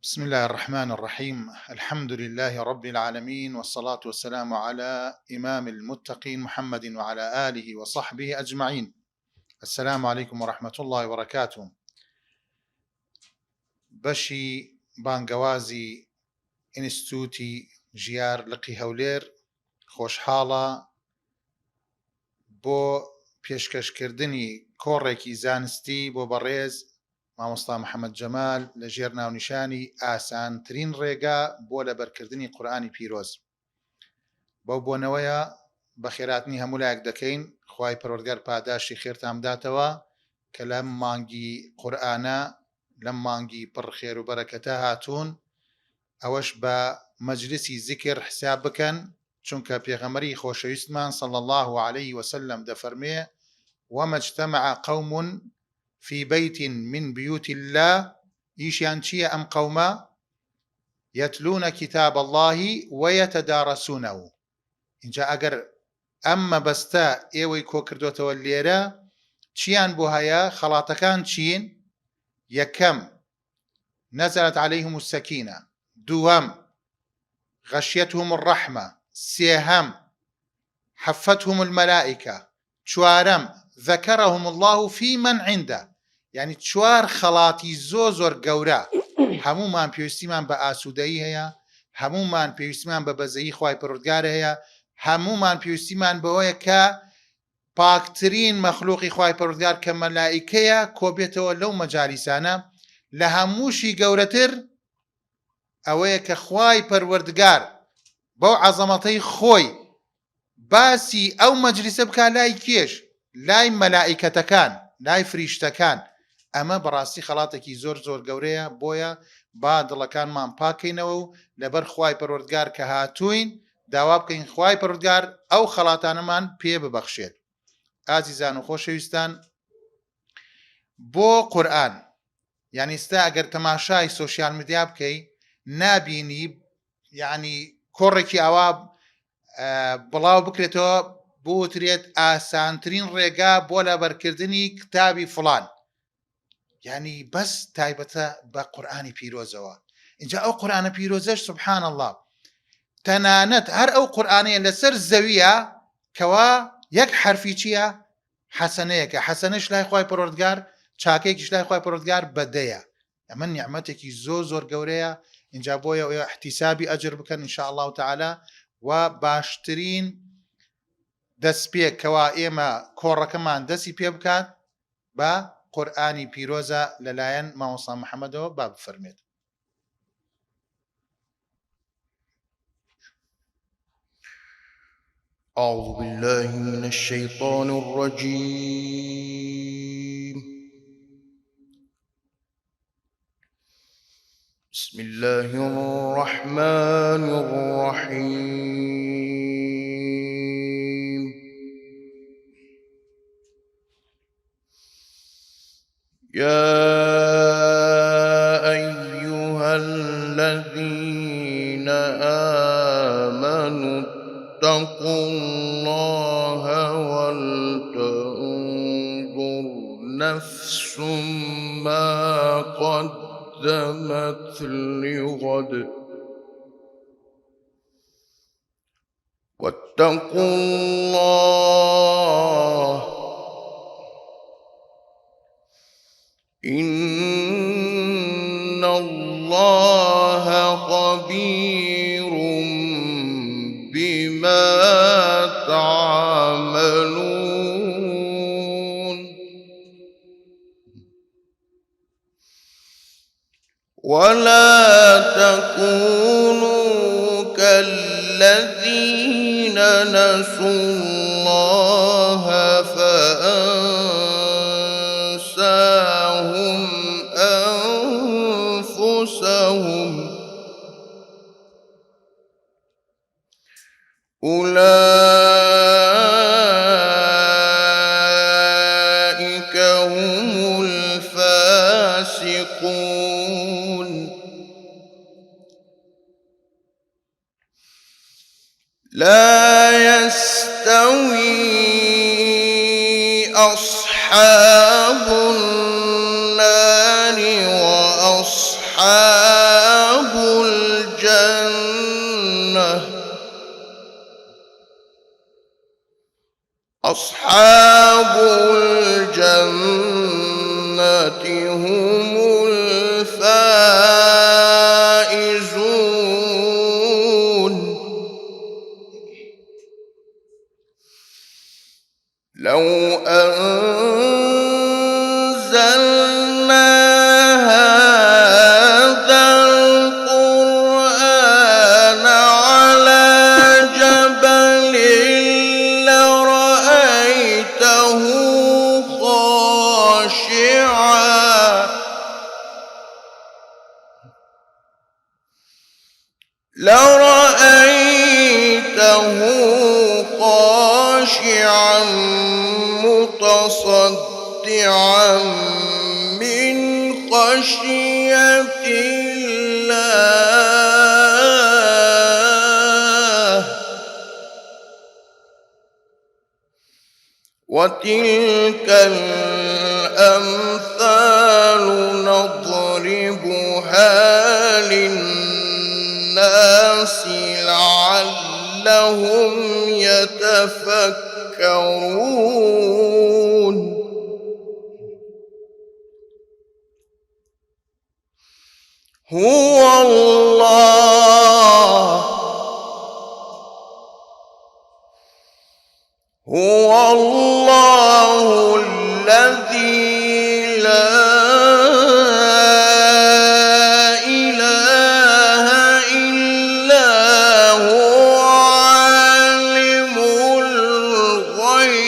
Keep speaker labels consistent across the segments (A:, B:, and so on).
A: بسم الله الرحمن الرحيم. الحمد لله رب العالمين، والصلاة والسلام على إمام المتقين محمد وعلى آله وصحبه أجمعين. السلام عليكم ورحمة الله وبركاته. بشي بانقوازي إنستوتي ژیار لقی هەولێر خۆشحاڵە بۆ پێشکەشکردنی کۆڕێکی زانستی بۆ بەڕێز مامۆستا محەممەد جەمال لە ژێر ناونیشانی ئاسانترین ڕێگا بۆ لەبەرکردنی قورئانی پیرۆز. بەو بۆنەوەیە بە خێراتنی هەموو لایەک دەکەین، خوای پەروەردگار پاداشی خێرتان بداتەوە کە لەم مانگی قورئانە، لەم مانگی پڕ خێر و بەرەکەتە هاتوون، ئەوەش بە مەجلیسی زیکر حساب بکەن، چونکە پێغەمبەری خۆشەویستمان صلی الله عليه وسلم دەفەرمێ: وما اجتمع قوم في بيت من بيوت الله، ئیشیان چییە ئەم قەومە؟ يتلون كتاب الله ويتدارسونه. اینجا ئەگەر ئەم مەبەستە ئێوەی کۆکردوتەوە لێرە چیان بۆ هەیە؟ خەڵاتەکان چین؟ یەکەم نزلت عليهم السكينة، دووەم غشيتهم الرحمة، سێهەم حفتهم الملائكة، چوارەم ذكرهم الله في من عنده. یعنی چوار خەڵاتی زۆر گەورە. هەمومان پێویستیمان بە ئاسوودەیی هەیە، هەمومان پێویستیمان بە بەزەیی خوای پەروەردگار هەیە، هەمومان پێویستیمان بەوەیە کە پاکترین مەخلوقی خوای پەروەردگار کە مەلائیکەیە کۆبێتەوە لەو مەجالیسانە. لە هەمووشی گەورەتر ئەوەیە کە خوای پەروەردگار بەو عەزەمەتەی خۆی باسی ئەو مەجلیسە بکا لای کێش؟ لای مەلائیکەتەکان، لای فریشتەکان. ئەمە بەڕاستی خەڵاتێکی زۆر گەورەیە، بۆیە با دڵەکانمان پاکەینەوە و لەبەر خوای پەروەردگار کە هاتووین داوا بکەین خوای پەروەردگار ئەو خەڵاتانەمان پێ ببەخشێت. ئازیزان و خۆشەویستان، بۆ قورئان، یعنی ئێستا ئەگەر تەماشای سۆشیال میدیا بکەی نابینی یعنی کۆڕێکی ئاوا بڵاو بکرێتەوە بۆترێت ئاسانترین ڕێگا بۆ لەبەرکردنی کتابی فڵان، یعنی بەس تایبەتە بە قورئانی پیرۆزەوە. اینجا ئەو قورئانە پیرۆزەش سوبحان الله تەنانەت هەر ئەو قورئانەیە لەسەر زەویە کەوا یەک حرفی چییە؟ حەسەنەیەکە. حەسەنەش لای خوای پەروەردگار، چاکەیەکیش لای خوای پەروەردگار بەدەیە. ئەمە نیعمەتێکی زۆر گەورەیە. اینجا بۆیە ئەوە احتیسابی ئەجر بکەن ئینشاء الله تعالی، و باشترین دەستپێکەوە ئێمە کۆڕەکەمان دەستی پێ بکات بە قورئانی پیرۆزە لەلایەن مامۆستا محەممەدەوە. با بفەرمێت.
B: أعوذ بالله من الشيطان الرجيم. بسم الله الرحمن الرحيم. يا أيها الذين آمنوا اتقوا الله ولتنظر نفس ما قدمت لغد واتقوا الله إن الله خبير بما تعملون. ولا تكونوا كالذين نسوا الله فأنساهم أنفسهم. أولئك هم الفاسقون. لا يستوي أصحاب النار وأصحاب أصحاب الجنة هم الفائزون. لو أنزلنا هذا القرآن على جبل لرأيته خاشعا متصدعا من خشية الله. وتلك الأمثال نضربها للناس لعلهم يتفكرون. هو الله الذي لا إله إلا هو عالم الغيب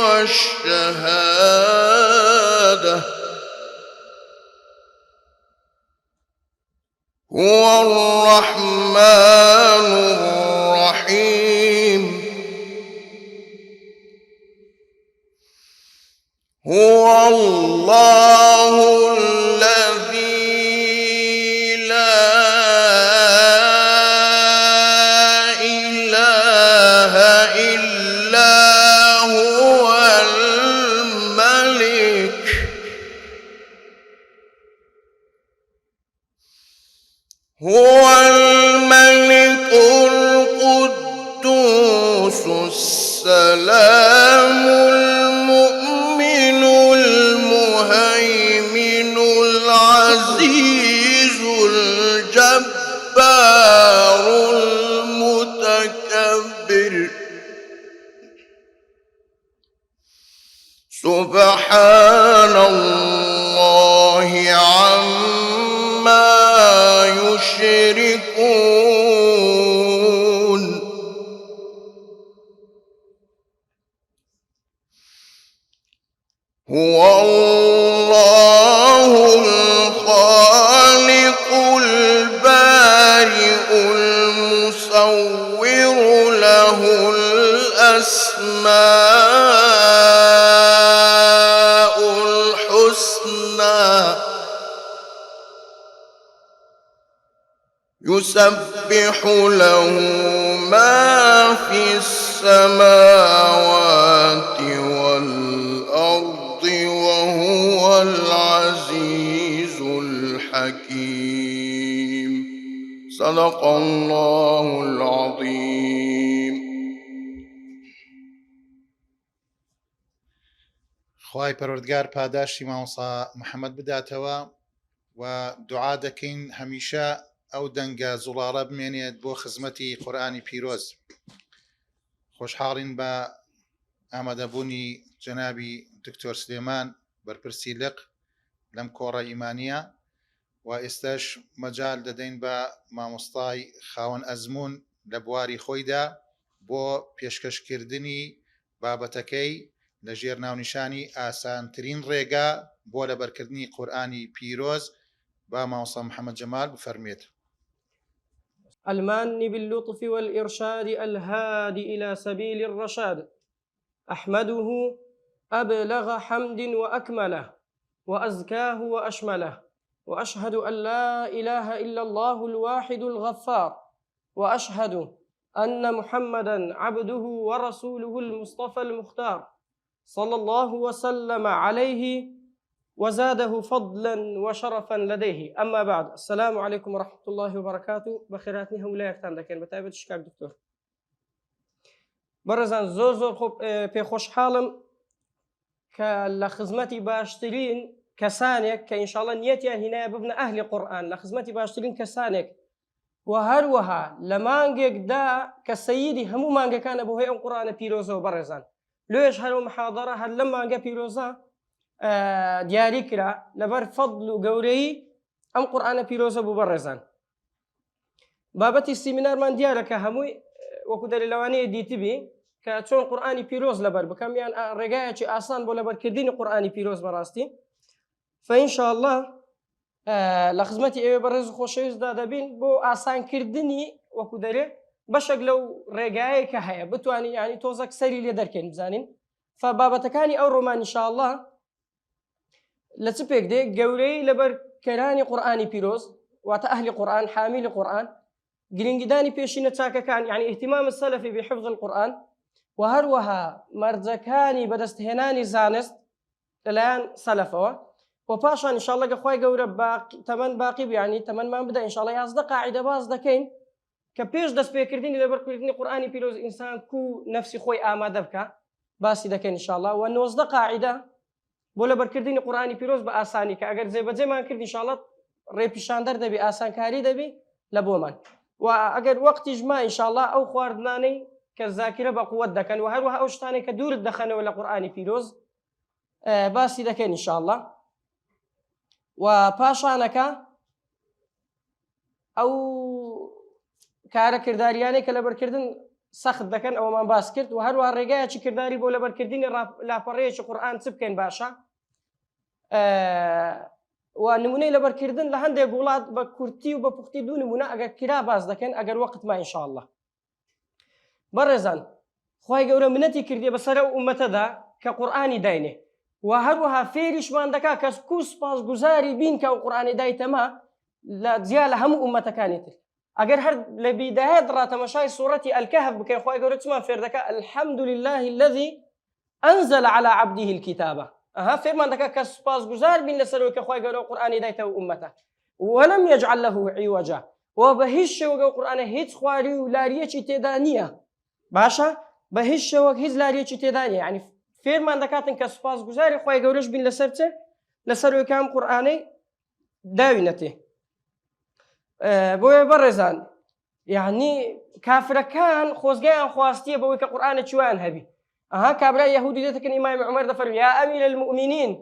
B: والشهادة. هو الرحمن الرحيم. هو الله الذي لا إله إلا هو الملك. هو الملك القدوس السلام المؤمن المهيمن العزيز الجبار المتكبر. سبحان الله عما يشركون. هو الله الخالق البارئ المصور له الأسماء الحسنى. يسبح له ما في السماوات والأرض وهو العزيز الحكيم. صدق الله العظيم.
A: خوای پەروەردگار پاداشی مامۆستا محەممەد بداتەوە و دوعا دەکەین هەمیشە ئەو دەنگە زوڵاڵە بمێنێت بۆ خزمەتی قورئانی پیرۆز. خۆشحاڵین بە ئامادەبوونی جەنابی دکتۆر سلێمان بەرپرسی لق لەم کۆڕە ئیمانیە و ئێستاش مەجال دەدەین بە مامۆستای خاوەن ئەزموون لە بواری خۆیدا بۆ پێشکەشکردنی بابەتەکەی لە ژێر ناونیشانی ئاسانترین ڕێگا بۆ لەبەرکردنی قورئانی پیرۆز. با مامۆستا محەممەد جەمال بفەرمێت.
C: المان باللطف والإرشاد الهادي إلى سبيل الرشاد. أحمده أبلغ حمد وأكمله وأزكاه وأشمله. وأشهد أن لا إله إلا الله الواحد الغفار. وأشهد أن محمدًا عبده ورسوله المصطفى المختار صلى الله وسلم عليه وزاده فضلا وشرفا لديه. أما بعد، السلام عليكم ورحمة الله وبركاته. بخيراتني هولايكتان دەکەن بە تایبەت شکاک دکتۆر. بەڕێزان زۆر پێخۆشحاڵم کە لە خزمەتی باشترین کەسانێک کە ئینشاڵڵا نیەتیان هینایە ببنە ئەهلی قورئان لە خزمەتی باشترین کەسانێک و هەروەها لە مانگێکدا کە سەییدی هەموو مانگەکانە بۆ هۆی ئەم قورئانە پیرۆزەوە. بەڕێزان لێش هەرو محاضرە هەر لەم مانگە پیرۆزە دیاری کرا لەبەر فەضل و گەورەی ئەم قورئانە پیرۆزە بوو. بەڕێزان بابەتی سیمینارمان دیارە کە هەمووی وەکو دەلیلەوانەیە دیتبی کە چۆن قورئانی پیرۆز لەبەر بکەم یان ڕێگایەکی ئاسان بۆ لەبەرکردنی قورئانی پیرۆز بەڕاستی. فئینشاءالله لە خزمەتی ئێوە بەڕێز و خۆشەویستدا دەبین بۆ ئاسانکردنی وەکو دەرێ بەشێک لەو ڕێگایە کە هەیە بتوانین یعنی تۆزەک سەری لێ دەرکەین بزانین. فبابەتەکانی ئەو ڕۆمان ئینشاءالله لە چ پێک دێ گەورەی لەبەر کەرانی قورئانی پیرۆز واتە ئەهلی قورئان حامیلی قورئان گرنگیدانی پێشینە چاکەکان یعنی اهتمام السلفی بحفظ القورئان و هەروەها مەرجەکانی بەدەستهێنانی زانست لەلایەن سەلەفەوە و پاشان ئینشاءالله گە خوای گەورە تەمەن باقی بیانی تەمەنمان بدە ئینشاءالله 11 قاعدە باز دەکەین کە پێش دەستپێکردنی لەبەرکردنی قورئانی پیرۆز ئینسان کو نەفسی خۆی ئامادە بکە باسی دەکەین ئینشاءالله و 19 قاعدە بۆ لەبەرکردنی قورئانی پیرۆز بە ئاسانی کە ئەگەر جێبەجێمان کرد ئینشاءالله ڕێپیشاندەر دەبی ئاسانکاری دەبی لە بۆمان و ئەگەر وەقتیش ما ئینشاءالله ئەو خواردنانەی کە زاکرە بە قووەت دەکەن و هەروەها ئەو شتانێک کە دوورت دەخەنەوە لە قورئانی پیرۆز باسی دەکەین ئینشاءالله. و پاشانەکە ئەو کارە کرداریانەی کە لەبەرکردن سەخت دەکەن ئەوەمان باس کرد و هەروەها ڕێگایەکی کردداری بۆ لەبەرکردنی لاپەڕەیەکی قورئان چ بکەین باشە و نمونەی لەبەرکردن لە هەندێک وڵات بە کورتی و بە پوختی دوو نمونە ئەگەر کرا باز دەکەن ئەگەر وەقتمان ئینشاءالله. بەڕێزان خوای گەورە منەتی کردیە بەسەر ئەو ئومەتەدا کە قورئانی داینێ و هەروەها فێریشمان دەکا کە کو سوپاسگوزاری بین کە ئەو قورئانی دایتەما لە جیا لە هەموو ئومەتەکانی تر. ئەگەر هەر لە بیدایەت ڕاتەمەشای سوورەتی ئەلکەهف بکەین خوای گەورە چمان فێر دەکا الحەمد لله الذي أنزل على عبده الكتابة. فێرمان دەکا کە سوپاسگوزار بین لەسەرەوەی کە خوای گەورە قورئانی دایتەوە ئومەتە ولم يجعل له عوجا و بە هیچ شێوەگە قورئانە هیچ خواری و لاریەکی تێدا نییە باشە بە هیچ شێوەک هیچ لاریەکی تێدا نیە یعنی فێرمان دەکاتن کە سوپاسگوزاری خوای گەورەش بین لەسەر چێ لەسەرەوەی کام قورئانەی داوینەتێ. بۆیە بەڕێزان یعنی کافرەکان خۆزگایان خواستیە بەوەی کە قورئانە چوان هەبی کابرای یەهودی دێتەکەن ئیمامی عومەر دەفەرمێ یا ئەمیرە المؤمنین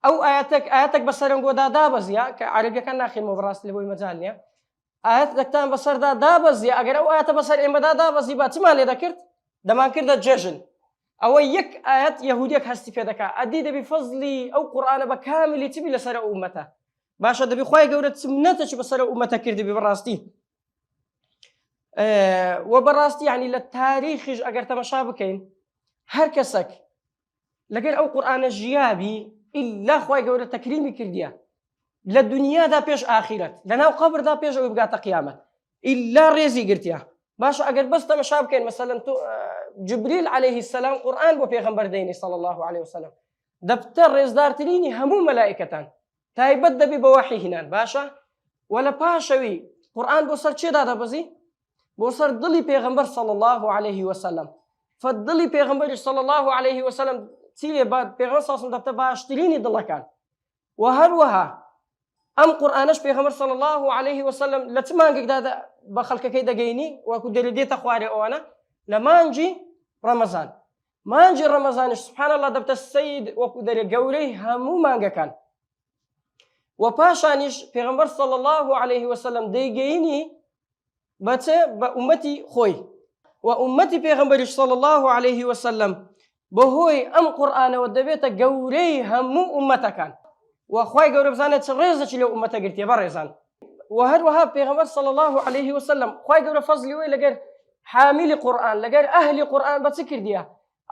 C: ئەو ئاەتێک بەسەرنگۆدا دابەزیە کە عەرەبیەکان ناخێنمەوە بەڕاستی لە بۆی مەجال نییە ئاەتێکتان بەسەردا دابەزیە ئەگەر ئەو ئاەتە بەسەر ئێمەدا دابەزی با چمان لێ دەکرد دەمان کردە جێژن ئەوە یەک ئاەت یەهودیەک هەستی پێ دەکا ئەدی دەبی فەزلی ئەو قورئانە بە کاملی چبی لەسەر ئەو ئومەتە باشە دەبی خوای گەورە منەتێکی بەسەر ئەو ئومەتە کردبی بەڕاستی و بەڕاستی یعنی لە تاریخیش ئەگەر تەمەشا بکەین هەر کەسێک لەگەر ئەو قورئانە ژیابی ئیلا خوای گەورە تەکریمی کردیە لە دنیادا پێش ئاخیرەت لەناو قەبردا پێش ئەوەی بگاتە قیامەت ئیلا ڕێزی گرتیە. باشە ئەگەر بەس تەمەشا بکەین مەسەلەن جبریل عەلەیه السەلام قورئان بۆ پێغەمبەر دەینێ صلی الله علیه وسلم دەبتە ڕێزدارترینی هەموو مەلائکەتان تایبەت دەبی بە وەحی هینان باشە و لە پاشەوی قورئان بۆ سەر چێدا دەبەزی بۆ سەر دڵی پێغەمبەر صلی الله علیه وسلم فدڵی پێغەمبەری صلی الله علیه وسلم چیلێ پێغەمبەر صلی الله علیه وسلم دەبتە باشترینی دڵەکان و هەروەها ئەم قورئانەش پێغەمبەر صلی الله علیه وسلم لە چ مانگێکدا بە خەڵکەکەی دەگەینی وەکو دەرێدێتە خوارێ ئەوانە لە مانجی ڕەمەزان مانجی ڕەمەزانش سبحان الله دەبتە سەید وەکو دەرێ گەورەی هەموو مانگەکان و پاشانیش پێغەمبەر صلی الله علیه وسلم دەیگەینی بەچێ بە ئومەتی خۆی و ئومەتی پێغەمبەریش صلی الله علیه وسلم بەهۆی ئەم قورئانەوە دەبێتە گەورەی هەموو ئومەتەکان و خوای گەورە بزانێت چ ڕێزێکی لەو ئومەتە گرتیە بەڕێزان و هەروەها پێغەمبەر صلی الله علیه وسلم خوای گەورە فەزلی وێ لەگەر حامیلی قورئان لەگەر ئەهلی قورئان بە چ کردیە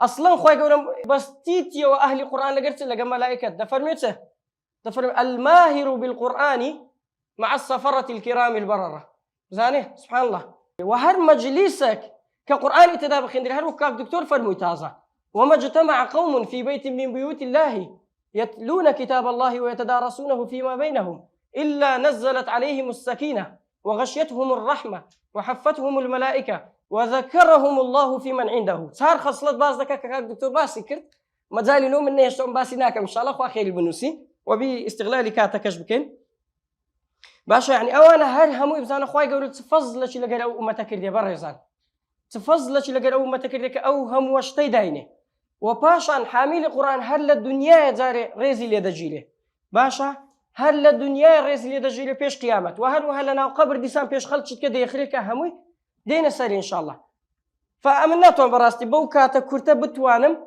C: ئەسڵەن خوای گەورە بەستیتیەوە ئەهلی قورئان لەگەر چ لەگەر مەلائکەت دەفەرمێت چ دەفەرمێت الماهر بالقورئان مع السفرة الكرام البررة زانێ سبحان الله و هەر مەجلیسێک کە قورئانی تێدا بخوێندرێ هەر وەک کاک دکتۆر فەرمووی تازە وما اجتمع قوم في بيت من بيوت الله يتلون كتاب الله ويتدارسونه فيما بينهم إلا نزلت عليهم السكينة وغشيتهم الرحمة وحفتهم الملائكة وذكرهم الله في من عنده. صار خصلت باز ذكاء كدكتور باسي كرت مجالي نوم إني يشتغل باسي ناكم إن شاء الله خير البنوسي وباستغلال كاتكش بكين باشا. يعني أنا هر همو إبزان أخوي قولوا تفضل شيء لقى أو أمتك كردي برزان تفضل شيء لقى أو أمتك كردي أو هم وشتي داينه وباشا حامل القرآن هل الدنيا جاري رزي ليدجيله باشا هل الدنيا رزي ليدجيله بيش قيامة وهل أنا قبر ديسان بيش خلت كده يخليك هموي دينا سري إن شاء الله. فأمناتهم براستي بوكاتا كرتا بتوانم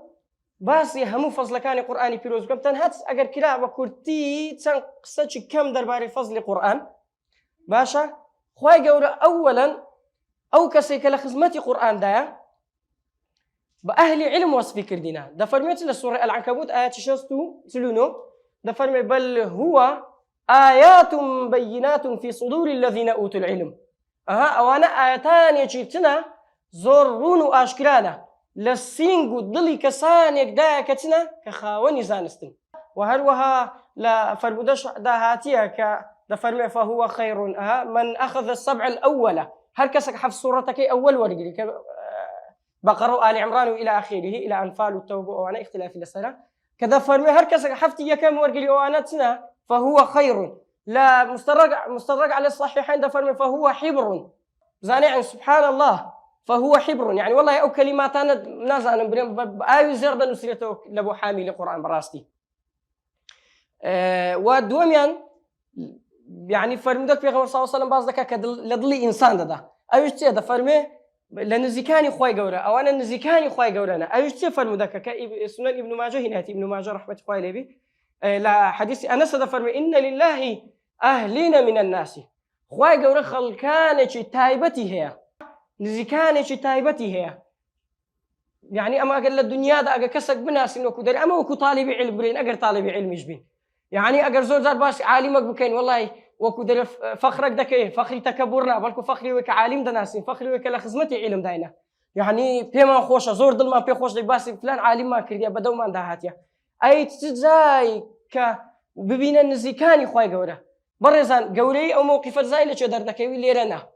C: باسي همو فضل كان قرآني بيروز كم تنهات أجر كلا وكرتي تسان قصتش كم درباري فضل قرآن باشا خواي جورا أولا أو كسيك لخدمتي قرآن دايا بأهل علم وصفي كردنا ده فرميت للسورة العنكبوت آيات شستو تلونو ده فرمي بل هو آيات بينات في صدور الذين أوتوا العلم أوانا آياتان يجيبتنا زورون أشكرانا لسينغو دلي كسانيك دا كتنا كخاوني زانستن وهروها لا فرمودش دا هاتيها دا فرمي فهو خير من أخذ السبع الأولى هل كسك حفظ سورتك أول ورقلي بقرة آل عمران وإلى آخره إلى أنفال والتوبة وأنا اختلاف السنة كذا فرمي هل كسك حفتي يكم ورقلي وأناتنا فهو خير لا مستدرج على الصحيحين دا فرمي فهو حبر زانع سبحان الله فهو حبر يعني والله أو كلمات أنا نازل بآية زرد نسيته لبو حامل القرآن براستي ودوميان يعني فرمودك في غمر صلى الله عليه وسلم بعض ذكاء لضلي إنسان ده أيش ده فرمي لنزكاني خوي جورا أو أنا نزكاني خوي جورانا أيش فرمودك كسنن ابن ماجه هنا ابن ماجه رحمة الله عليه لا حديث أنس ده فرمي إن لله أهلين من الناس خوي جورا خلكانة تايبتي هي نزكانة تايبتي هي يعني أما أقل الدنيا ده أجا كسك بناس إنه كدر أما وكو طالب علم برين أجر طالب علم يجبين يعني أجر زور زار باس عالمك بكين والله وكدر فخرك ده كيه فخري تكبرنا بالكو فخري وك عالم دناسين فخري وك لخدمتي علم داينا يعني بيما خوشة زور ضل ما بي خوش باس فلان عالم ما كردي بدو ما اندهاتيا أي تزاي ك ببين النزكاني خوي جورا برزان جوري أو موقف زاي اللي شدر ده كيوي ليرنا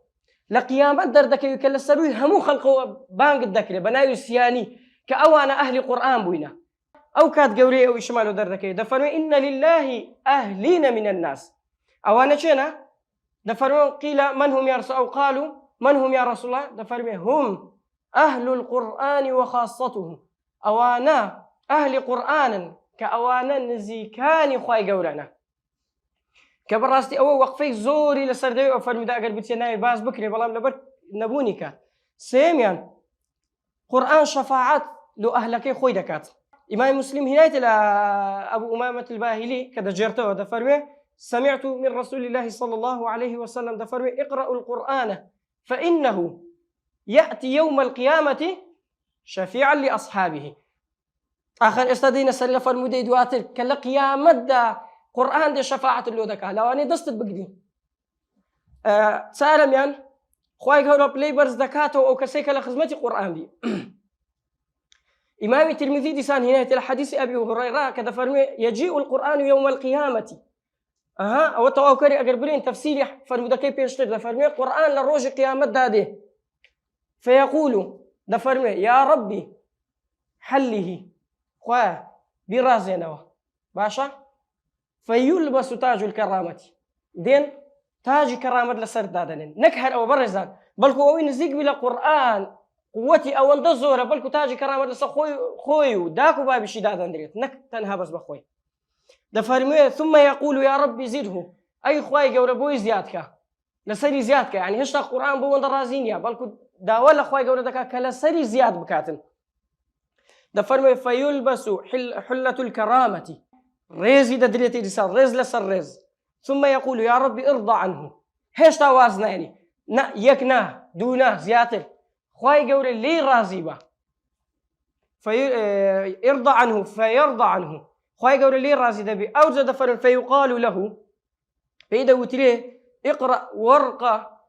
C: لقيامة دردك يكل السروي همو خلقوا بانق الذكر بنايو سياني كأوانا أهل قرآن بوينا أو كات قوري أو إشمالو دردك دفروا إن لله أهلين من الناس أوانا شنا دفروا قيل من هم يا رسول أو قالوا من هم يا رسول الله دفروا هم أهل القرآن وخاصته أوانا أهل قرآن كأوانا نزيكاني خواي قولانا كبراستي أول وقفي زوري لسردي أو فرمي أجر بتيناي باز بكري بلام لبر نبونيكا سيميان قرآن شفاعات لو أهلكي خوي دكات إمام مسلم هنايت أبو أمامة الباهلي كذا جرته دفرمي سمعت من رسول الله صلى الله عليه وسلم دفرمي اقرأوا القرآن فإنه يأتي يوم القيامة شفيعا لأصحابه آخر استدين سر فرمي دواتر كلا قيامة دا قرآن دي شفاعة اللي ودكا لو أنا دست بقدي سالم يعني خواي قولوا بليبرز دكاتو أو كسيك لخدمتي قرآن دي إمام الترمذي دي سان هنا الحديث أبي هريرة كذا فرمي يجيء القرآن يوم القيامة أو توكري أقربلين تفسيري فرمي دكي بيشتغل فرمي قرآن لروج قيامة دادي فيقول ده فرمي يا ربي حله خوا برازينوا باشا فيلبس تاج الكرامة دين تاج كرامة لسر دادن نكهر أو برزان بلكو وين زيق بلا قرآن قوتي أو اندزورة بلكو تاج كرامة لسر خوي داكو بابي شدادن دريت نك تنها بس بخوي دفرمي ثم يقول يا ربي زده أي خوي جوربوي زيادك لسري زيادك يعني هشتا قرآن بو اندرازين يا بلكو داولا خوي جوردك كلا سري زياد بكاتن دفرمي فيلبس حلة الكرامة ريز دريتي رسال ريز لسر ريز ثم يقول يا ربي ارضى عنه هيش توازنا يعني يكنا دونا زياتر خواي قولي لي رازيبا يرضى عنه فيرضى عنه خواي قولي لي رازي دبي أوجد فرن فيقال له فإذا وتريه اقرأ ورقة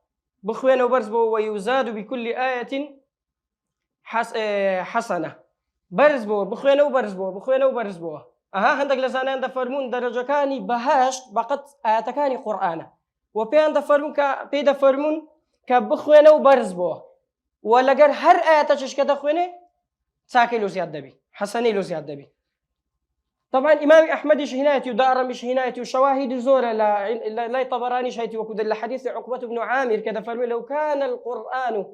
C: بخوين وبرزبو ويزاد بكل آية حسنة برزبو بخوين وبرزبو هەندێک لە زانایان دەفەرموون دەرەجەکانی بەهەشت بەقەت ئاەتەکانی قورئانە و پێیان دەفەرموون کە پێی دەفەرموون کە بخوێنە و بەرز بووە و لەگەر هەر ئاەتەکەش کە دەخوێنێ چاکەی لۆ زیاد دەبی حەسەنەی لۆ زیاد دەبی. طبعا إمام أحمد هنايتي ودارمي هنايتي وشواهد زورة لا طبراني شهيتي وكذا الحديث عقبة بن عامر كذا فرمي لو كان القرآن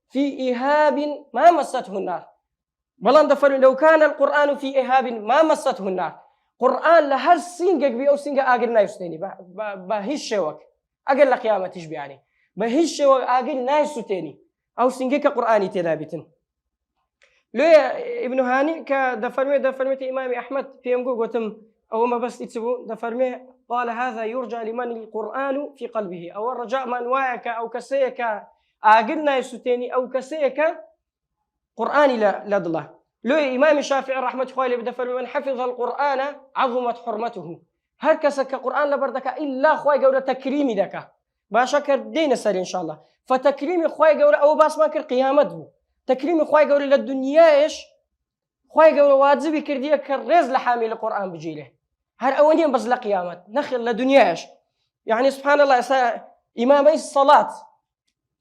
C: في إهاب ما مسته النار. بلان دفرمي لو كان القرآن في إهاب ما مسته النار. قرآن لهر سينجك بي أو سينجك آجر نايستيني بهيش شوك أجل لقيامة تشبي يعني بهيش شوك آجر نايستيني أو سينجك قرآني تلابتن. لو ابن هاني دفرمي إمام أحمد في يوم قلتم أو ما بس يتسبون دفرمي قال هذا يرجى لمن القرآن في قلبه أو الرجاء من واعك أو كسيك آجلنا يسوتيني أو كسيك قرآني لا ضله. لو إمام الشافعي رحمة الله بدفرمي من حفظ القرآن عظمت حرمته هر كسك قرآن لبردك إلا خوي جورة تكريمي دك باشكر دين سر إن شاء الله فتكريم خوي جورة أو باس ما كر قيامته تكريم خوي جوري للدنيا إيش خوي جوري واجبي كرديه كالرز لحامل القرآن بجيله هر أولين بس لقيامت نخل للدنيا إيش يعني سبحان الله إمامي الصلاة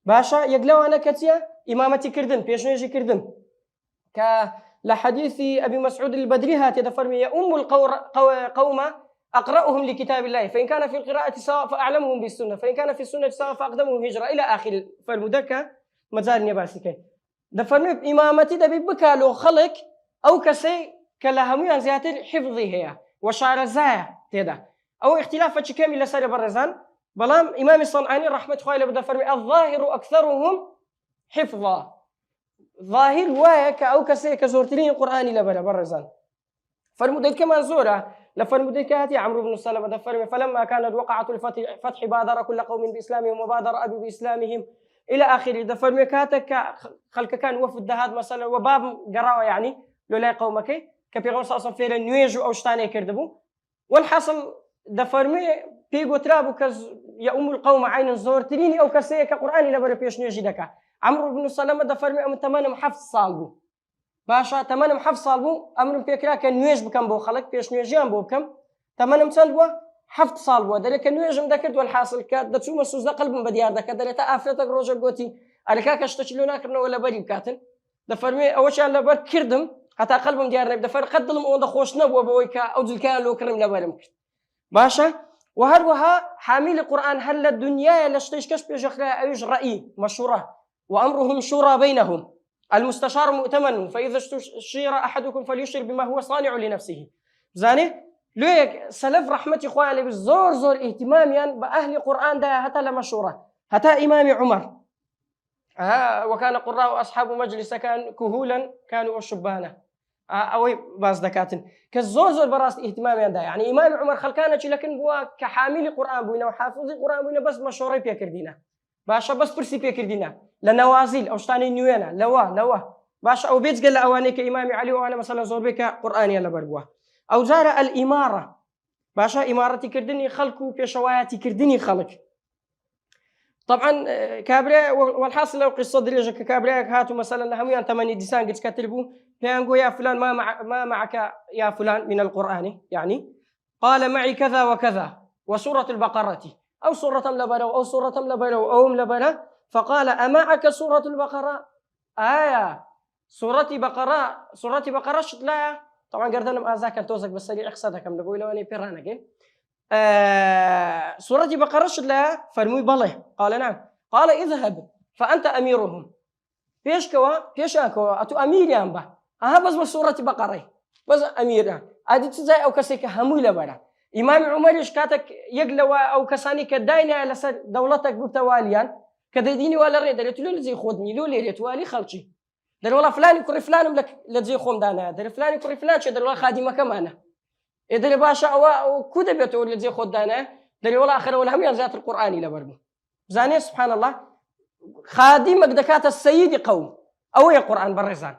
C: باشا يقلوا أنا كتيا إمامتي كردن بيشنيجي كردن كلحديث أبي مسعود البدري هاتي دفرمي يا أم القوم أقرأهم لكتاب الله فإن كان في القراءة سواء فأعلمهم بالسنة فإن كان في السنة سواء فأقدمهم هجرة إلى آخر فالمدكة مزال نباسكين دفرمي إمامتي دبي بكى لو خلق أو كسي كلهميان زياتر حفظي هي وشعر زايا تيدا أو اختلاف كامل لسر برزان بلام إمام الصنعاني رحمة الله بدفرمي الظاهر أكثرهم حفظا ظاهر وايك أو كسي كزورتين القرآن لبلا برزان فالمدد كمان زورة لفرمودك كاتي عمرو بن سلمة دفرمي فلما كانت وقعة الفتح بادر كل قوم بإسلامهم وبادر أبي بإسلامهم إلى آخره دفرمي كاتك خلق كان وفد هذا مثلا وباب قراءة يعني لولا قومك كبيغون صاصا فيرا نيجو أو شتاني كردبو والحاصل دفرمي بيجو ترابو كز يا أم القوم عين زورتيني أو كسي كقرآن لبلا بيش نيجي دكا عمرو بن سلمة دفرمي أم تمانم حفظ صالبو باشا تمانم حفظ صالبو أمر بيكرا كان نيج بكم بو خلق بيش نيجيان بو بكم تمانم سالبو حفظ صالبو دلك نيجم دكرد والحاصل كات دتسوم السوز قلب بديار دك دلتا افرتك روجر قوتي عليك كشتشلونا كرنا ولا بري كاتن دفرمي اول شيء لبر كردم حتى قلبهم ديار دفر قدلم اون خوشنا وبويكا او ذل كان لو كرم لبرم باشا وهروها حامل القران هل الدنيا لشتيش بيجخرا ايش راي مشوره وامرهم شورى بينهم المستشار مؤتمن فاذا استشير احدكم فليشر بما هو صانع لنفسه زاني ليك سلف رحمتي خوالي بالزور اهتماميا باهل القران ده حتى لمشوره حتى امام عمر وكان قراء اصحاب مجلس كان كهولا كانوا شبانا او باز دكاتن كزور براس اهتماميا ده يعني امام عمر خلكانه لكن هو كحامل قران بوينه وحافظ قران بوينه بس مشوري بيكردينا باشا بس برسي بيكردينا لنوازل او شتاني نيوينا لوا باشا او بيت قال اوانيك امام علي وانا مثلا زور بك قراني يلا بربوه أو زار الإمارة باشا إمارتي كردني خلق وبيشواتي كردني خلق طبعا كابري والحاصل لو قصة دريجة كابري هاتوا مثلا لهم 8 ديسان قد كتلبوا بيانقوا يا فلان ما معك يا فلان من القرآن يعني قال معي كذا وكذا وسورة البقرة أو سورة لبلو أو سورة لبلو أو لبلو فقال أمعك سورة البقرة آية سورة بقرة شتلايا طبعا قردنا مازاك توزك بس اللي اقصدك كم نقول اني بيرانك سورة بقرة لها فرمي بله قال نعم قال اذهب فأنت أميرهم بيش أكوا أتو أمير يا أمبا بس سورة بقرة بس أمير أدي تزاي أو كسيك همويلة برا إمام عمر إشكاتك يقلوا أو كساني كداينة على دولتك بتواليا كديني ولا ريد اللي تقول زي خدني لولي ريتوالي خلشي در والله فلان يكون فلان لك لتزي خوم دانا در فلان يكون فلان شي در والله خادمه كمان در باشا او كده بيتو لتزي خود دانا در والله اخر ولا هم ذات القراني لبرم زاني سبحان الله خادمك دكات السيد قوم او يا قران برزان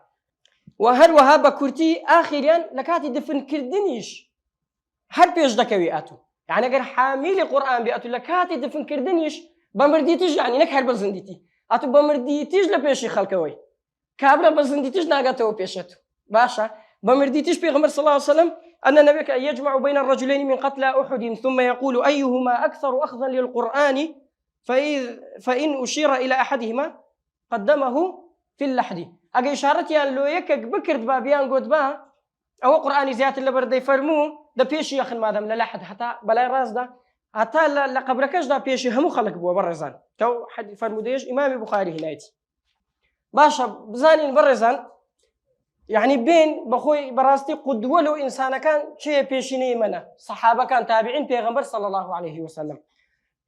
C: وهل وهاب كرتي اخرا لكاتي دفن كردنيش هل بيش دكوياتو يعني غير حامل القران بياتو لكاتي دفن كردنيش بمرديتيش يعني نك هرب زنديتي اتو بمرديتيش لبيشي خلكوي كابرا بزنديتيش ناقته وبيشته باشا بمرديتيش بيغمر صلى الله عليه وسلم أن النبي يجمع بين الرجلين من قتلى أحد ثم يقول أيهما أكثر أخذا للقرآن فإن أشير إلى أحدهما قدمه في اللحد. أجي إشارتي أن لو يكك بكرت بابيان قد با أو قرآن زيادة اللي برد يفرموه ده بيش يخن مادام للحد حتى بلا راس ده حتى لقبركش ده بيش همو خلق بوا برزان تو حد فرموديش إمام بخاري هنايتي باشا بزانين برزان يعني بين بخوي براستي قدوة له إنسان كان شيء بيشيني منا صحابة كان تابعين بيغمبر صلى الله عليه وسلم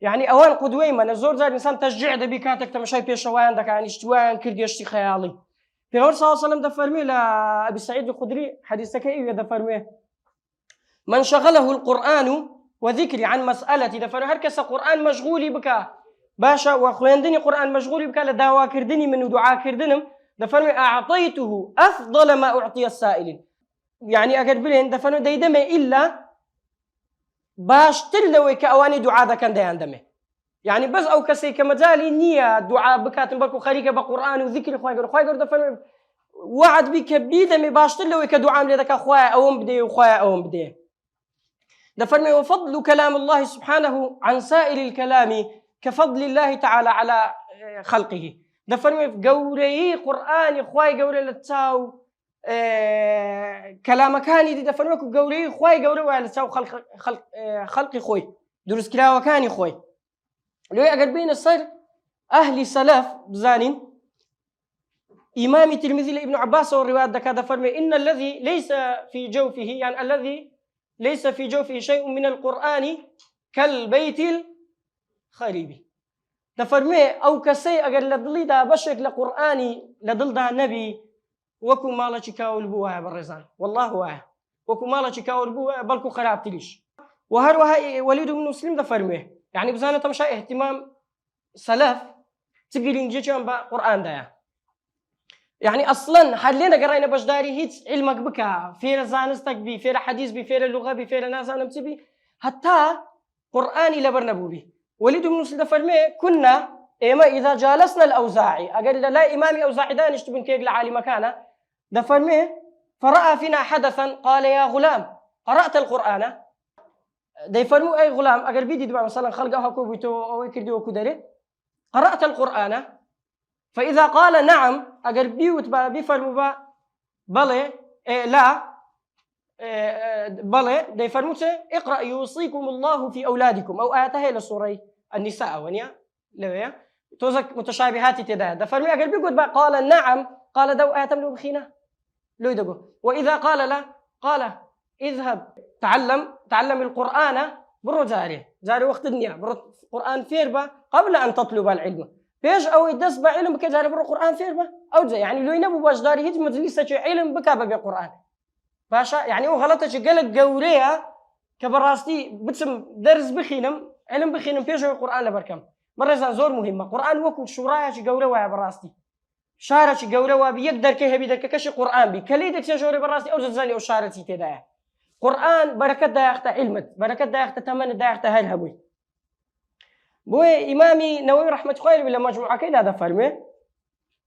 C: يعني أوان قدوة منا زور زار إنسان تشجع ده بيكاتك تمشي بيشوان دك يعني اشتوان كردي اشتي خيالي بيغمبر صلى الله عليه وسلم دفرمي لأبي سعيد الخدري حديثك إيه دفرمي من شغله القرآن وذكري عن مسألتي دفرمي هركس قرآن مشغولي بك باشا وخويندني قرآن مشغولي بك لدعوة كردني من دعاء كردنم دفرمي أعطيته أفضل ما أعطي السائلين يعني أقول بلين دفرمي ديدمي إلا باش تلوي كأواني دعاء ذا كان دياندمي يعني بس أو كسي كمجالي نية دعاء بكاتم بركو خريقة بقرآن وذكر خوايقر دفرمي وعد بك بيدمي باش تلوي كدعاء لذلك أخوايا أوم بدي وخوايا أوم بدي دفرمي وفضل كلام الله سبحانه عن سائر الكلام كفضل الله تعالى على خلقه دفرمي في قولي قرآن خواي قولي لتساو كلام كاني دي دفرمي قولي خواي قولي ولتساو خلقي خوي دروس كلاوة كاني خوي لو أقربين الصير أهل سلف بزانين إمام الترمذي لابن عباس والروايات دكا دفرمي إن الذي ليس في جوفه يعني الذي ليس في جوفه شيء من القرآن كالبيت الخريب دفرمي أو كسي أجر لدلي دا بشك لقرآني لدل دا نبي وكو مالا شكاول بوها بالرزان والله واعي وكو مالا شكاول بوها بلكو خراب تليش وهروها وليد بن مسلم دفرمي يعني بزانة تمشى اهتمام سلف تقولين جيشان بقرآن دا يعني أصلا حلينا قرينا بجداري هيت علمك بكا فير زانستك بي فير حديث بي فير اللغة بي فير ناس أنا بي حتى قرآني لبرنبو بي وليد بن مسلم دفرمي كنا إما إذا جالسنا الأوزاعي أقول لا إمامي أوزاعي دانش تبن كيق لعالي مكانه دفرمي فرأى فينا حدثا قال يا غلام قرأت القرآن ديفرمو أي غلام أقول بيدي دبا مثلا خلقها كوبيتو أو يكردو كدري قرأت القرآن فإذا قال نعم أقول بيوت بيفرمو با بلي لا بلى ديفرموت اقرأ يوصيكم الله في أولادكم أو آياتها إلى سورة النساء ونيا لويا توزك متشابهات تدا دفرمي أقل بيقول بقى قال نعم قال دو آياتم لو بخينا لو يدقوا وإذا قال لا قال اذهب تعلم القرآن برو جاري وقت الدنيا برو القرآن فيربا قبل أن تطلب العلم بيش أو يدس بعلم بكجاري برو القرآن فيربا أو زي يعني لو ينبو باش داري هيج مجلسة علم بكابا بالقرآن باشا يعني هو غلطة قالك قوريها كبراستي بتسم درس بخينم علم بخينم بيجو القرآن لبركم مرة زور مهمة قرآن وكل شرايا قوريها يا براستي شارة قوريها بيقدر كيه بيدر كش قرآن بي كليدك شجوري براستي أو زاني أو شارة تدا قرآن بركة دا يخت علمت بركة دا يخت تمن دا يخت هالهبوي بوي إمامي نووي رحمة الله بلا مجموعة كذا هذا فرمي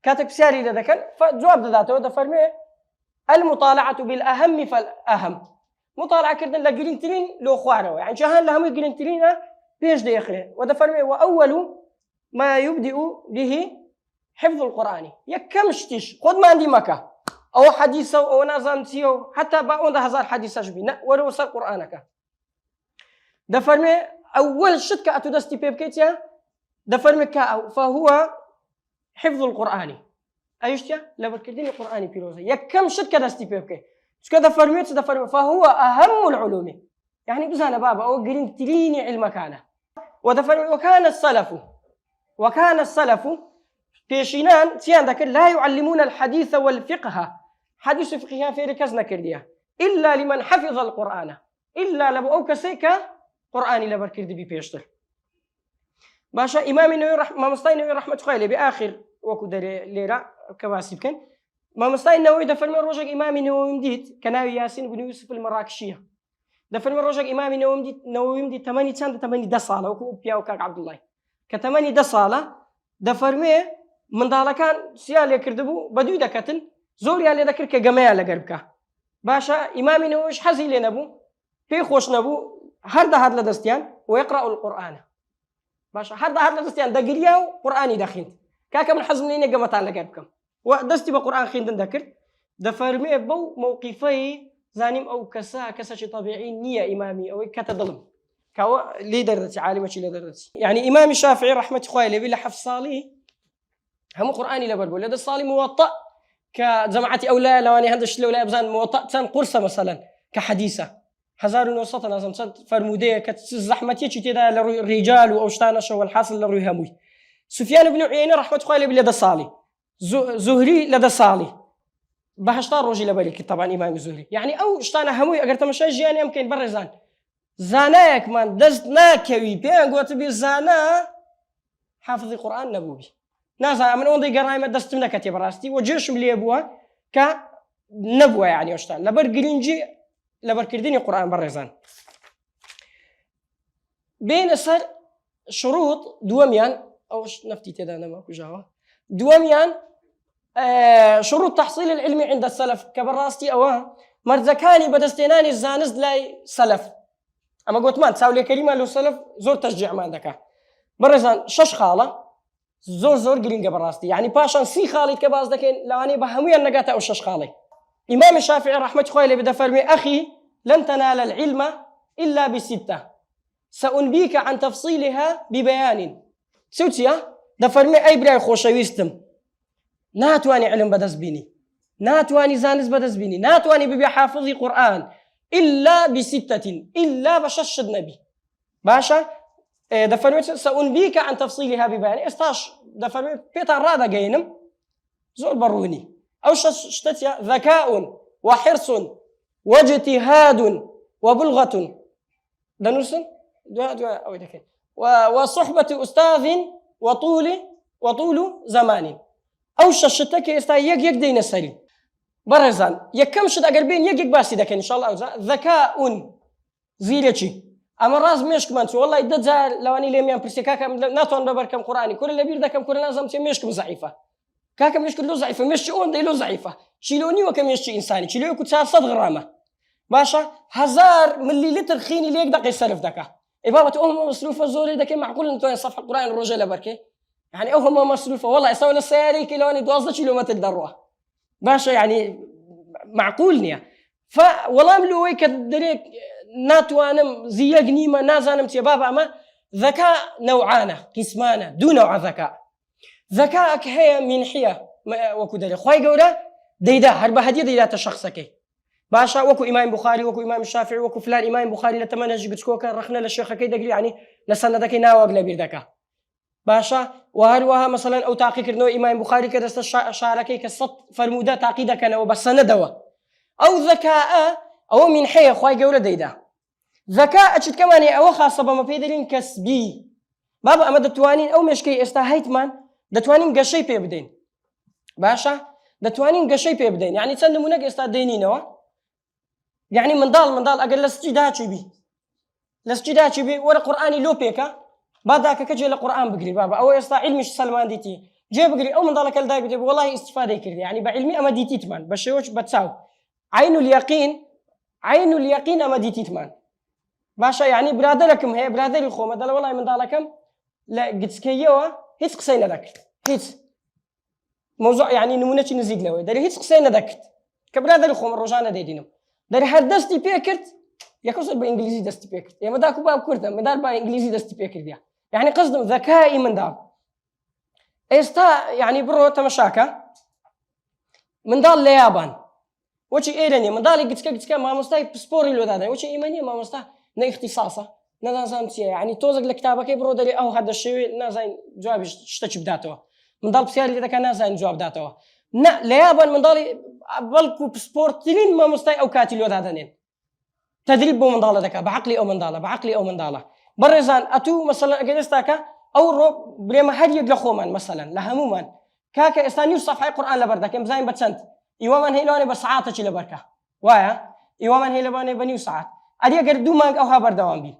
C: كاتب سياري لذا كان فجواب ذاته هذا فرمي المطالعة بالأهم فالأهم مطالعة كردن لقرين تلين لو خواروا يعني شهان لهم يقرين تلين بيش دي يخري وده فرمي وأول ما يبدأ به حفظ القرآن يكمشتش خد ما عندي مكة أو حديثة أو نازم تيو حتى بقون ده هزار حديثة شبيه ولو صار قرآنك ده فرمي أول شتك أتودستي بيبكيتيا ده فرمي فهو حفظ القرآن أيشتيا لبركدين القرآن بيروزة يكم شد كذا استيبيبك كذا فرميت ده فرمي فهو أهم العلوم يعني بزانا بابا أو قرين تليني علمك أنا وده فرمي وكان السلف بيشينان تيان ذاك لا يعلمون الحديث والفقه حديث فقهيا في ركزنا كرديا إلا لمن حفظ القرآن إلا لبو أو كسيكا قرآني لبركدي بيشتر باشا إمام النووي مستين رحمة الله بآخر وكدر ليرا كواسب كان ما مستعين النووي دفن من رجع إمام النووي مديت كناوي ياسين بن يوسف المراكشية دفن من رجع إمام النووي مديت 8 سنة 8 دصالة وكو بيا وكاك عبد الله ك8 دصالة دفرمي من ذلك كان سيال يكردبو بدو دكتن زور يالي ذكر كجماعة لقربك باشا إمامي نوش حزي لنبو في خوش نبو هرد لدستيان ويقرأ القرآن باشا هرد لدستيان دقرياو قرآني داخين كاكا من حزم ليني قمتان لقابكم ودستي بقرآن خين ذكر دفرمي بو موقفي زانيم أو كسا شي طبيعي نية إمامي أو كتظلم كاو ليدرتي عالمة شي ليدرتي يعني إمام الشافعي رحمة خوالي بلا حفظ صالي هم قرآني لبربول لدى الصالي موطأ كجماعتي أولى لواني هندش لولا أبزان موطأ تن قرصة مثلا كحديثة هزار وسط لازم فرمودية كزحمتي شي تدا الرجال وأوشتانا شو الحاصل لروي هموي سفيان بن عيينة رحمة خوالي بلا الصالي زهري لدى الصالي بهشتار روجي لبالك طبعا إمام الزهري يعني أو شتانا هموي أقدر تمشي جياني يمكن برزان زاناك من دزناك وي بين قوت بي زانا حافظ القرآن نبوي نازا من أوندي قرايمة دستمنا كتب راستي وجيش ملي أبوها كنبوة يعني أشتان لبر قرينجي لبر كرديني قرآن برزان بين السر شروط دواميان أو نفتي تدانا ماكو جاوا دواميان شروط تحصيل العلم عند السلف كبراستي أوها مرزكاني بدستيناني الزانز لاي سلف أما قلت ما تساوي لي كلمة لو سلف زور تشجيع ما عندك برزان شش خالة زور قرين براستي يعني باشان سي خالي كباز دكين لو أنا بهمي النجاة أو شش خالي إمام الشافعي رحمة خوالي بدا فرمي أخي لن تنال العلم إلا بستة سأنبيك عن تفصيلها ببيان سوتيا دا فرمي أي براي خوشويستم ناتواني علم بدز بيني ناتواني زانز بدز بيني ناتواني ببي حافظي قرآن إلا بستة إلا بشش النبي باشا دفرمي سأنبيك عن تفصيلها ببيان استاش دفرمي بيتر رادا جينم زول بروني أو شتتيا ذكاء وحرص واجتهاد وبلغة دنوسن دوا أو دكين وصحبة أستاذ وطول زمان أو شتك يستا يك دين السري برزان يكم شد أقربين يك باسي دكين إن شاء الله ذكاء زيلتشي أما راز مشك مانتو والله يدد زال لو أني ليميان برسي كاكم ناتوان ببركم قرآني كل اللي بيردكم كل لازم تي مشكم ضعيفة كاكم مشكل له ضعيفة مشي أون دي له ضعيفة شيلوني وكم يشي إنساني شيلوني كنت صد غرامة باشا هزار ملي لتر خيني ليك دقي السلف دكا إيه بابا تقوم مصروفة زوري دكي معقول أنتوا صفحة القرآن الرجال بركي يعني أوهم مصروفة والله يسوي السياري كيلوني دوازة كيلو ما تدروها باشا يعني معقول نيا فوالله ملوي كدريك ناتوانم زي قنيمة نازانم تيا بابا أما ذكاء نوعان قسمان دون نوع ذكاء ذكاءك هي منحية وكدري خوي قولا ديدا هربا هدية ديدا تشخصك باشا وكو إمام بخاري وكو إمام الشافعي وكو فلان إمام بخاري لتمنى جبتكوكا رخنا للشيخ كي دقلي يعني لسندك ناوغ لبيردكا باشا وهروها مثلا أو تعقي كرنو إمام بخاري كدست شاركي كالصط فرمودا تعقيدك أنا وبس ندوا أو ذكاء أو منحية خوي قولا ديدا ذكاء أجد كمان أو خاصة بما في دلين كسبي بابا أما دتوانين أو مشكي استهيت مان دتوانين قشي بيبدين باشا دتوانين قشي بيبدين يعني تسلمونك استادينينوا يعني من ضال أقل لسجداتي بي ولا قرآني لو بيكا بعدك كجي القرآن بقري بابا أو يستا علمي سلمان ديتي جي بقري أو من ضالك الداي بدي والله استفادة كردي يعني بعلمي أما ديتي تمان بشيوش بتساو عين اليقين أما ديتي تمان باشا يعني برادركم هي برادر الخومة دل والله من ضالكم لا قد سكيوا هيت قصينا ذاك هيت موضوع يعني نمونة نزيد له داري هيت قصينا ذاك كبرادر الخومة الرجانة دينهم داري هردستي بيكرت يكوصل بالإنجليزي دستي بيكرت يا مداكو باب كرتا مدار بالإنجليزي دستي بيكرت يا يعني قصدهم ذكائي من دار استا يعني برو تمشاكا من دار اليابان وشي إيراني من دار قد ما مستاي سبوري لو دادا وشي إيمانية ما مستا نا اختصاصة نا زامتي يعني توزق لكتابك برو داري أو هذا الشيء نا زين جواب اشتش بداته من دار بسياري اللي كان نا زين جواب داته نا اليابان من دار بلكو بسبورتين ما مستاي أو كاتي لو دادانين تدريب من ضالة ذكاء بعقلي أو من ضالة برزان أتو مثلا أجلستاك أو رو بريما هدي يدلخومان مثلا لهمومان كاكا استانيو صفحة القرآن لبردك إم زين بتسنت إيوامان هيلواني بساعات تشيل بركة وايا إيوامان هيلواني بنيو ساعات أدي أجر دومان أو هابر دوام بين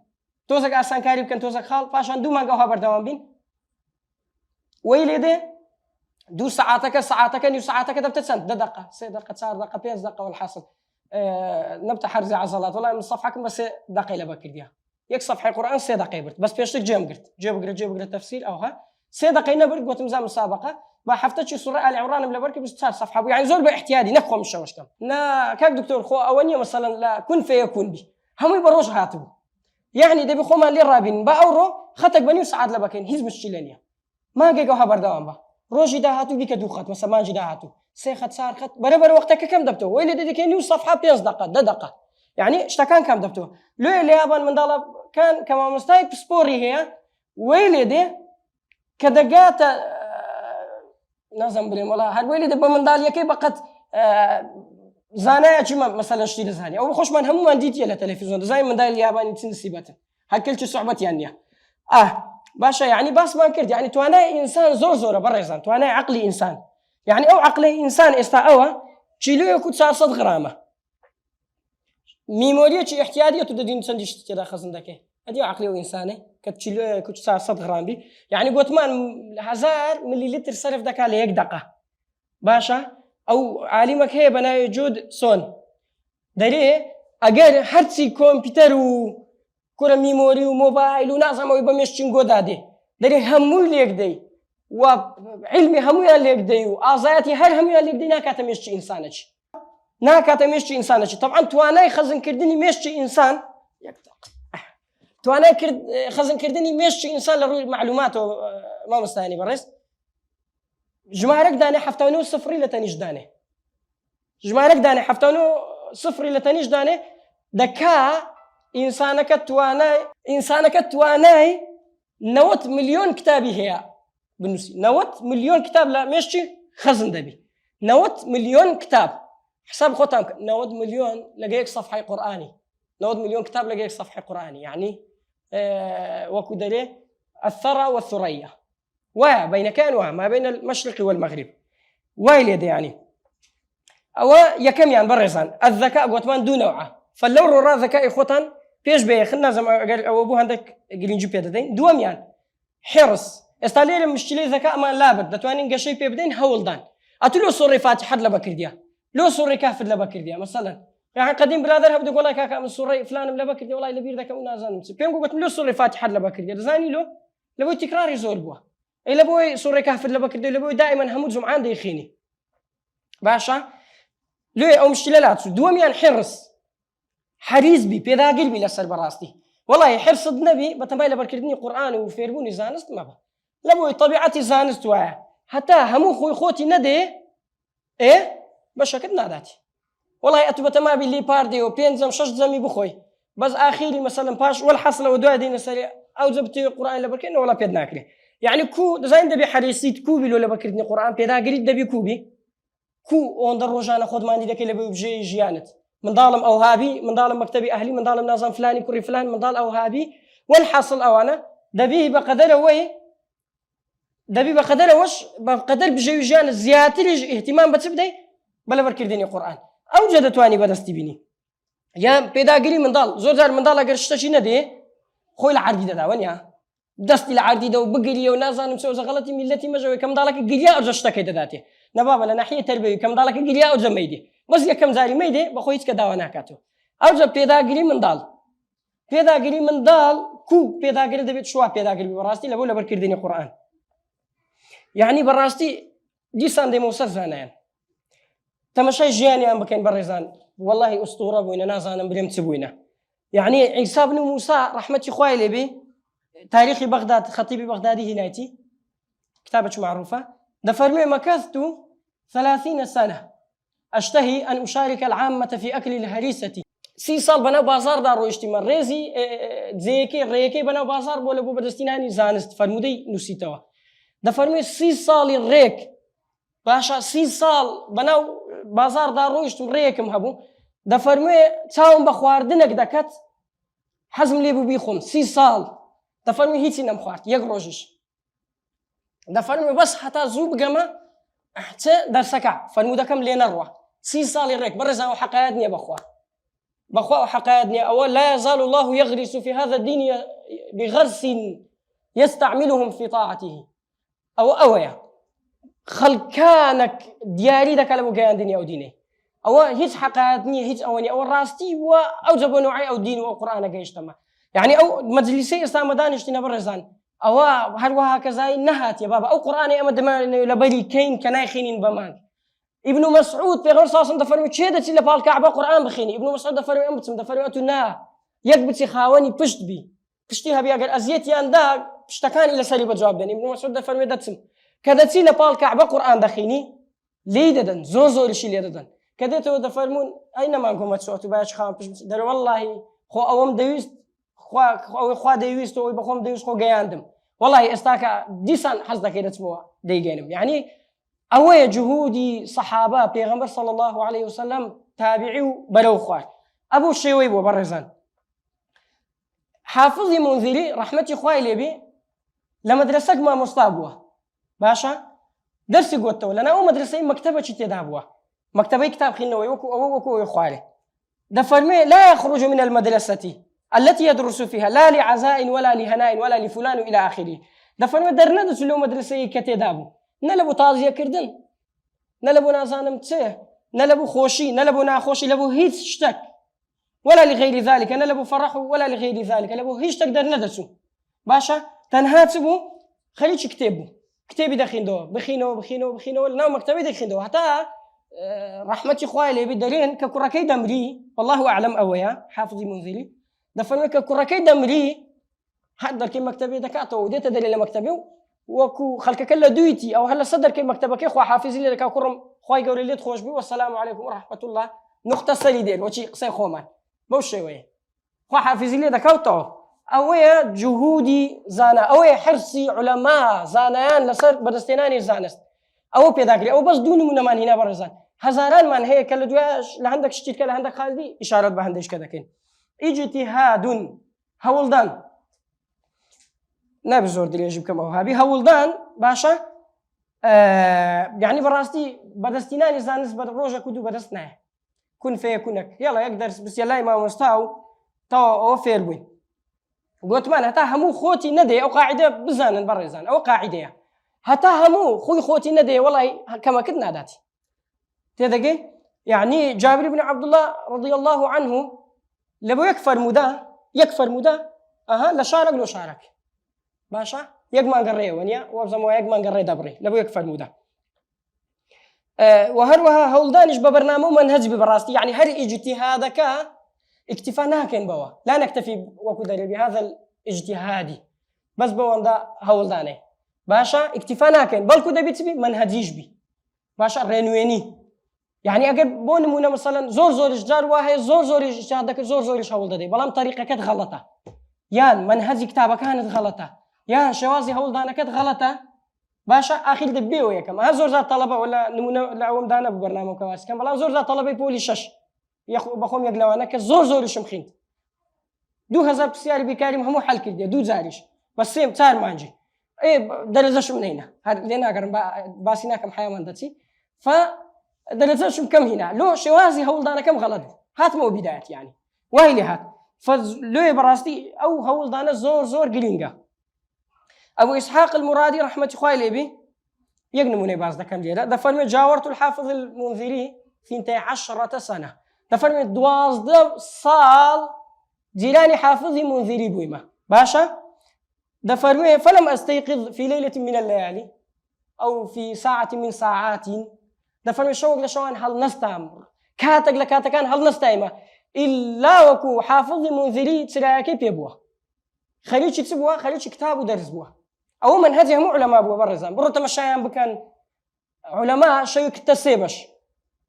C: توزك أسان كاريب كان توزك خال فاشان دومان أو هابر دوام بين ويلي ده دو ساعاتك نيو ساعاتك ده بتتسنت ده دقة 3 دقة 4 دقة 5 دقة والحاصل نبتە حرزی عضلات وڵای من سەفحەکەم بە 3 دقەی لەبەر کردیا یەک سەفحەی قورئان 3 دقەی برد بەس پێشتر جێبگرە تەفسیر ئەوها 3 دقەی نەبرد گوتم زە مسابقە با هەفتەی سوورە ئالی عیمڕانم لەبەر کرد 24 سەفحە بوو یعنی زۆر بە احتیاطی نەخۆم شەوەشکەم نا کاک دکتۆر خۆ ئەوە نییە مەسەڵەن لا کون فەیەکون بی هەمووی بە ڕۆژ هاتبوو یعنی دەبی خۆمان لێ ڕابین بە ئەوڕۆ خەتێک بە نیو سعات لە بکەین هیچ مشکلە نییە مانگێکەوە بەردەوام بە ڕۆژی داهاتوو بیکە 2 خەت مەسە مانجی داهاتوو 3 خەت 4 خەت بەرەبەر وەختەکە کەم دەبتەوە وەی لێ دەدەکەی نیو سەفحە 5 دقە 10 دقە یعنی شتەکان کەم دەبتەوە لێ لە یابان منداڵەکان کە مامۆستای پسپۆری هەیە وەی لێ دێ کە دەگاتە نازم بڵێم وڵا هەر وەی لێ دێ بە منداڵیەکەی بەقەت زانایەکی مەسەلەن شتی دەزانێ ئەو خۆشمان هەمومان دیتیە لە تەلەڤیزۆن دەزانین منداڵی یابانی چ نسیبەتن هەر کەلکی سوحبەتیان نییە باشە یعنی باسمان کرد یعنی توانای ئینسان زۆرە بەڕێزان توانای عەقلی ئینسان یعنی ئەو عەقلی ئینسان ئێستا ئەوە کیلۆیەک و 400 غرامە میمۆریەکی احتیاطی تو دەدین چەندی شتی تێدا خەزم دەکەی ئەدی عەقلی ئەو ئینسانێ کە کیلۆیەک و 400 غرام بی یعنی گوتمان 1000 ملیلیتر سەرف دەکات لە 1 دقە باشە ئەو عالیمەک هەیە بە ناوی جود سۆن دەرێ ئەگەر هەرچی کۆمپیوتەر و کورە میمۆری و مۆبایل و نازانەوەی بە مێشتین گۆدادێ دەرێ هەمووی لێک دەی و علمی هەمویان لێک دەی و ئازایەتی هەر هەمویان لێک دەی ناکاتە مێشتی ئینسانەکی ناکاتە مێشتی ئینسانەکی طبعاً توانای خەزنکردنی مێشتی ئینسان توانای خەزنکردنی مێشتی ئینسان لە ڕووی معلوماتەوە مامۆستایانی بەڕێز ژمارەك دانێ 79 سفری لە تەنیش دانێ ژمارەك دانێ 79 سفری لە تەنیش دانێ دەکا ئینسانەکە توانای 90 ملیۆن کتابی هەیە بنووسی 90 ملیۆن کتاب لە مێشتی خەزن دەبی 90 ملیۆن کتاب حساب خۆتان 90 ملیۆن لەگە یەک سەفحەی قورئانی 90 ملیۆن کتاب لەگە یەک سەفحەی قورئانی یعنی وەکو دەرێ الثرى والثريا وایە بینەکان وایە ما بین المشرق والمغرب وای لێدە یعنی ئەوە یەکەمیان بەڕێزان الذكاء گوتمان دوو نەوعە فلەو ڕۆڕا ذەکای خۆتان پێش بەیەخن نازەم ئەگەر ئەوە بوو هەندێک گرنگی پێ دەدەین دووەمیان حرص ئێستا لێرە مشکلەی ذەکامان لابد دەتوانین گەشەی پێ بدەین هەوڵدان ئەتو لۆ سوڕەی فاتحەت لە بەکردیا لۆ سوڕەی کافر لە بەکردیا مەسەڵەن يعني قديم برادر هبدو ولا كاكا من سوري فلان ملا بكر والله لبير ذاك ونازل بين قلت له سوري فاتحه لبكر زاني له لبوي تكرار يزول بوا اي لبوي سوري كافر لبكر لبوي دائما همود زمعان دي يخيني باشا ليه او مشكلات دوميان حرص حريص بي بيدا قلبي لسر براستي والله حرص النبي بتمايل بركردني قران وفيربوني زانست ما لبوي طبيعتي زانست وايا حتى همو خوي خوتي ندي ايه بشكل ناداتي والله أتوبة ما باللي باردي وبينزم شش زمي بخوي بس آخيري مثلا باش والحصل ودوا دين سريع أو زبتي القرآن لبكرين ولا بيد ناكله يعني كو زين دبي حريصيت كو بيلو لبكرني قرآن بيدا قريت دبي كوبي كو أون دروجانا خد ما عندي ذاك اللي بيجي جيانت من ظالم أوهابي من ظالم مكتبي أهلي من ظالم نظام فلاني كوري فلان من ظالم أوهابي والحصل أوانا دبيه بقدر وي دبي بقدر وش بقدر بيجي جيان زيادة اهتمام بتبدأ بلا بكردني قرآن أو جد تواني بدستي بيني يا بيداغري من ضال زور زار من ضال أجر شتشي ندي خوي العردي ده ونيا دستي العردي ده وبقري ونازان مسوي غلطي ملتي مجوي كم ضالك قريا أرجع اشتكي ذاتي نبابا لناحية تربية كم ضالك قريا أرجع ميدي بس يا كم زاري ميدي بخويت كدا وناكاتو أرجع بيداغري من ضال بيداغري من ضال كو بيداغري ده بيتشوا بيداغري براستي لبولا بركردني قرآن يعني براستي دي ساندي موسى زانان تمشي جياني أم بكين برزان والله أسطورة بوينا نازانا بريم تبوينا يعني عيسى بن موسى رحمة إخوائي بي تاريخ بغداد خطيب بغدادي هنايتي كتابة معروفة دفرمي مكثت 30 سنة أشتهي أن أشارك العامة في أكل الهريسة سي صال بنا بازار دارو اجتماع ريزي زيكي ريكي بنا بازار بولا بو بدستيناني زانست فرمودي نسيتوا دفرمي سي صالي ريك باشا 6 سال بناو بازار دار رويشتم ريكم هبو دفرمي تاوم بخواردنك دكت حزم لي ببيخم 6 سال دفرمي هيتي نمخوارد يقروجش دفرمي بس حتى زوب قما حتى درسكع فرمو دكم لي نروى 6 سال ريك برزا وحقايدني بخوا وحقايدني أول لا يزال الله يغرس في هذا الدين بغرس يستعملهم في طاعته أو أويا خلقانك دياري دك على مجال دنيا ودينه ئەوە هیچ حقات نییە هیچ ئەوەنی ئەوە ڕاستی وە ئەو جەبە نوعی ئەو دین و ئەو قورآنە گەیشتەمە یعنی ئەو مەجلیسەی ئێستامە دانیشتینە بەڕێزان ئەوە هەروەها کەزای نەهاتیە بابە ئەو قورآنی ئەمە دەمانێت لەبەری کەین کە نایخینین بەمان ابن مسعود پێغەمبەر صلی الله علیه و سلم دەفەرمێت چێ دەچی لە پاڵ کەعبە قورآن بخوێنی ابن مسعود دەفەرمێت ئەم بچم دەفەرمێت تو نا یەک بچی خاوەنی پشت بی پشتی هەبی ئەگەر ئەزیەتیان دا پشتەکانی لەسەری بەجواب بدەن ابن مسعود دەفەرمێت دەچم کە دەچی لە پاڵ کەعبە قورآن دەخوێنی لێی دەدەن زۆریشی لێ دەدەن کە دێتەوە دەفەرمون ئەی نەمان کۆمە چۆت و باش خاوەن پشت دەرێ وەڵڵاهی خۆ ئەوەم دەویست خوا دەویست و ئەوی بەخۆم دەویست خۆ گەیاندم وەڵڵاهی ئێستاکە دیسان حەز دەکەی دەچمەوە دەیگەێنم یعنی ئەوەیە جهودی سەحابە پێغەمبەر صلی الله عليه وسلم تابعی و بەرەو خوارد ئەبوو شێوەی بۆ بەڕێزان حافظی منذری ڕەحمەتی خوای لێبێ لە مەدرسەک مامۆستا بووە باشە دەرسی گوتەوە لەناو ئەو مەدرسەی مەکتەبەکی تێدا بووە مەکتەبەی کتابخوێندنەوەی وەکو ئەوەی خوارێ دەفەرمێ لا يخرج من المدرسة التي يدرس فيها لا لعزاء ولا لهناء ولا لفلان إلى آخره دەفەرمێ دەرنەدەچ لەو مەدرسەی کە تێدا بوو نە لە بۆ تازیەکردن نە لە بۆ نازانم چێ نە لە بۆ خۆشی نە لە بۆ ناخۆشی لە بۆ هیچ شتێک ولا لغير ذلك نە لە بۆ فەرەح ولا لغير ذلك لە بۆ هیچ شتێک دەرنەدەچوو باشە تەنها چ بوو خەریکی کتێب بوو کتێبی دەخوێندەوە بخینەوە لەناو مەکتەبەی دەخوێندەوە هەتا ڕەحمەتی خوای لێبێ دەرێن کە کوڕەکەی دەمری والله أعلم ئەوەیە حافظی منذری دەفەرمێت کە کوڕەکەی دەمری هەر دەرکەی مەکتەبێ دەکاتەوە و دێتە دەرێ لە مەکتەبێ و وەکو خەڵکەکە لە دویتی ئەو هەر لە سەر دەرکەی مەکتەبەکەی خوا حافظی لێ دەکا کوڕم خوای گەورە لێت خۆش بی وەسەلام عەلەیکم وەڕەحمەت الله نقطە سەری دێن وەچی قسەی خۆمان بەو شێوەیە خوا حافظی لێ دەکەوتەوە ئەوەیە جهودی زانە ئەوەیە حرسی عولەما زانایان لەسەر بەدەستێنانی زانست ئەوە پێداگری ئەو بەس دوو نمونەمان هینا بەڕێزان هەزارانمان هەیە کە لە دوایش لە هەندێک شتیکە لە هەندێک خاڵی ئیشارەت بە هەندێک شتە دەکەین ئیجتیهادون هەوڵدان نابێ زۆر درێژی بکەم ئەو هابی هەوڵدان باشە یعنی بەڕاستی بەدەستێنانی زانست بە ڕۆژێک و دوو بەدەست نایە کون فەیەکونەک یاڵا یەک دەرس بچێ لای مامۆستا و تەواو ئەوە فێر بووین گوتمان هەتا هەموو خۆتی نەدەی ئەو قاعدە بزانن بەڕێزان ئەوە قاعدەیە هەتا هەموو خۆی خۆتی نەدەی وەڵی کەمەکرد ناداتی تێدەگەی یعنی جابر بن عبد الله رضي الله عنه لەبۆ یەک فەرموودا ئەها لە شارێک لۆ شارێک باشە یەک مانگەڕێەوە نیە وەبزەمەوە یەک مانگەڕێ دەبڕێ لەبۆ یەک فەرموودا وهەروەها هەوڵدانیش بە بەرنامە و منهەج بی بەڕاستی یعنی هەر ئیجتیهادەکە اکتفا ناکەین بەوە لا نەکتەفی وەکو دەرێ بهذا الاجتهادی بەس بەوەندا هەوڵدانێ باشە اکتفا ناکەین بەڵکو دەبێت چ بی منهەجیش بی باشە ڕێنوێنی يعني ئەگەر بۆ نمونە مثلا زۆریش جار وایە زۆریش اجتهاد دەکرد زۆریش هەوڵ دەدەی بەڵام طریقەکەت غەڵەتە یان منهەجی کتابەکانت غەڵەتە یان شێوازی هەوڵدانەکەت غەڵەتە باشە ئاخیر دەبێەوە یەکەم هەر زۆر زار تەڵەبە ولا نمونە لە ئەوەمدا نەبوو بەرنامەکە واسکەم بەڵام زۆر زار تەڵەبەی پۆلی 6 بەخۆم یەک لەوانە کە زۆریشم خوێند 2000 پرسیاری بیکاریم هەموو حەل کردێ دوو جاریش بە سێم 4 مانجی دەرەجەشم نەینە هەر لێ ناگەڕم باسی ناکەم حیامان دەچی دەرەجەشم کەم هینا لۆ شێوازی هەوڵدانەکەم غەڵەت هاتمەوە بیدایەت یعنی وای لێ هات لێ بەڕاستی ئەو هەوڵدانە زۆر گرینگە أبو إسحاق المرادي رحمة خوای لێبێ یەک نمونەی باز دەکەم لێرە دەفەرمێت جاوەرت الحافظ المنذری 12 سنة دەفەرمێت 12 ساڵ جیرانی حافظی منذری بوویمە باشە دەفەرمێت فلم أستيقظ في ليلة من الليالي أو في ساعة من ساعات دەفەرمێت شەوێک لە شەوان هەڵنەستام کاتێک لە کاتەکان هەڵنەستایمە إلا وەکو حافظی منذری چرایەکەی پێ بووە خەریکی چ بووە خەریکی کتاب و دەرس بووە ئەوە منهەجی هەموو عولەما بووە بەڕێزان بڕۆ تەماشایان بکەن عولەما شەوی کتە سێ بەش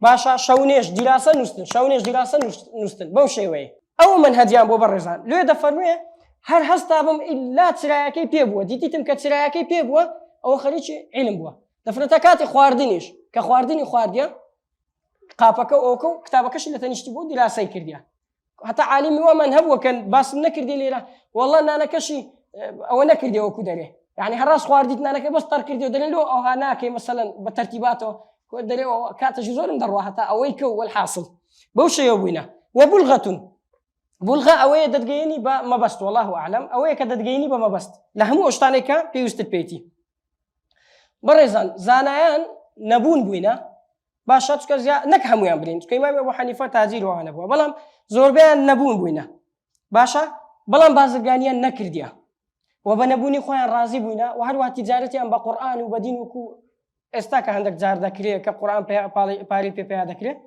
C: باشە شەونێژ دیراسە نووسن شەونێژ دیراسە نووسن بەو شێوەیە ئەوە منهەجیان بۆ بەڕێزان لێ دەفەرمێ هەر هەستا بم ئیلا چرایەکەی پێ بووە دیتیتم کە چرایەکەی پێ بووە ئەوە خەریکی عیلم بووە دەفرێتە کاتی خواردنیش کە خواردنی خواردیە قاپەکە ئۆکە و کتابەکەشی لە تەنیشتی بوو دیراسەی کردیە هەتا عالیمی وەمان هەبووە کە باسم نەکردی لێرە وەڵڵا نانەکەشی ئەوە نەکردی وەکو دەرێ يعني هەڕاست خواردیت نانەکە بەس تەر کردی و دەرێن لۆ ئەوها ناکەی مەسەلەن بە تەرتیباتەوە دەرێ کاتەشی زۆرم دەڕوا هەتا ئەوەی کە والحاصل بەو شێوە بووینە وەبولغەتون بولغە ئەوەیە دەتگەیەنی بە مەبەست والله أعلم ئەوەیە کە دەتگەیەنی بە مەبەست لە هەموو شتانێکە پێویستت پێیتی بەڕێزان زانایان نەبوون بووینە باشە چکە نەک هەمویان برین چکە ئیمامی ئەبوو حەنیفە تاجیر وانە بووە بەڵام زۆربیان نەبوون بووینە باشە بەڵام بازرگانیان نەکردیە و بە نەبوونی خۆیان ڕازی بووینە و هەروە تیجارەتیان بە قورئان و بە دین وکو ئێستا کە هەندێک جار دەکرێت کە قورئان پاری پێ دەکرێت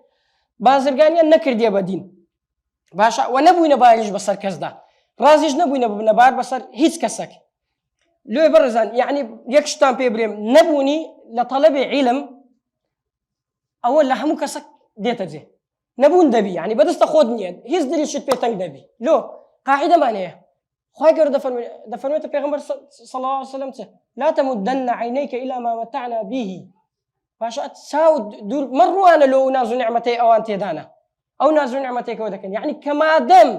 C: بازرگانیان نەکردیە بە دین باشە و نەبووینە باریش بەسەر کەسدا ڕازیش نەبووینە ببنە بار بەسەر هیچ کەسێک لێ بەڕێزان یعنی یەک شتان پێ برێم نەبوونی لە تەڵەبی عیلم ئەوە لە هەموو کەسێک دێتە جێ نەبوون دەبی یعنی بەدەستە خۆت نییە هیچ دلیشت پێ تەنگ دەبی لۆ قاعدەمان هەیە خوای گەورە دەفەرمێتە پێغەمبەر صلی الله عليه وسلم لا تمدن عينيك إلى ما متعنا به باشا تساود دور مروانە لۆ ناز و نعمەتەی ئەوان تێدانە ئەو ناز و نعمەتێکەوە دەکەن یعنی کەمادەم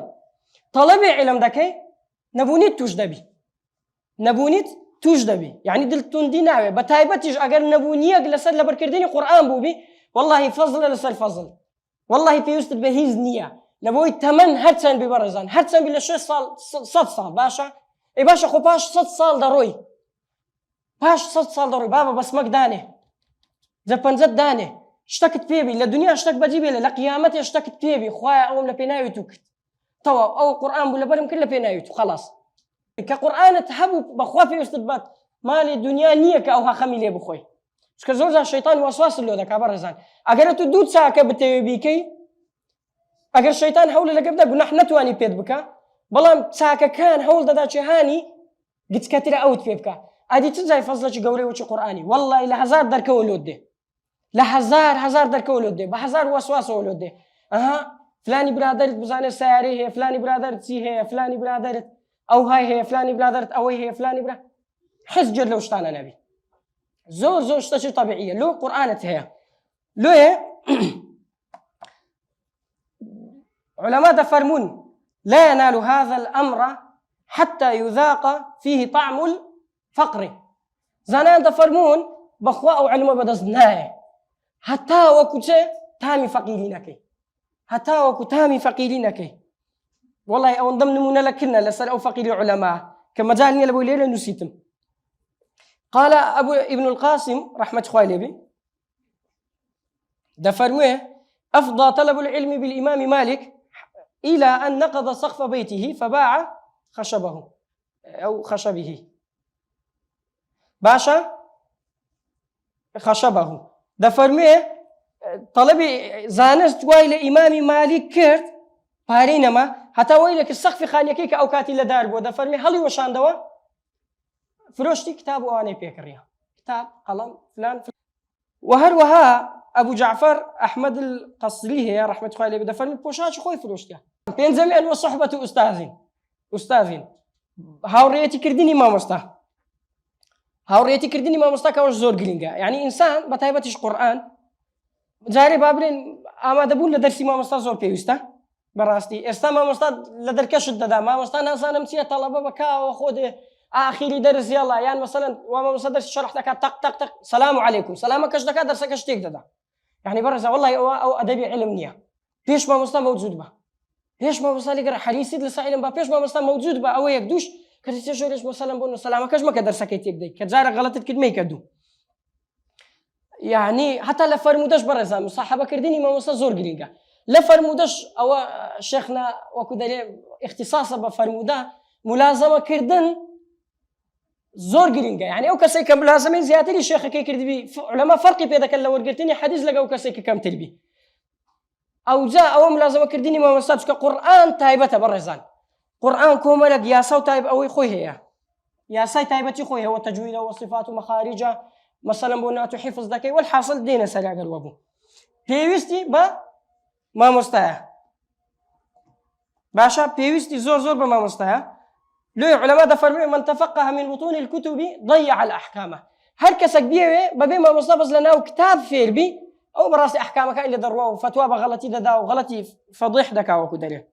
C: تەڵەبی عیلم دەکەی نەبوونیت توش دەبی نەبوونیت توش دەبی یعنی دڵتوندی ناوێ بە تایبەتیش ئەگەر نەبوونیەک لەسەر لەبەرکردنی قورئان بووبی والله فەزلە لەسەر فەزل والله پێویستت بە هیچ نییە لەبەوەی تەمەن هەرچەند بی بەڕێزان هەرچەند بی لە 600 ساڵ باشە ئەی باشە خۆ پاش 100 ساڵ دەڕۆی پاش 100 ساڵ دەڕۆی بابە بەسمەک دانێ جەپەنجەت دانێ شتەکت پێبی لە دنیا شتێک بەجی بێ لە قیامەتێ شتەکت پێبی خوایە ئەوم لە پێ ناوێت و کرد تەواو ئەو قورئان بوو لەبەرم کرد لە پێ ناوێت و خەلاص کە قورئانت هەبوو بەخوا پێویستت بات ماڵی دنیا نییە کە ئەوها خەمی لێ بخۆی چکە زۆر جار شەیتان وەسواست لۆ دەکا بەڕێزان ئەگەرە تو دوو چاکە بتەوێ بیکەی ئەگەر شەیتان هەوڵە لەگەڵ بدە گوناح نەتوانی پێت بکە بەڵام چاکەکان هەوڵ دەدا چێهانی گچکەترە ئەوت پێ بکە ئادی چ جای فەزلەکی گەورەی وەچی قورئانی والله لە 1000 دەرکەوە لۆت دێ لە 1000 دەرکەوە لۆت دێ بە 1000 وەسواسەوە لۆت دێ ئەها فلانی برادەرت بزانێت سیارەی هەیە فلانی برادەرت چی هەیە فلانی برادەرت ئەو های هەیە فلانی برادەرت ئەوەی هەیە فلانی برا حس جێر لەو شتانە نەبی زۆر شتەی طبیعیە لۆ قورئانت هەیە لۆیە علماء دفرمون لا ينال هذا الأمر حتى يذاق فيه طعم الفقر زانان دفرمون بخوا أو علم بدزناه حتى وكتة تامي فقيرينك حتى وكتامي فقيرينك والله أو ضمن من لكنا لسر أو فقير علماء كما جاني لبو ليلة نسيتم قال ابن القاسم رحمة خوالبي دفرموه أفضى طلب العلم بالإمام مالك إلى أن نقض سقف بيته فباع خشبه أو خشبه باشا خشبه دفرميه طلبي زانست وإلى إمام مالك كرت بارينما حتى ويلك السقف خانيكيك أو كاتي لدار بو دفرميه هل يوشان دوا فروشتي كتاب واني بيكريا كتاب قلم فلان وهروها أبو جعفر أحمد القصري رحمة الله عليه دفرمي بوشاش خوي فروشتيا بين زمان وصحبة أستاذين هاوريتي كرديني ما مستا هاوريتي كرديني ما مستا كوش زور جرينجا يعني إنسان بتايبتش قرآن جاري بابلين أما دبول لدرسي ما مستا زور بيوستا براستي استا ما مستا لدركش الددا ما مستا ناس أنا مسيا طلبة بكا وخود آخري درس يلا يعني مثلا وما مستا درس شرح لك تق سلام عليكم سلامك اش دكا درسك اش تيك ددا يعني برز والله أو أدبي علمنية بيش ما مستا موجود به بيش ما مستا لقرا حديث لسائل با بيش ما مستا موجود به أو يكدوش كريتي شوريش مثلا بقول سلامك اش ما كدرسك تيك دي كجار غلطت كد ما يكدو يعني حتى لفرمودش برز مصاحبة كرديني ما مستا زور جرينجا لفرمودش أو شيخنا وكذا اختصاصا بفرمودا ملازمة كردن زور جرينجا يعني أو كسي كم لازم زيادة الشيخ كي كردبي علماء فرق بين ذاك اللي ورقتني حديث لقى أو كسي كم تربي أو جاء أو ملازمة كردني ما مستبش كقرآن تايبته برزان قرآن كوملك يا صوت تايب أو خوي هي يا ساي تايبتي خوي هو تجويده وصفاته ومخارجه مثلا بنات حفظ ذكي والحاصل دين سريع الوابو بيوستي ما مستحى باشا بيوستي زور بما مستحى لو علماء دفرمي من تفقه من بطون الكتب ضيع الأحكام هر كسك بيه ببي ما مصطفز لنا وكتاب فير بي أو براسي أحكامك اللي دروه فتوى بغلطي دا وغلطي فضيح دكا وكدري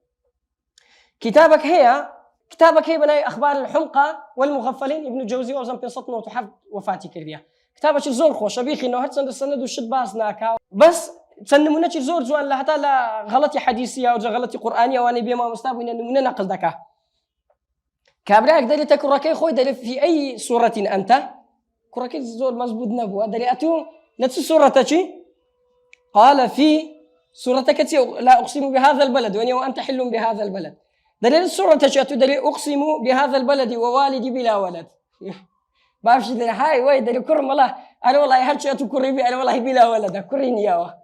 C: كتابك هي بناي أخبار الحمقى والمغفلين ابن الجوزي وزن بيسطنا وتحف وفاتي كرديا كتابك زور خوش شبيخي إنه هرتسند السند وشد باسناكا بس تسنمونا زور زوان لا حتى لا غلطي حديثية أو غلطي قرآنية وأنا بيه ما مصطفى إنه نقل دكا كابراك دلي تكركي خوي دلي في أي سورة أنت كركي زور مزبوط نبوة دلي أتو نفس سورة تشي قال في سورة كتير لا أقسم بهذا البلد وأنت حل بهذا البلد. دليل السورة تشاتو دليل أقسم بهذا البلد ووالدي بلا ولد. بعرفش دليل هاي وين دليل كرم الله أنا والله هالشيء كريبي أنا والله بلا ولد كريني ياوه.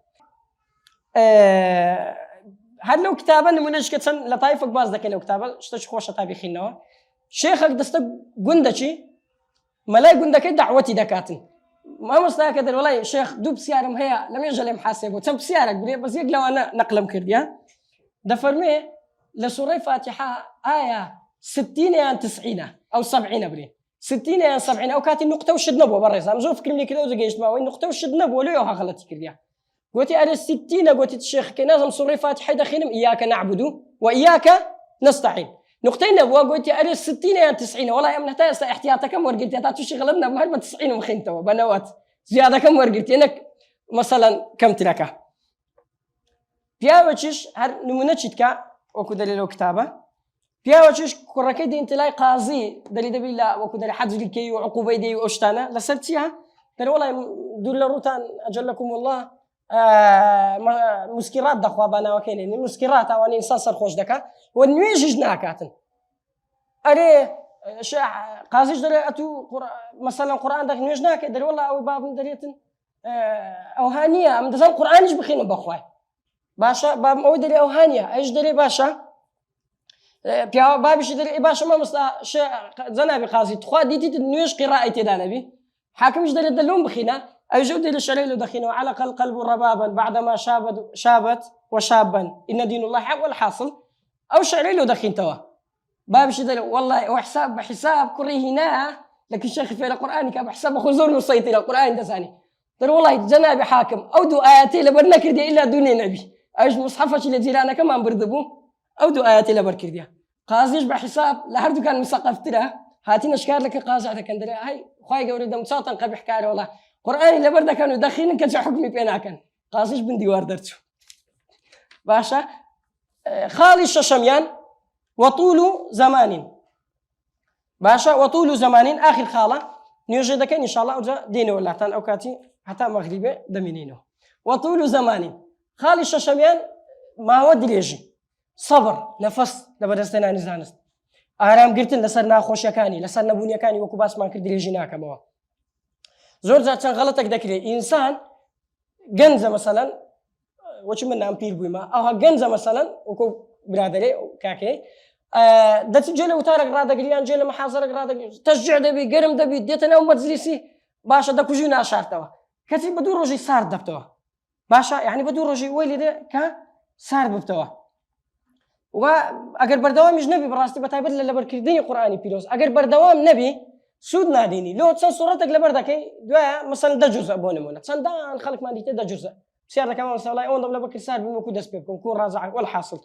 C: هاد لو كتابا نمونج كتسن لطايفك باز دك لو كتابا شتش خوش تابعين نوا شيخك دست قندشي ملاي قندك دعوتي دكاتن ما مستاك كذا والله شيخ دوب سيارم هي لم يجل محاسب وتم سيارك بس يقلو أنا نقلم كرديا دفرمي لسورة فاتحة آية 60 يعني 90 أو 70 بري 60 يعني 70 أو كاتي نقطة وشد نبوة بريسا مزور فكرني كذا وزجيش ما وين نقطة وشد نبوة ليه غلطي كرديا قلت أنا 60 قلت الشيخ كنازم سورة فاتحة دخينم إياك نعبد وإياك نستعين نقطين نبوة قلت أنا 60 يعني 90 والله يا من تاس احتياطك كم ورقلت يا تاتو شغلنا بهرب 90 ومخنتوا بنوات زيادة كم ورقلت إنك مثلا كم تلك بيا وجهش هر نمونتشتك وكذا لو كتابة بيا وجهش كركيد أنت لاي قاضي دليل دبيلا وكذا حد الكي وعقوبة دي وأشتانا لسرتيها قال والله دول روتان أجلكم الله مسكرات دخوا بنا وكينين مسكرات أو إنسان صار خوش دكا ونيجي ناكاتن أري قاضيش دليل أتو مثلا قرآن دك نيجي ناك دليل والله أو باب دليلتن أو هانية من دزان قرآن إيش بخينه بخواي باشا باب أو دليل أو هانية إيش دليل باشا بيا بابش دليل باشا ما مسلا شيء زنا بقاضي تخوا ديتي نيجي قراءة تدانبي حاكمش دليل دلهم بخينه أوجد للشريل دخينه علق القلب ربابا بعدما شابت وشابا إن دين الله حق والحاصل أو شريل دخين توا بابش دليل والله وحساب بحساب كره هنا لكن شيخ في القرآن كاب حساب خزور مسيطر القرآن دساني ترى والله جنابي حاكم أو دو آياتي لبرنكر دي إلا دون نبي أيش مصحفش اللي جيرانا كمان بردبو أو دو آياتي لبركر دي قاضيش بحساب لحد كان مسقف ترى هاتين أشكال لك قاضي عندك عندنا هاي خاي قولي دم ساطن قبح كاره والله قرآن اللي برده كانوا داخلين كان حكمي بينا كان قاضيش بن ديوار درتو باشا خالي الششميان وطول زمان باشا وطول زمان آخر خالة نيوجدك إن شاء الله أوجا دينه ولا تان أوكاتي حتى مغربي دمينينه وطول زمان خالي الششميان ما هو دليجي صبر نفس لبدستنا نزانست آرام قرتن لسرنا خوشيكاني لسرنا بنيكاني وكباس ما كردليجينا كما زور زاتن غلطك ذكري إنسان جنزة مثلا وش من نام بير بيما أو جنزة مثلا وكو برادري كاكي ده تجيله وتارك رادك ريان جيله محاصرك رادك تشجع دبي قرم دبي ديتنا ومجلسي باشا ده كوجينا شارتوا كتي بدور رجي صار دبتوا باشا يعني بدور رجي ويلي ده كا صار ببتوا وأجر بردوام مش نبي براستي بتعبد للبركدين قرآني بيروس أجر بردوام نبي سود ناديني لو تصن صورتك لبردك دواء مثلا ده جزء بونمونا تصن ده الخلق ما ديته ده جزء سيارة كمان مثلا لا يوم دبل بكر صار بمكو دس بيكون كون رازع ولا حاصل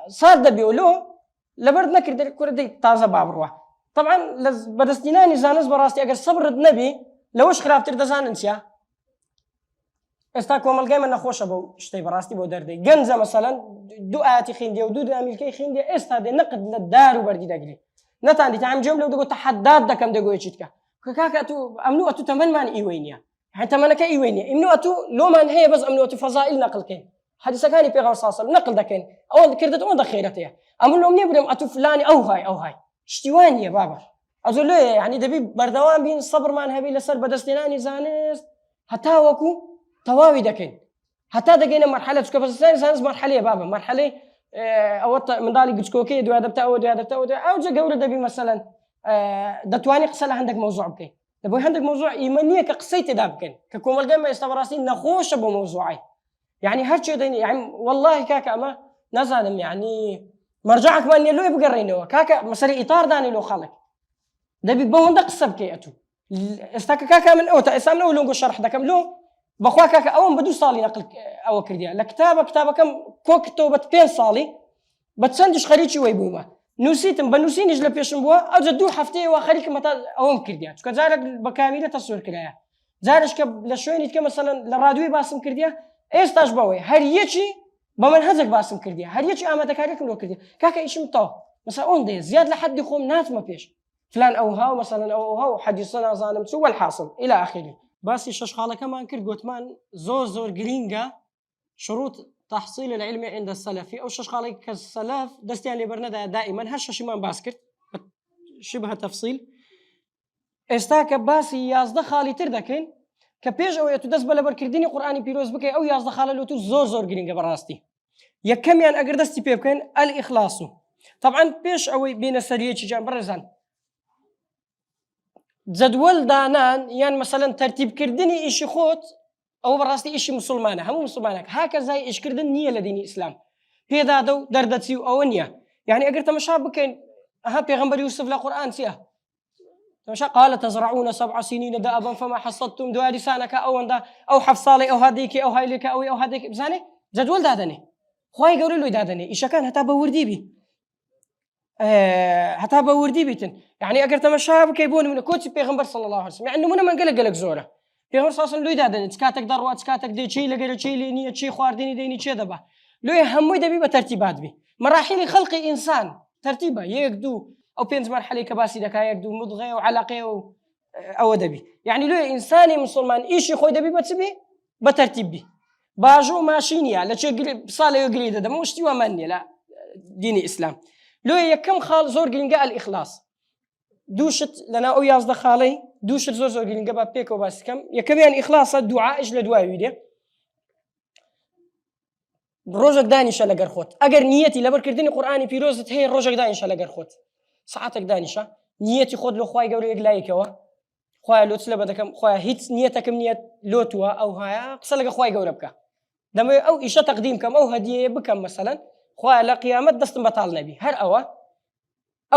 C: صار ده بيقولوا لبردنا كده كده تازة بابروه طبعا بدستيناني زانس براستي أجر صبر النبي لوش خراب ترد زاننسيا استاكم الجيم أنا خوش أبو شتي براستي بودردي جنزة مثلا دعاتي خيندي ودود أمريكي خيندي استاد نقد للدار وبردي دقلي نتاندي تعم جملة ودقو تحداد دا كم دقو يشتكا كاكا تو أمنو أتو تمن مان إيوينيا يعني تمنك إيوينيا أمنو أتو لو مان هي بس أمنو أتو فضائل نقل كين حديث كاني بيغار صاصل نقل دا كين أول كردت أون دا خيرتها أمنو أمني برم أتو فلاني أو هاي اشتواني يا بابا أزول له يعني دبي بردوان بين الصبر مان هبي لسر بدستناني زانست حتى وكو تواوي دا كين حتى دقينا مرحلة كفستاني زانست مرحلة يا بابا مرحلة أو من ذلك جسكوكي دو هذا بتاعه أو جا قولة دبي مثلا دتواني قصلا عندك موضوع بكين دبوي عندك موضوع إيمانية كقصيت دابكين ككم الجمع يستبراسين نخوش بموضوعي يعني هالشيء ده يعني والله كاكا ما نزلم يعني مرجعك ما إني لو يبقى رينه كاكا مثلا إطار داني لو خالك دبي بهون ده قصة بكياتو استك كاكا من أوتا إسامنا ولونجو شرح ده كم لو بخوا كاكا أول بدو صالي نقل أو كرديا لكتابة كم كوكتوبة بين صالي بتسندش خريجي ويبوما نسيتم بنوسين يجلب يشنبوا أو جدو حفتي وخليك متى أوم كرديا كذلك بكاملة تصوير كلايا زارش كب لشوين يتكلم مثلا للراديو باسم كرديا إيش تجبوي هريتشي بمنهجك باسم كرديا هريتشي أمتك هريك لو كرديا كاكا إيش متو مثلا أون دي زياد لحد يخوم ناس ما فيش فلان أو هاو مثلا أو هاو حد يصنع ظالم سوى الحاصل إلى آخره باسی شەش خاڵەکەمان کرد گوتمان زۆر گرینگە شروط تحصيل العلم عند السلف أو شش خالق كالسلف دستيان لبرندا دائما هالشش ما باسكت شبه تفصيل استاك باسي يازد خالي تردكن كبيج أو يتدس بلا بركرديني قرآني بيروز بكي أو يازد خالي لو تو زور جرينجا براستي يكم يعني أقدر دستي بيبكن الإخلاص طبعا بيش أو بين السرية جان برزان جدول دانان يعني مثلا ترتيب كردني إيش خوت أو براستي إيش مسلمانة هم مسلمانك هكذا إيش كردن نية لديني إسلام بيدا دو دردتي أو نية يعني أقدر تمشى بكين ها بيغمبر يوسف لقرآن سيا تمشى قال تزرعون 7 سنين دابا فما حصدتم دوا لسانك أو حفصالي أو هذيك أو هايلك أو هذيك بزاني جدول دادني خواي قولوا له دادني إيش كان هتا بوردي بي هتا بوردي بيتن يعني أقدر تمشى بكيبون من كوتش بيغمبر صلى الله عليه وسلم يعني منو من قلق زوره بيغمبر صلى الله عليه وسلم لو دادني تكاتك دروات تكاتك دي شيء لقى شيء ليني شيء خوارديني ديني شيء دبا لو يهمو دبي بترتيبات بي مراحل خلق إنسان ترتيبه يقدو أو بينز مرحلة كباسي دكا يقدو مضغة وعلاقة أو دبي يعني لو إنساني مسلمان إيش يخوي دبي بتسبي بترتيب بي باجو ماشينيا لا شيء بصالة يقري ده مش تيوا مني لا ديني إسلام لو يكم خال زور قلنجا الإخلاص دوشت لنا أو يازد خالي دوشت زور قلنجا بابيكو بس كم يكم يعني إخلاص الدعاء إيش لدعاء يدي روجك دانيشة لقر خوت أجر نيتي لبر كردني قرآني في روزة هي روجك دانيشة لقر خوت ساعتك دانيشة نيتي خود له خواي قولي يقلايك هو خواي لو تسلب بدكم خواي هيت نيتكم نية لوتوا أو هاي قصلك خواي قولي بك دم أو إيش تقديمكم أو هدية بكم مثلا خواي لقيامة دست بطال نبي هر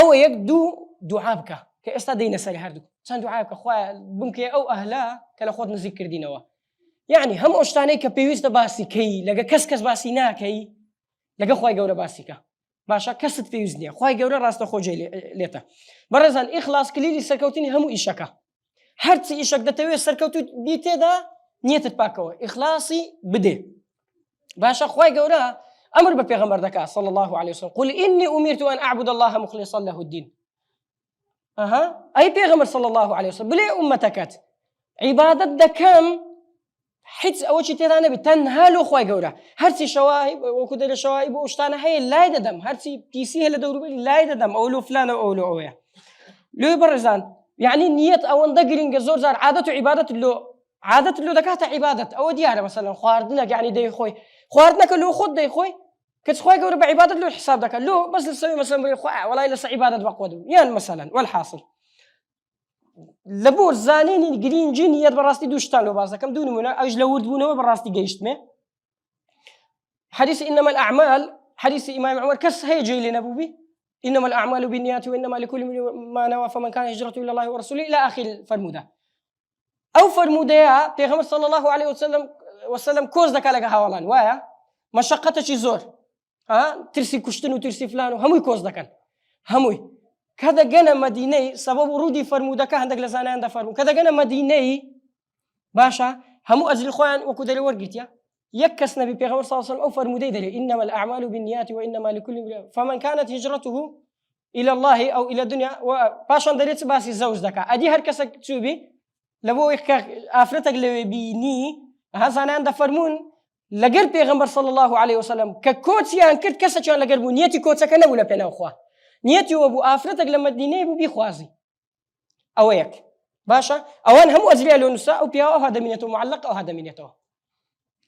C: أو يقدو دعابك كاستدينا سري هردو سان دعابك خواي بمكي أو أهلا كلا خود نذكر دينوا يعني هم أشتاني كبيويست باسي كي لقى كسكس باسي ناكي لقى خواي قولة باسيكا باشا كست بيوزنيا خواي قولة راست خوجي ليتا برزان إخلاص كليلي سركوتيني همو إيشكا هرتي إيشك دتوي سركوتو ديتي دا نيتت باكوا إخلاصي بدي باشا خواي قولة أمر ببيغمبر دكا صلى الله عليه وسلم قل إني أمرت أن أعبد الله مخلصا له الدين أي بيغمبر صلى الله عليه وسلم بلي أمتكات عبادة دكام حتى أول شيء ترى نبي تنهالو خواي جورا هرتي شواهب وكده الشواهب واشتانا هي لا يددم هرتي بيسي هلا دورو بيلي لا يددم أولو فلان أولو أويا لو برزان يعني نية أو ندقرين جزور زار عادة عبادة اللو عادة اللو دكاتة عبادة أو ديارة مثلا خواردنا يعني ده خوي خواردنا كلو خد ده خوي كت خواي جورا بعبادة اللو الحساب دكا لو بس نسوي مثلا بخوا ولا يلص عبادة بقودو يعني مثلا والحاصل لبور زانين جرين جينيات براستي دوشتان لو باسا كم دوني منا أجل ورد بونه براستي جيشت مه حديث إنما الأعمال حديث إمام عمر كس هي جيل نبوي إنما الأعمال بالنيات وإنما لكل ما نوى فمن كان هجرته إلى الله ورسوله إلى آخر فرمودا أو فرمودا يا بيغمبر صلى الله عليه وسلم كوز دكا لك هاولان وايا مشقته شي زور ترسي كشتن وترسي فلان وهموي كوز دكان هموي كذا جنا مدينة سبب ورودي فرمودا كهندق لسانة عند فرمود كذا جنا مدينة باشا همو أجل خوان وكدري ورقتيا يكس نبي بيغمبر صلى الله عليه وسلم أو فرمودي دليل إنما الأعمال بالنيات وإنما لكل فمن كانت هجرته إلى الله أو إلى الدنيا وباشا دريت باسي الزوج دكا أدي هركسك تشوبي لبو آفرتك لو بيني هذا عند فرمون لقر بيغمبر صلى الله عليه وسلم ككوتيا أنكرت كسر لقر بنيتي كوتسا كنا ولا بينا أخوه نيتي وابو آفرتك لما الديني بو بيخوازي أويك باشا أوان هم أزليا لو نساء أو بيها أو هذا منيته معلق أو هذا منيته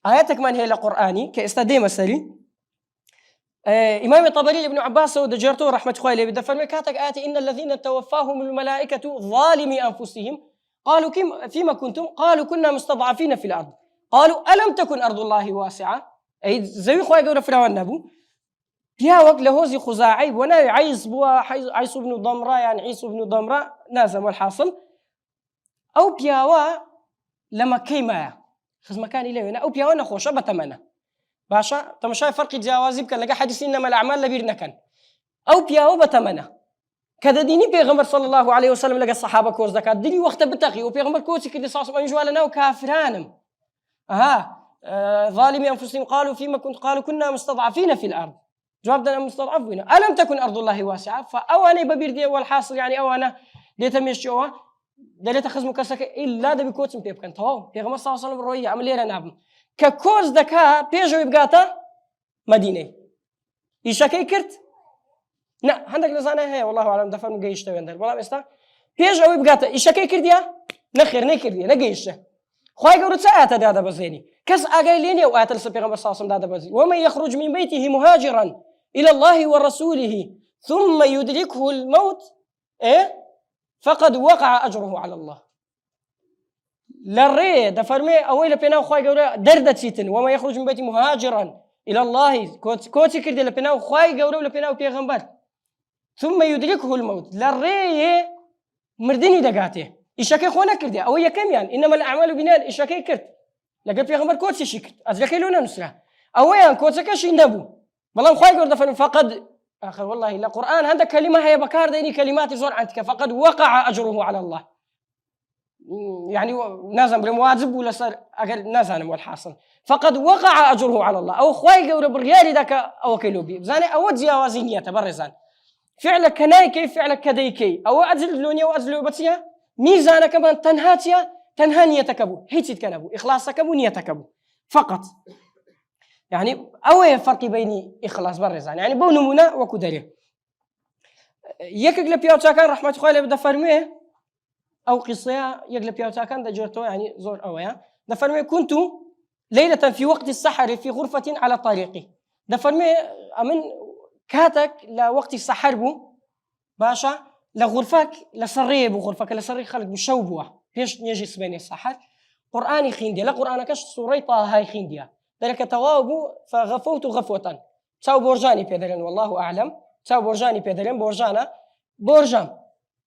C: آياتك من هي القرآني كاستدي مسلي إمام الطبري ابن عباس ودجرته رحمة خوالي بدفن مكاتك آتي إن الذين توفاهم الملائكة ظالمي أنفسهم قالوا فيما كنتم قالوا كنا مستضعفين في الأرض قالوا ألم تكن أرض الله واسعة أي زي خوالي قولوا فرعون نبو بيا وقت لهوزي خزاعي وانا عيس بن ضمرة يعني عيسو بن ضمرة نازم والحاصل أو بياوا لما كيما خز مكاني ليه أو بياوا نخوشة بتمنى باشا تمشي فرق جوازي بكن لقى حديث إنما الأعمال لبيرنا كان أو بياوا بتمنى كذا ديني بيغمبر صلى الله عليه وسلم لقى الصحابة كورس ذكر ديني وقت بتقي وبيغمبر كوتي كده صاص من جوالنا وكافرانم ظالمي أنفسهم قالوا فيما كنت قالوا كنا مستضعفين في الأرض جوابنا مستضعفين ألم تكن أرض الله واسعة فأوانا ببير دي والحاصل يعني أوانا دي تمشيوها دەرێتە خزم و کەسەکە ئیلا دەبی کۆچم پێ بکەن تەواو پێغەمبەر صلی الله علیه و سلم ڕۆیی ئەمە لێرە نابم کە کۆچ دەکا پێشەوەی بگاتە مەدینەی ئیشەکەی کرد نا هەندێک لەزانای هەیە والله ئاعلم دەفەرمون گەیشتە وێندەر بەڵام ئێستا پێش ئەوەی بگاتە ئیشەکەی کردیا نەخێر نەکردیە نەگەیشتە خوای گەورە چ ئاەتە دادەبەزێنی کەس ئاگای لێ نییە و ئاەتە لەسەر پێغەمبەر صلی الله علیه و سلم دادەبەزی ومن يخرج من بيته مهاجرا إلى الله ورسوله ثم يدركه الموت فقد وقع أجره على الله للري دفرمي أويل بيناو خواي جورا دردت سيتن وما يخرج من بيته مهاجرا إلى الله كوتي كردي لبيناو خواي جورا لبيناو بيغمبر ثم يدركه الموت للري مردني دقاته إشاكي خونا كردي أو كم يعني إنما الأعمال بناء إشاكي كرد لقى بيغمبر كوتي شكر أزلكي لونا نسرة أويا كوتي شي نبو والله خواي جورا دفرمي فقد آخر والله لا قرآن هذا كلمة هي بكار ديني كلمات زور عندك فقد وقع أجره على الله يعني نازم بالمواجب ولا صار أقل نازم والحاصل فقد وقع أجره على الله أو خواي جور بريالي ذاك أو كيلوبي زاني أو جوازينية تبرزان فعلك كناي كيف فعلك كديكي أو أزل لوني أو أزل بتيا ميزانك كمان تنهاتيا تنهانيتك أبو هيتيت كنبو إخلاصك أبو نيتك أبو فقط يعني أو فرق بين إخلاص برزان يعني بو نمونة وكدري يكل بيوتا كان رحمة خوالي بدا فرميه أو قصة يقل بيوتا كان دا جرتو يعني زور أويا دا فرميه كنت ليلة في وقت السحر في غرفة على طريقي دا فرميه أمن كاتك لوقت السحر بو باشا لغرفك لسريه بو غرفك لسريه خلق بشوبوه بيش يجي سبيني السحر قرآني خيندي لا قرآنكش سوريطة هاي خينديا ذلك توابو فغفوت غفوة تاو بورجاني بيدرين والله أعلم تاو بورجاني بيدرين بورجانا بورجان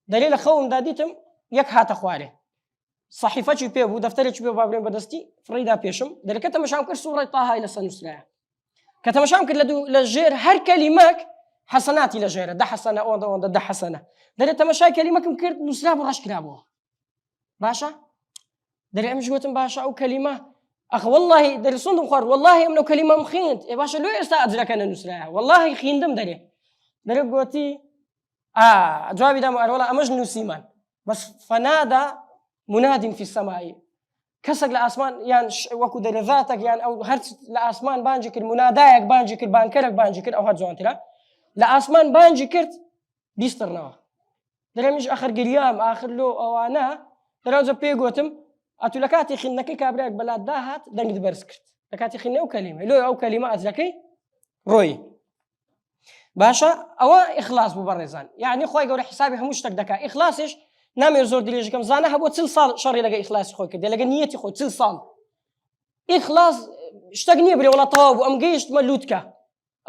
C: دليل خوم داديتم يك هات أخواري صحيفتي بيبو دفتري بيبو بابلين بدستي فريدا بيشم ذلك تمشام كر سورة طه إلى سنسرع كتمشام كر لجير هر كلمة حسناتي لجير ده حسنة أو ده حسنة ذلك تمشاي كلمة كم كرت نسرع برش كلامه باشا ذلك مش قلتم باشا أو كلمة أخ والله دري صندوق خار والله إنه كلمة مخينت إيه باشا لو يستأذ لك أنا نسرع والله خيندم دري قلتي جوابي دام والله أمجن سيمان بس فنادى مناد في السماء كسر الأسمان يعني وكو دري ذاتك يعني أو هرت الأسمان بانجك المنادايك بانجك البانكرك بانجك أو هاد زوانتي لا الأسمان بانجكرت بيسترنا دري مش آخر قريام آخر لو أو أنا دري أنزل بيقوتم أتو لكاتي خنكي كابريك بلاد داهات دنج دبرسكت لكاتي خنة وكلمة لو أو كلمة أزلكي روي باشا أو إخلاص ببرزان يعني خوي قول حسابي همشتك دكا إخلاصش نامي زور دليج كم زانها بو تسل صال شر لقى إخلاص خوي كده لقى نيتي خوي تسل صال إخلاص اشتغني بري ولا طاب وأم جيشت ملوتك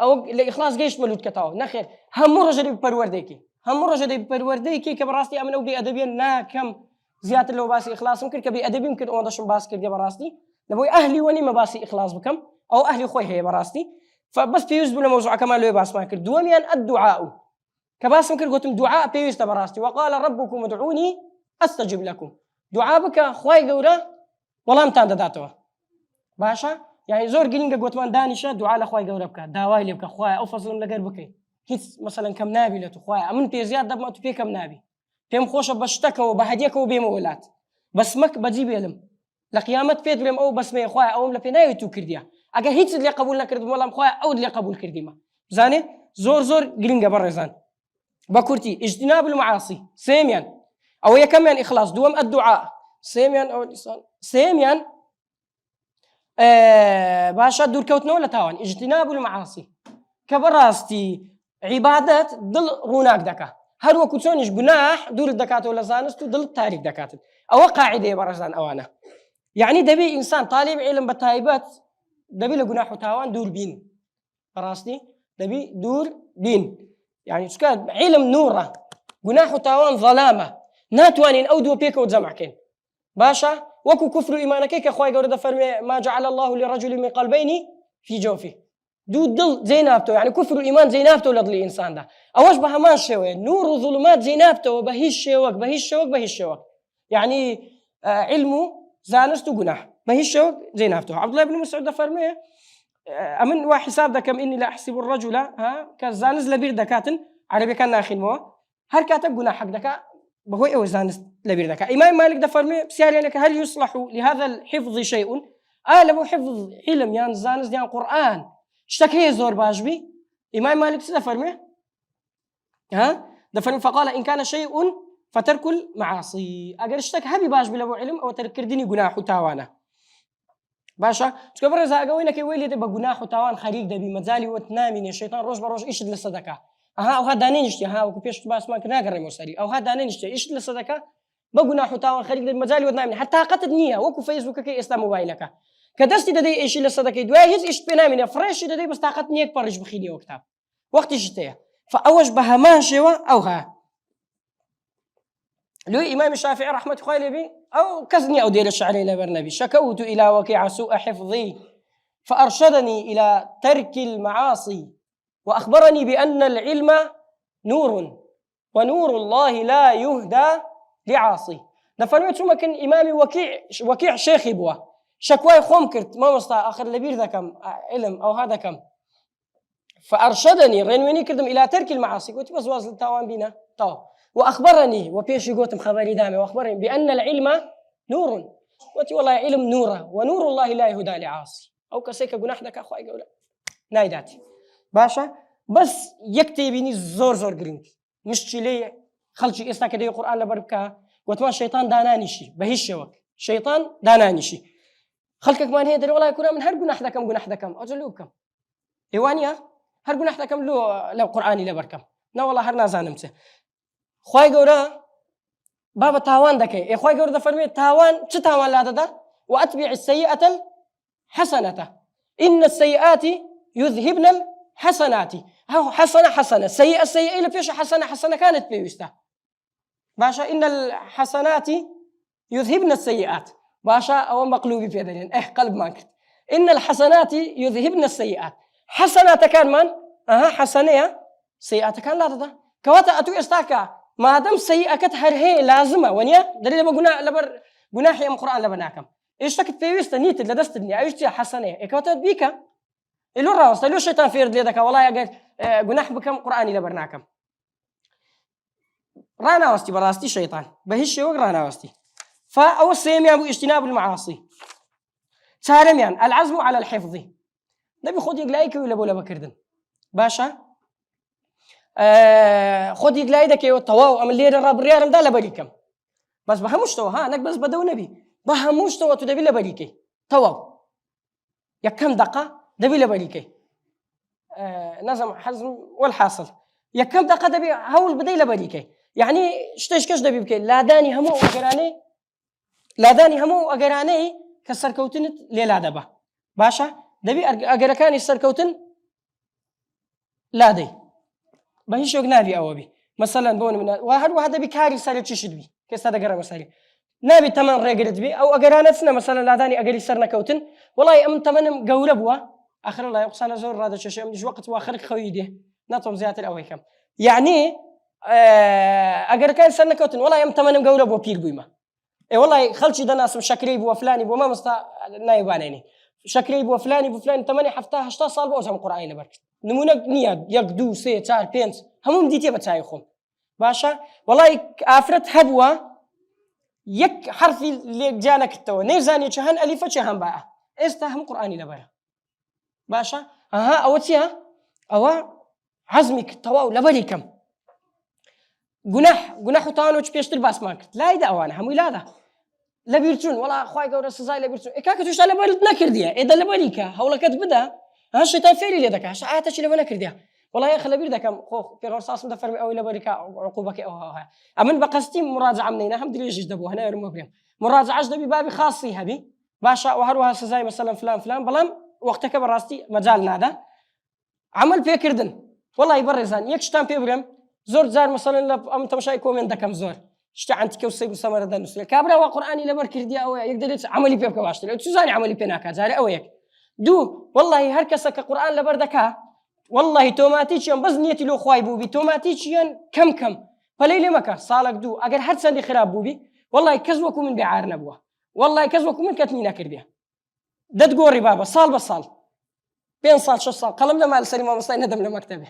C: أو الإخلاص جيشت ملوتك طاب نخير هم رجل ببرورديكي هم رجل ببرورديكي كبراستي أمن أوجي أدبيا نا كم زيادة لو باسي إخلاص ممكن كبي أدبي ممكن أوضش باس كردي براستي لبوي أهلي وني ما باسي إخلاص بكم أو أهلي خوي هي براستي فبس بيوز بلا موضوع كمان لو باس ما كرد دوميان الدعاء كباس ممكن قلتم دعاء بيوز تبراستي وقال ربكم ادعوني أستجب لكم دعاء بك خوي قورا والله متان داتوه باشا يعني زور قلنا قلت من دانشة دعاء لخوي قورا بك داواي لي بك خوي أو فضل لقر بك هيت مثلا كم نابي لتخوي أمن بيزياد دب ما تبي كم نابي بيم خوش بشتكوا وبهديك وبيم ولات بس مك بجيب يلم لقيامة فيت بيم أو بس ما يخوي أو لبناية توكرديا أجا هيت اللي قبولنا كرد ولا مخوي أو اللي قبول كرديما زاني زور قلنا برزان بكرتي اجتناب المعاصي سيميان أو هي كمان إخلاص دوم الدعاء سيميان أو الإنسان سيميان باشا دور كوتنا ولا تاوان اجتناب المعاصي كبراستي عبادات ضل روناك دكا هر وكتونيش جناح دور الدكاتره ولا زانستو ضل التاريخ دكاتره أو قاعدة برزان أوانا يعني دبي إنسان طالب علم بتايبات دبي له جناح وتاوان دور بين براستي دبي دور بين يعني سكاد علم نوره جناح وتاوان ظلامة ناتوانين أودو بيك وتزمعكين باشا وكو كفر إيمانك كأخوي قرد فرمي ما جعل الله لرجل من قلبين في جوفه دو دل زينابته يعني كفر الإيمان زينابته لضل الإنسان ده أوش بهمان شوي نور وظلمات زينابته وبهيش شوك يعني علمه زانسته جناح بهيش شوك زينابته عبد الله بن مسعود فرمي أمن واحد حساب ده كم إني لا أحسب الرجل كزانز لبير دكاتن عربي كان ناخن مو هر كاتب جناح حق دكا بهوي أو زانست لبيردك إمام مالك ده فرمي بسيارينك هل يصلح لهذا الحفظ شيء لبو حفظ علم يعني زانست يعني قرآن اشتكي زور باجبي إمام مالك ده فرمي ده فرمي فقال إن كان شيء فترك المعاصي أجر اشتك هبي باجبي لبو علم أو تركردني جناح وتاوانا باشا تكبر إذا أجوينك ويلي ده بجناح وتاوان خريج ده بمزالي وتنامين الشيطان روش بروش إيش للصدقة أو هذا نينشتي وكبيش باس ما كنا قرر مرسلي أو هذا نينشتي إيش للصدقة بجناح وتاوان خريج ده بمزالي وتنامين حتى قطت نية وكو فيسبوك كي إسلام موبايلك كدستي ده إيش للصدقة دواهيز إيش بنامين فريش ده بس طاقت نيك برج بخيني وقتها وقت الشتاء فأوج بها ماشوا أوها لو إمام الشافعي رحمة الله عليه أو كزني أو دير الشعري لبرنبي شكوت إلى وكيع سوء حفظي فأرشدني إلى ترك المعاصي وأخبرني بأن العلم نور ونور الله لا يهدى لعاصي نفرمت شو ما كان إمامي وكيع شيخي بوا شكواي خومكرت ما مستطاع آخر لبير ذا كم علم أو هذا كم فأرشدني رينويني كردم إلى ترك المعاصي قلت بس واصل التوان بينا وأخبرني وبيش يقولتم خبري دامي وأخبرني بأن العلم نور قلت والله علم نورا ونور الله لا يهدى لعاصي أو كسيك جناح دك أخوي قولا نايداتي باشا بس يكتبيني زور قرنت مش لي خلشي إستا كده القرآن لبركة قلت ما الشيطان دانانيشي بهشوك شيطان دانانيشي خلقك ما هي دري والله يكون من هر جناح دكم أجلوكم إيوانيا هر جناح دكم لو قرآني لبركة نا والله هر نازانمته خوای گورا بابا تاوان دکه خوای گورا فرمی تاوان چه تاوان لاده ده واتبع السيئة الحسنة ان السيئات يذهبن الحسنات هو حسنة سيئة إلى فيش حسنة كانت بيوسته باشا إن الحسنات يذهبن السيئات باشا أو مقلوبي في ذلك قلب مانك إن الحسنات يذهبن السيئات حسنات كان من حسنية سيئات كان لا ده كواتا أتو استاكا ما دام سيئة كتهر هي لازمة ونيا دليل بقنا لبر جناح يوم القرآن لبناكم إيش تكت بيوسته نيت لدستني أيش حسنية كواتا بيكا إلو الراس إلو الشيطان في رد ليدك والله يا جناح بكم قرآني لبرناكم رانا وستي براستي شيطان بهش وق رانا وستي فأول سيم يابو اجتناب المعاصي سالم يعني العزم على الحفظ نبي خد يقلايك ولا بكردن باشا خد يقلايدك يوتواو أم اللي الرب الريال ده لبريكم بس بهمش توا نك بس بدو نبي بهمش توا تدبي لبريكي تواو يا كم دقة دبي لبريكي نظم حزم والحاصل يا كم دقة دبي هول بدي لبريكي يعني اشتيش دبي بكي لا داني همو أجراني كسر كوتن ليلا دبا باشا دبي أجركاني سر كوتن لا دي بهيش يقنابي أوبي مثلا بون من واحد بكاري سر تشد بي كيس هذا جرا مثلا نبي تمن رجلت بي أو أجرانتنا مثلا لا داني أجري سرنا كوتن والله أم تمن جولة بوا آخر الله يقصنا زور هذا الشيء مش وقت وآخرك خويده نطم زيادة الأوي كم يعني أجر كان سرنا كوتن والله أم تمن جولة بوا بير بيما والله خلشي ده ناس شكري بوا فلاني بوا ما مستا نايبانيني شكري بوا فلاني تمني حفتها هشتا صال بوا زم قرآن لبرك نمونا نيا يقدو سي تار بينس هموم ديتي بتسايخهم باشا والله آفرت هبوا يك حرف اللي جانك التو نيزاني جهان ألف جهان بقى استهم قرآني لبرا باشا أوتيها أو عزمك تواو لبريكم جناح تانوش بيشتري باس ماركت لا يدا أوانا هم ولاده لا بيرتون ولا خواي قورا سزاي لا بيرتون كاك توش على بالك نكرديا إذا لبريكا هولا كتبدا الشيطان فيري ليدك عشان عاتش اللي بنكرديا والله يا خلا بيردك خو في غرصاص مدفر أو لبريكا عقوبك أو ها أمن بقستي مراجعة منينا الحمد لله جدبوا هنا يرموهم مراجعة جدبي بابي خاصي هبي باشا وهروها سزاي مثلا فلان بلام وقتك براستي مجالنا هذا عمل بيكردن والله يبرزان يكشتان بيبرم زور زار مثلا أم تمشي كومن دكم زور اشتى عن تكوسي وسمر دنوس كابرا وقرآني لبركردي أو يقدر عملي بيبك واشتري تزاني عملي بيناك زاري أويك دو والله هركسك قرآن لبردكها والله توماتيشيان بزنيتي لو خواي بوبي توماتيشيان كم فليلي مكا صالك دو أجر هر سندي خراب بوبي والله كزوكم من بعار نبوه والله كزوكم من كتنينا كرديا دد قوري بابا صال بصال بين صال شو صال قلم لما السليم ومصطفى ندم لمكتبه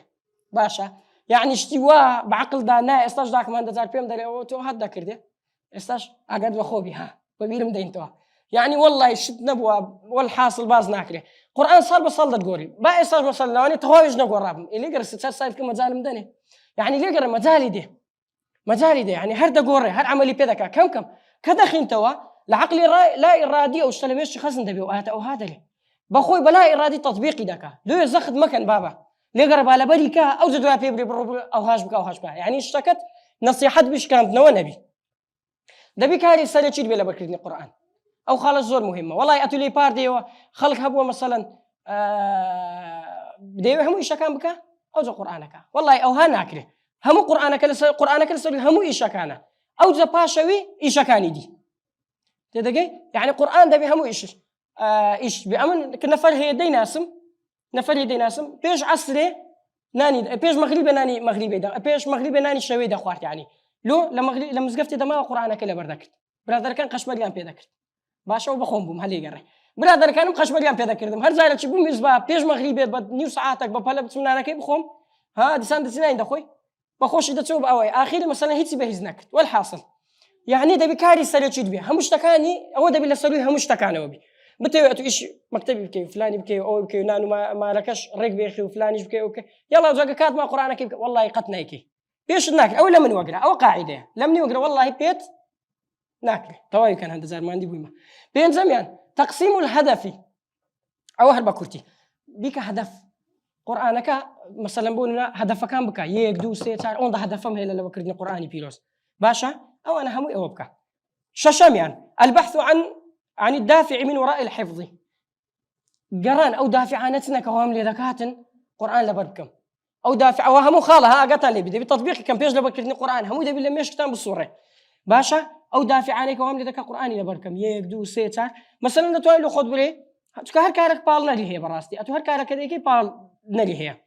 C: باشا يعني اشتوا بعقل دانا استاش داك ما اندزار بيم داري او تو هاد ذكرته استاش اقعد وخوبي ها وبيرم دينتوا يعني والله شت نبوا والحاصل باز ناكله قران صار بصل تقولي با استاش بصل لو اني تخويج نقرب اللي قرس صار كما مجال مدني يعني اللي قرا مجالي ده يعني هردا قوري هر عملي بيدك كم كدخين توا العقل لا ارادي او سلميش خزن دبي او هذا لي بخوي بلا ارادي تطبيقي دكا لو يزخد مكان بابا اللي قرب على بالي كا او زدوا بيبري او هاش بك يعني اشتكت نصيحه بش كانت نو نبي دبي كاري سنه تشيد بلا بكرني القران او خالص زور مهمه والله اتولي باردي خلق هبوا مثلا بدي هم ايش كان بك او زو قرانك والله او هناكله هم قرانك هم ايش كان او زو باشوي ايش كان دي تدقي يعني قران دبي هم ايش بامن كنا فرح يدي ناسم بيش عصري ناني بيش مغربي ناني مغربي ده بيش مغربي ناني شوي ده خوارت يعني لو لما زقفتي ده ما قرانك الا بردك برادر كان قشمريان بيدك باشا وبخون بهم هلي قري برادر كانوا قشمريان بيدك هر زايل تشبو مزبا بيش مغربي بد نيو ساعاتك ببلا بتسمعنا كيف بخوم ها دي ساند سنين ده خوي بخوش ده تشوب اوي اخيرا مثلا هيتسي بهزنك والحاصل يعني ده بكاري سريتشيد بيه هم اشتكاني او ده بلا سروي هم اشتكاني وبي متى ايش مكتبي بكي فلاني بكي او بكي نانو ما ركش ريق بيخي وفلاني بكي اوكي يلا زوجك كاتب ما قرانك والله قتنايكي بيش ناكل او لمن وقرا او قاعده لمني وقرا والله بيت ناكل طواي كان هذا زار ما عندي بويما بين زمان تقسيم الهدف او هربكورتي بك هدف قرانك مثلا بقولنا هدف كان بك يك دو سي صار اون هدفهم هي اللي بكرني قراني بيروس باشا او انا همي او بك ششميان البحث عن الدافع من وراء الحفظ قران او دافعانتنا كوام لذكاتن قران لبركم او دافع وهم خالها قتل بدي بتطبيق كان بيج لبكرني قران هم دبي لما كتاب بالصوره باشا او دافعانك كوام لذك قراني لبركم يك دو سي صار مثلا تو لو خذ بري هر كارك بالنا لي هي براستي اتو هر كارك ديكي بال نلي هي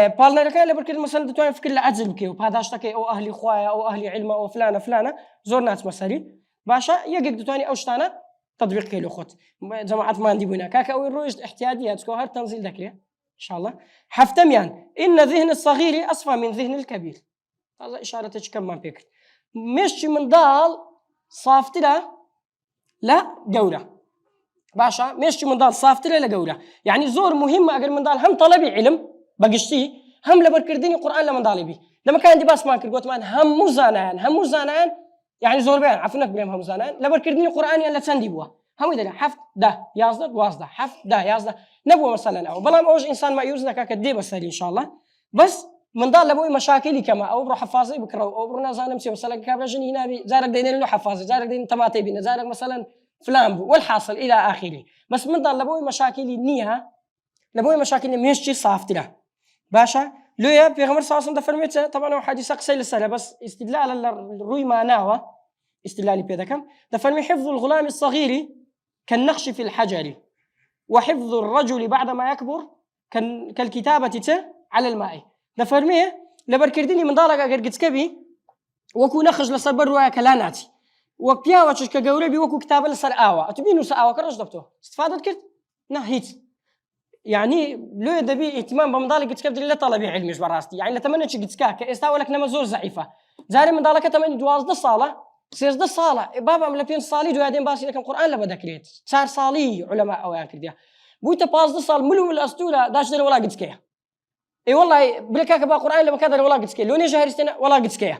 C: بالنا لك لبركد مثلا تو في كل عزل بكي وهذا اشتكي او اهلي خوايا او اهلي علم او فلانه زور ناس مسالي باشا يقد تواني اوشتانا تطبيق كيلو خط جماعه ما عندي بنا كاكا وين روج احتياجات كو هر تنزيل ذكري ان شاء الله حفتميان ان ذهن الصغير اصفى من ذهن الكبير هذا اشارتك كم ما بيك مش من ضال صافتلا لا جوله باشا مش من ضال صافتلا لا جوله يعني زور مهمه اقل من ضال هم طلبي علم بقشتي هم لبركرديني قران لما ضالبي لما كان دي باس مانكر قلت مان هم زانان يعني زور بيان عفنك بهم هم زانان لبركرديني قراني الا تنديبوا هم يدري حفظ ده يازد وازده حفظ ده يازد نبوه مثلا او بلا اوج انسان ما يوزنا كدي بس ان شاء الله بس من ضال لبوي مشاكلي كما او بروح حفاظي بكره او برنا زانم سي مثلا كابرجني هنا زارك دين له حفاظي زارك دين تماتي بينا زارك مثلا فلان والحاصل الى اخره بس من ضال لبوي مشاكلي نيها لبوي مشاكلي مش صافت له باشا لويا بيغمر صلى الله عليه وسلم فرميت طبعا حديث قصير للسنه بس استدلال الروي معناه استدلالي بهذا دفرمي حفظ الغلام الصغير كالنقش في الحجر وحفظ الرجل بعد ما يكبر كالكتابة على الماء دفرمي لبركرديني من ضالك اگر قد وكو نخج لصبر ويا كلاناتي وكيا واتش كجوربي وكو كتابه لسر اوا اتبينو ساوا كرج دبتو استفادت كرت نهيت يعني لو يدبي اهتمام بمضالك تكبد لي طلبي علمي براستي يعني نتمنى شي قتكاك استا ولك نمزور ضعيفه زاري من ضالك تمني جواز الصاله سير د الصاله بابا ملفين صالي دو هادين باسي لك القران لبدك ليت صار صالي علماء او كرديا بويت باز د صال ملو الاستوله داش در ولا قتكيا اي والله بلكاك با قران لما كذا ولا قتكيا لوني جاهرستنا ولا قتكيا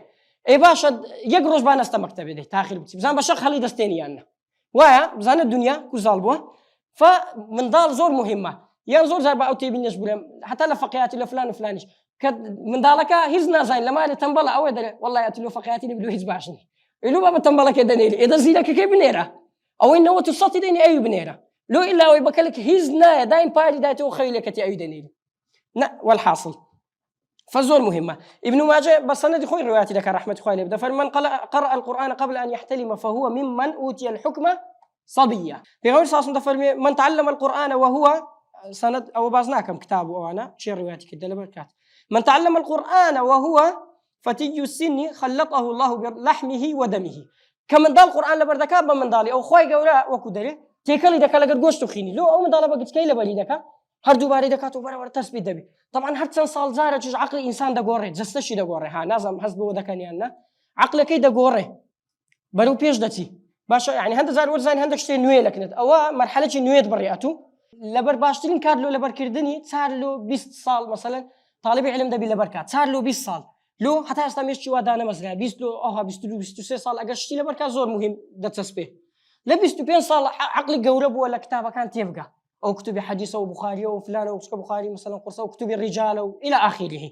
C: اي باشا يقرش بان استمكتب دي تاخير بزان بشق خلي دستيني انا ويا بزان الدنيا كوزالبوه فمن ضال زور مهمه ينظر زربا او تي بالنسبه حتى لفقياتي لفلان فلانش من ذلك هزنا زين لما تنبلا او والله ياتي له فقياتي بلو هزباشني لو بابا تنبلا كدنيل اذا زيلك كي بنيره او انه تصطي ديني اي بنيره لو الا ويبكلك هزنا داين باري داتو خيلك تي اي دنيل والحاصل فزور مهمه ابن ماجه بسند خوي رواياتي لك رحمه خوي بدا فمن قرأ القران قبل ان يحتلم فهو ممن اوتي الحكم صبيا في غير صاص من تعلم القران وهو سند او بازناكم كتابه وانا شير رواياتي كده لبركات من تعلم القران وهو فتي السن خلطه الله بلحمه ودمه كمن دال القران لبردكاب من دالي او خوي غورا وكدري تيكل دك لا غوشتو خيني لو او من دال بقت كيله بلي دك هر دوباري دكاتو برا تثبيت دبي طبعا هر چەند ساڵ جارە عقلی ئینسان دەگۆڕێت جەستەشی دەگۆڕێ ها نازانم هەست بۆ دەکەنیاننا عقلەکەی دەگۆڕێ بەرەو پێش دەچی باشە یعنی هەندە جار وەرزانی هەندێک شتێ نوێ دەکەنێت ئەوە مەرحەلەی نوێت بڕێتو لەبەر باشترین کار لۆ لەبەرکردنی 4 لۆ 20 ساڵ مەسەلەن طالبی علم دەبی لەبەر کات 4 لۆ 20 ساڵ لۆ هەتا ئێستا مێشتی وا دانەمەزرا 20 لۆ ئەوها 22 23 ساڵ ئەگەر شتی لەبەر کات زۆر مهم دەچەسپێ لە 25 ساڵ عقلی گەورە بووە لە کتابەکان تێبگا ئەو کتوبی حەدیثە و بوخاری و فلانە و کتوبی بوخاری مثلا قرصە و کتوبی ڕیجالە و إلى آخره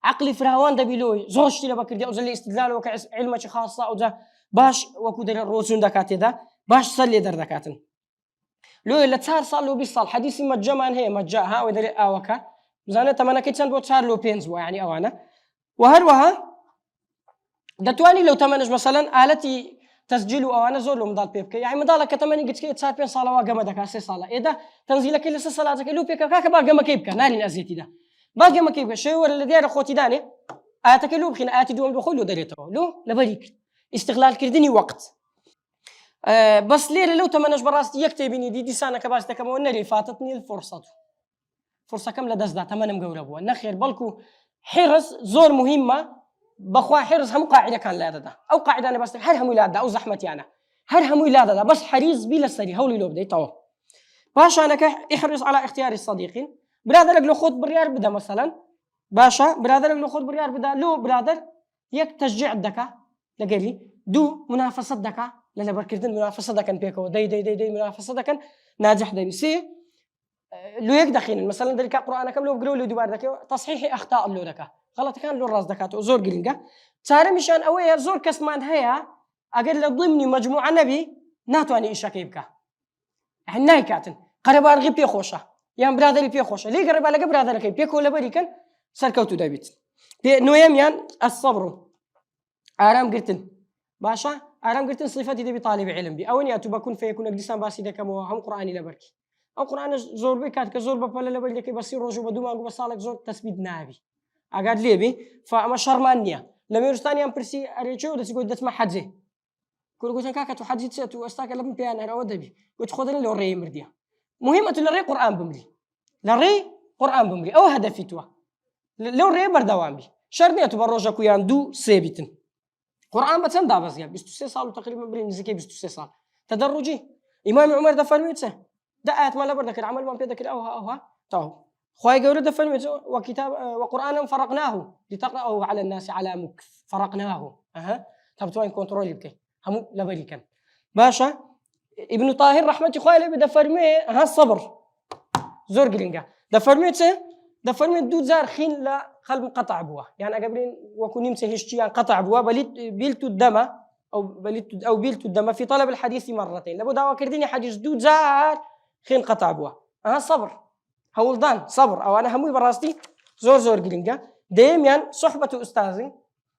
C: عقلی فراوان دەبی لۆی زۆر شتی لەبەرکردی ئەو زە لە ئیستدلالەوە کە علمێکی خاصە ئەو جا باش وەکو دەرێ ڕۆچوون دەکات تێدا باش سەر لێ دەردەکاتن لۆ لە 4 ساڵ و 20 ساڵ حەدیثی مەجەمان هەیە مەجە ها و دەرێ ئاوەکە بزانێت تەمەنەکەی چەند بۆ 4 لۆ 5 بووە یعنی ئەوانە و هەروەها دەتوانی لەو تەمەنش مەسەلەن ئالەتی تسجيل وانا زول مدال بيبكي يعني مدالك كتمني قلت كي تصار بين صلاه وقمه دكا سي صلاه اذا تنزيلك لسه صلاتك لو بيك كاك باقي ما كيبك ناري ازيتي ده باقي ما كيبك شيء ولا اللي داير اخوتي داني اتك لو بخين اتي دوم دخول له دريته لو لبريك استغلال كردني وقت بس ليه لو تمنش براستي يكتبني دي سنه كباس كما ونري فاتتني الفرصه فرصه كامله دزدا تمنم قوربو نخير بالكو حرص زور مهمه بخوا حرص هم قاعده كان لا ده او قاعده انا بس هر هم ولاده او زحمتي انا هر هم ولاده بس حريص بلا سري هولي لو بدي تو باشا انا احرص على اختيار الصديقين برادر لو خذ بريار بدا مثلا باشا برادر لو خذ بريار بدا لو برادر يك تشجيع دكا لقالي دو منافسه دكا لا بركردن منافسه دكا بيكو دي منافسه دكا ناجح دي سي لو يك دخين مثلا ذلك قران كم لو بقولوا لي دوبار دكا تصحيح اخطاء لو دكا غلط كان لو راس دكاتو زور قرينجا صار مشان اويا زور كسمان هيا اقل ضمني مجموعه نبي ناتواني ايش كيبكا حناي كاتن قرب ارغي بي خوشه يا برادري بي خوشه لي قرب على برادر كي بيكو لبريكن سركوتو دابيت نويم يان الصبر ارام قرتن باشا ارام قرتن صفتي دبي طالب علم بي اوني اتو بكون فيكون اقدسان باسي دكم هم قراني لبركي او قران زور بكات كزور بفل لبركي بس روجو بدوما بصالك زور تثبيت نابي اقعد ليبي فما شرمانيا لما يرستاني ام برسي اريجو دس قلت تسمع حجي قلت كاكا تو حجي تو استاك لم بيان انا ودبي قلت خذني لو ري مرديا مهمه للري قران بملي للري قران بملي او هدفي تو لو ري بردوام بي شرني تو بروجا كويان دو سيبتن قران بتن دابز يا 26 سال تقريبا برين زكي 26 سال تدرجي امام عمر دفرميته دعات ما لبردك العمل ما بيدك اوها تو خواي قولوا دفن وكتاب وقرآنا فرقناه لتقرأه على الناس على مكث فرقناه تبتوين كنترول يبكي هم لبريكن باشا ابن طاهر رحمة خوالي بدفرمي الصبر زور قرينجا دفرمي دود زار خين لا خلب قطع بوا يعني قبلين وكون يمسه هشتيان قطع بوا بيلتو الدم او بيلتو الدم في طلب الحديث مرتين لابد دعوة كرديني حديث دود زار خين قطع بوا الصبر هولدان صبر او انا هموي براستي زور قرينجا دائما صحبه استاذي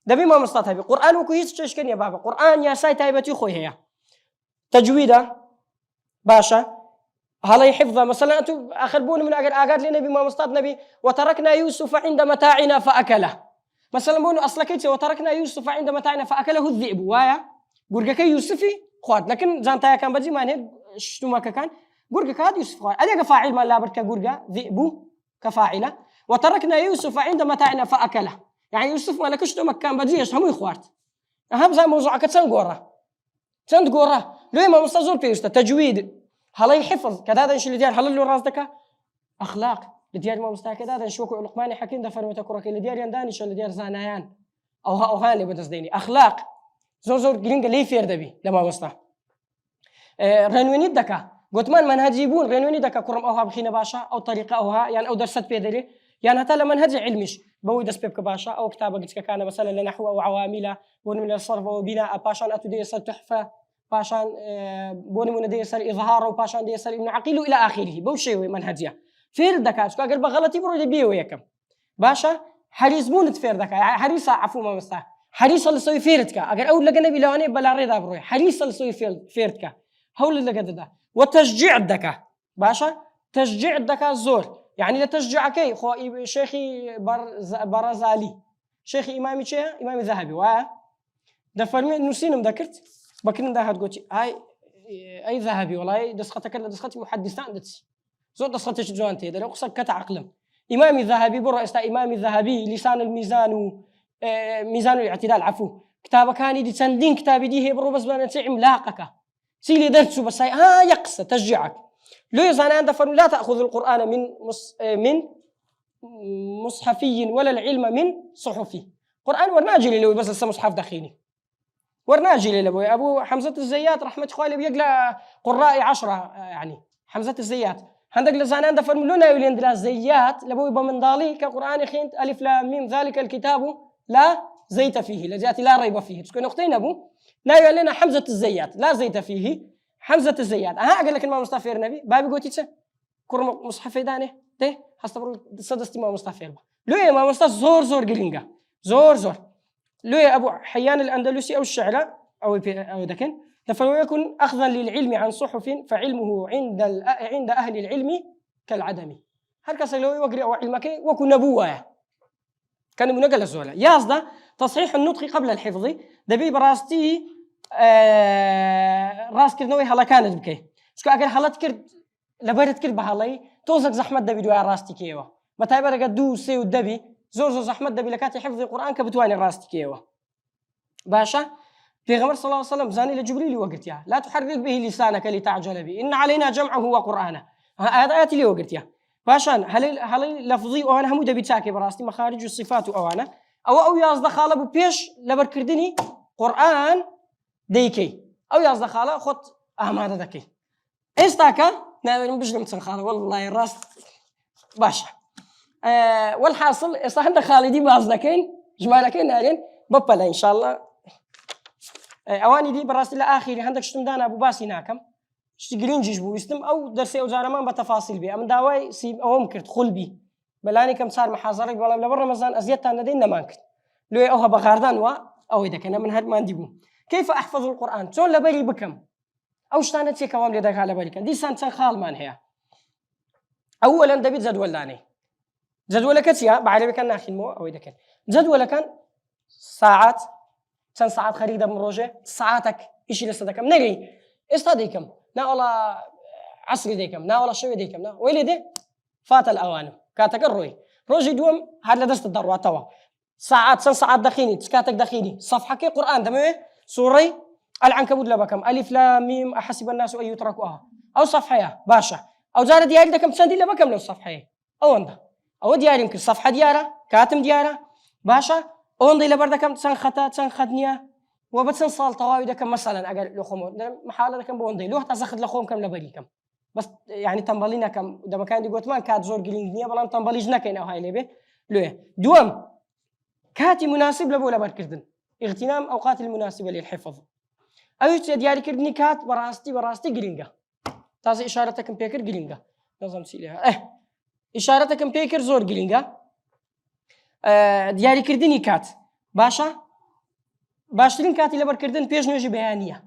C: دبي ما مستطها بقران وكويس تشكن يا بابا قران يا ساي تايبتي خوي هي تجويدا باشا هلا حفظه مثلا انتم اخربون من اقعد لنبي ما مستطد نبي وتركنا يوسف عند متاعنا فاكله مثلا بونو اصلك وتركنا يوسف عند متاعنا فاكله الذئب وايا برجك يوسفي خوات لكن زانتا كان بجي ما هيك شنو ما كان قرقة كاد يوسف خوات أديك فاعل ما لا بركة قرقة ذئب كفاعلة وتركنا يوسف عند متاعنا فأكله يعني يوسف ما لكش تو مكان بديش هم إخوات أهم زي موضوع تسند قرة ليه ما مستزور بيوستا تجويد هلا يحفظ كذا إيش اللي ديار هلا اللي راسدك أخلاق اللي ديار ما مستاك كذا نشوكوا لقماني حكين دفن وتكرك اللي ديار ينداني شو اللي ديار زانيان أو هاني بدزديني أخلاق زور جرينجا ليه فير دبي لما مستا رنويني دكا قلت من منهج يبون رنويني دكا كرم أوها بخينا باشا أو طريقة أوها يعني أو درست بيدري يعني هتا منهج علميش بوي دس بيبك باشا أو كتابة قلت كان مثلا لنحو أو عوامله بون من الصرف وبناء باشان أتو دي يسال تحفة باشان بون من دي يسال إظهار وباشان دي يسال ابن عقيل إلى آخره بوشي منهجية فير دكا شو أقرب غلطي برو بيو يكم باشا حريص بون تفير دكا حريصة عفو ما مستا حريصة لسوي فيرتك أقر أول لقنا بلاني بلا رضا بروي حريصة لسوي فيرتك هول اللي قد ده وتشجيع الدكا باشا تشجيع الدكا الزور يعني لتشجعك خو شيخي برزالي شيخي إمامي شيء إمامي ذهبي واه دفرمي نسينم ذكرت بكرن ده هتقولي أي ذهبي والله دسختك دسختي محدثان دتس زود دسختك جوانتي ده لو قصك كت عقلم إمام الذهبي برا استا إمام الذهبي لسان الميزان ميزان الاعتدال عفو كتاب كان دي سندين كتاب دي هي برو بس بنا تعم لاقك سيلي درس بس هاي يقص تشجعك لو يزانا عند فرم لا تأخذ القرآن من مصحفي ولا العلم من صحفي قرآن ورناجي لو بس مصحف داخلي ورناجي لو أبو حمزة الزيات رحمة خوالي بيقلع قراء 10 يعني حمزة الزيات عندك لزانا عند فرم لنا يولين دلا الزيات لبو يبقى من ضالي كقرآن خينت ألف لام ميم ذلك الكتاب لا زيت فيه لجأت لا ريب فيه تسكن نقطين أبو لا يقول لنا حمزة الزيات لا زيت فيه حمزة الزيات أقول لك ما مصطفى النبي بابي قلت تسه كرم مصحف دانه ده هستبر صدستي ما مصطفى لو يا ما مصطفى زور قلينجا زور لو يا أبو حيان الأندلسي أو الشعراء أو ذكن فلو يكن أخذا للعلم عن صحف فعلمه عند أهل العلم كالعدم هل كسلوي وقرأ أو علمك وكن نبوة كان منقل الزولة يازدا تصحيح النطق قبل الحفظ دبي براستي راس كردنوي هلا كانت بكي شكو أكل حالات كرد لبرت كرد بحالي توزك زحمة دبي دواء راستي كيوا متى برقة دو سيو الدبي زور زحمة دبي لكاتي حفظ القرآن كبتواني راستي كيوا باشا في غمر صلى الله عليه وسلم زاني لجبريل وقت يا لا تحرك به لسانك لتعجل به إن علينا جمعه وقرآنه آيات لي وقت يا باشان هل لفظي أنا هم دبي تاكي براستي مخارج الصفات أوانا أو يازد خالة ببيش لبركردني قرآن ديكي أو يازد خالة خط أهمادة دكي إستاكا نعم بجنم تسنخالة والله الراس باشا والحاصل إستاهن خالدي بازدكين جمالكين نارين ببلا إن شاء الله أواني دي براستي لآخري عندك شتمدان أبو باسي ناكم شتقلين جيجبو يستم أو درسي أو زارمان بتفاصيل بي أمن داواي سيب أوهم كرت خل بي بلاني كم صار محاضرك ولا لبر رمضان أزيدتها ندين مانكت لو أوها بغاردان أو إذا كان من هاد ما نديبو كيف أحفظ القرآن تون لبري بكم أو شتانت سي كوام لديك على بالك دي سان خال مان هي أولا دبيت جدولاني جدول كتيا بعربي كان ناخذ مو أو إذا كان جدول كان ساعات كان ساعات خريدة من روجة ساعاتك إيش لسه كم نري استاديكم نا والله عصري ديكم نا والله شوي ديكم نا ويلي دي فات الأوان كاتك الروي روجي دوم هذا درس الضروة توا ساعات ساعات دخيني تسكاتك دخيني صفحة كي قرآن دمه سوري العنكبوت لبكم ألف لام ميم أحسب الناس أن يتركوها أو صفحة يا باشا أو زار دياري دكم سندي لبكم لو صفحة أو عنده أو دياري يمكن صفحة ديارة كاتم ديارة باشا أو عنده لبردكم تسنخدنيا وبتسن صال طواوي دكم مثلا أقل لخوم محاولة دكم بوندي لوح تزخد لخوم كم لبريكم بس يعني تنبلينا كم ده مكان دي قلت ما كات زور قلينجنيا بلان تنبليجنا كين أو هاي لبه لوه دوم كاتي مناسب لبولا بركردن اغتنام أوقات المناسبة للحفظ أيش دياري كردني كات براستي قلينجا تازي إشارتكم بيكر قلينجا نظام سيلها إشارتكم بيكر زور قلينجا دياري كردني كات باشا باشترين كاتي لبركردن بيش نيوجي بيانية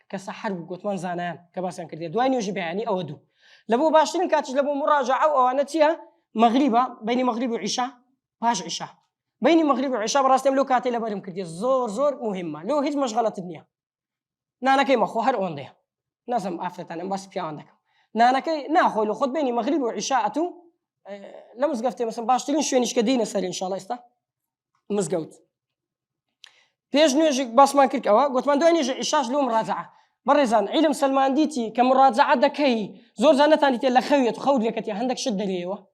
C: كسحر وقوتمان زانان كباسان كردية دوای نيوجي بياني أو دو لبو باشترين كاتش لبو مراجعة أو أنتيها مغربة بين مغرب وعشاء باش عشاء بين مغرب وعشاء براستم لو كاتي لبرم كردية زور مهمة لو هيج مشغلة الدنيا نانا كي مخو هر أونديه نازم أفتان بس في عندك نانا كي ناخذ لو خد بين مغرب وعشاء تو لمس قفتي مثلا باشترين شوي نشكدين سهل إن شاء الله استا مسقوت بيش نيجي بس ما كرك أوا قلت ما دوي نيجي عشاش لو مراجعة برزان علم سلمان ديتي كمراجعة دكي زور زانة تاني تلا خوية خود لك تي عندك شدة ليه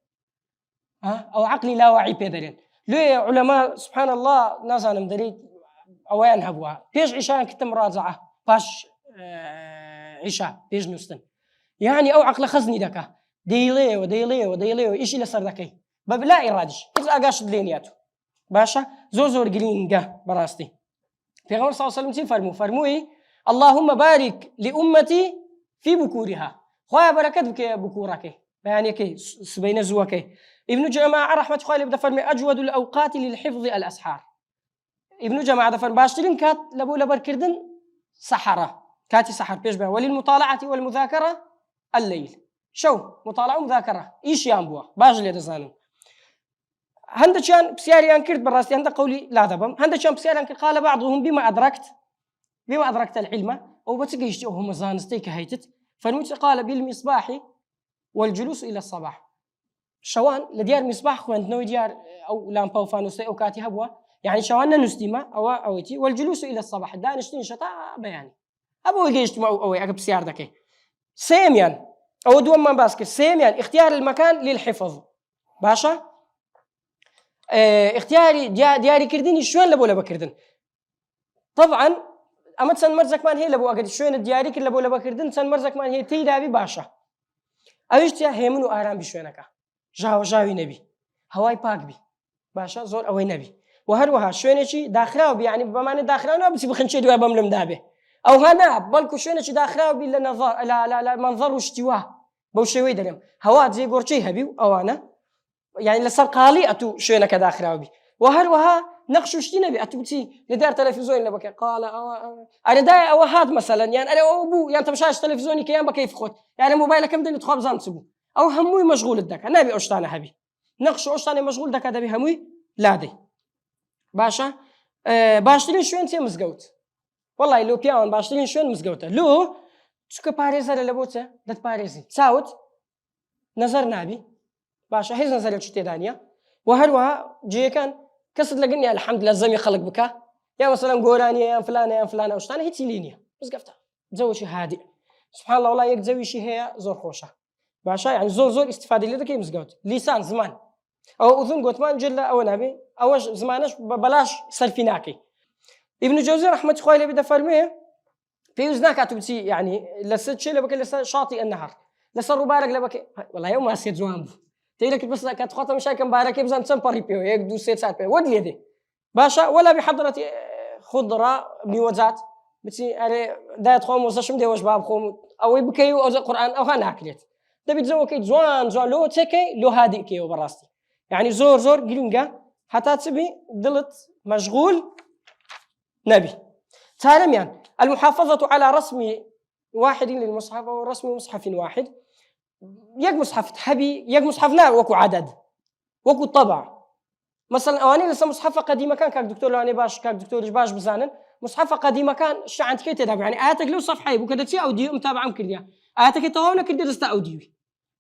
C: أو عقلي لا واعي بيدرين ليه علماء سبحان الله ناس أنا مدري أوين هبوا بيش عشان كنت مراجعة باش عشاء بيش نستن يعني أو عقل خزني دكا ديليه إيش اللي صار دكي ببلا إرادش إذا أقاش دلينياتو باشا زور قلينجا براستي في غمر صلى الله عليه وسلم فرموي اللهم بارك لأمتي في بكورها خويا بركات بك بكورك يعني كي سبين زوكي ابن جماعة رحمة الله بدأ فرمي أجود الأوقات للحفظ الأسحار ابن جماعة دفن باشترين كات لبو لبركردن سحرة كاتي سحر بيش بها وللمطالعة والمذاكرة الليل شو مطالعة ومذاكرة إيش ينبوا باجل يدزانو هندشان بسياري أنكرت براستي هند قولي لا دبم هندشان بسياري أنكرت قال بعضهم بما أدركت العلم أو بتجيش هم زانستيك هيتت فنوت قال بالمصباح والجلوس إلى الصباح شەوان لە دیار میسباح خوێندنەوەی دیار ئەو لامپە و فانوسی ئەو کاتی هەبووە یعنی شەوان نەنووسیمە ئەوەتی والجلوس إلى الصباح دانیشتنی شەتا بەیانی ئەبەوەی گەیشتمە ئەوەی ئەگە پرسیار دەکەی سێمیان ئەوە دووەممان باس کرد سێمیان اختیار المەکان للحفظ باشە اختیاری دیاریکردنی شوێن لە بۆ لەبەکردن طبعا ئەمە چەند مەرجێکمان هەیە لە بۆ ئەگەر شوێنت دیاری کرد لە بۆ لەبەکردن چەند مەرجێکمان هەیە تێیدابی باشە ئەویشتیا هێمن و ئارام بی شوێنەکە ژاوەژاوی نەبی هەوای پاک بی باشە زۆر ئەوەی نەبی و هەروەها شوێنێکی داخراو بی یعنی بەمانە داخراو نابچی بخنچێ دوای بەم لەم دابێ ئەوها نا بەڵکو شوێنێکی داخراو بی لە نەظەر لە منظەر و شتیوا بەو شێوەی دەڵێم هەوا جێگۆرچەی هەبی و ئەوانە يعني لسر قالي أتو شو أنا كذا خراوبي وهروها نقش وشتي نبي أتو بتي لدار تلفزيون لبكي قال أنا داي أو هاد مثلا يعني أنا أبو يعني أنت مشاش تلفزيوني كيان بكيف خد يعني موبايلك كم دني تخاب زانسبو أو هموي مشغول الدك أنا أبي أشتانه هبي نقش أشتانه مشغول دك هذا بهموي لادي باشا باشترين شو أنت مزجوت والله لو بيان باشترين شو مزجوته لو شو كباريزة للبوته ده باريزي ساوت نظر نابي باشا هيز نظرية شتى دانية وهروها جي كان كسر لقني الحمد لله زمي خلق بكا يا مثلا قورانية يا فلانة وشتانة هي تيلينيا بس قفتها زوجي هادئ سبحان الله والله يك زوي شي هي زور خوشة باشا يعني زور استفادة اللي ذكي مزقوت لسان زمان أو أذن قوت ما نجلا أو نبي أو زمانش بلاش سلفيناكي ابن جوزي رحمة خويله بدا فرميه في وزناك أتبتي يعني لسه شيء لبك لسه شاطئ النهر لسه ربارك لبك والله يوم ما سيد زوان تيلك بس كانت خاطر مشاكل مبارك يبزن تسمبري بيو هيك دو سيت ساعات بيو ودلي دي باشا ولا بحضرة خضرة بيوزات بتي أري دايت خوم وزشم دي وجباب خوم أو يبكيو أو القرآن أو هناكلت ده بيتزوج كي زوان لو تكي لو هادئ كيو براستي يعني زور جرينجا حتى تبي ضلت مشغول نبي تعلم يعني المحافظة على رسم واحد للمصحف أو رسم مصحف واحد يك مصحف تحبي يك مصحف لا وكو عدد وكو طبع مثلا أواني لسه مصحف قديمة كان كاك دكتور لواني باش كاك دكتور باش بزانن مصحف قديمة كان الشيء عند كي تدعم يعني آياتك لو صفحة وكذا تي أوديو متابعة مكليا آياتك تهون كده دستا أوديو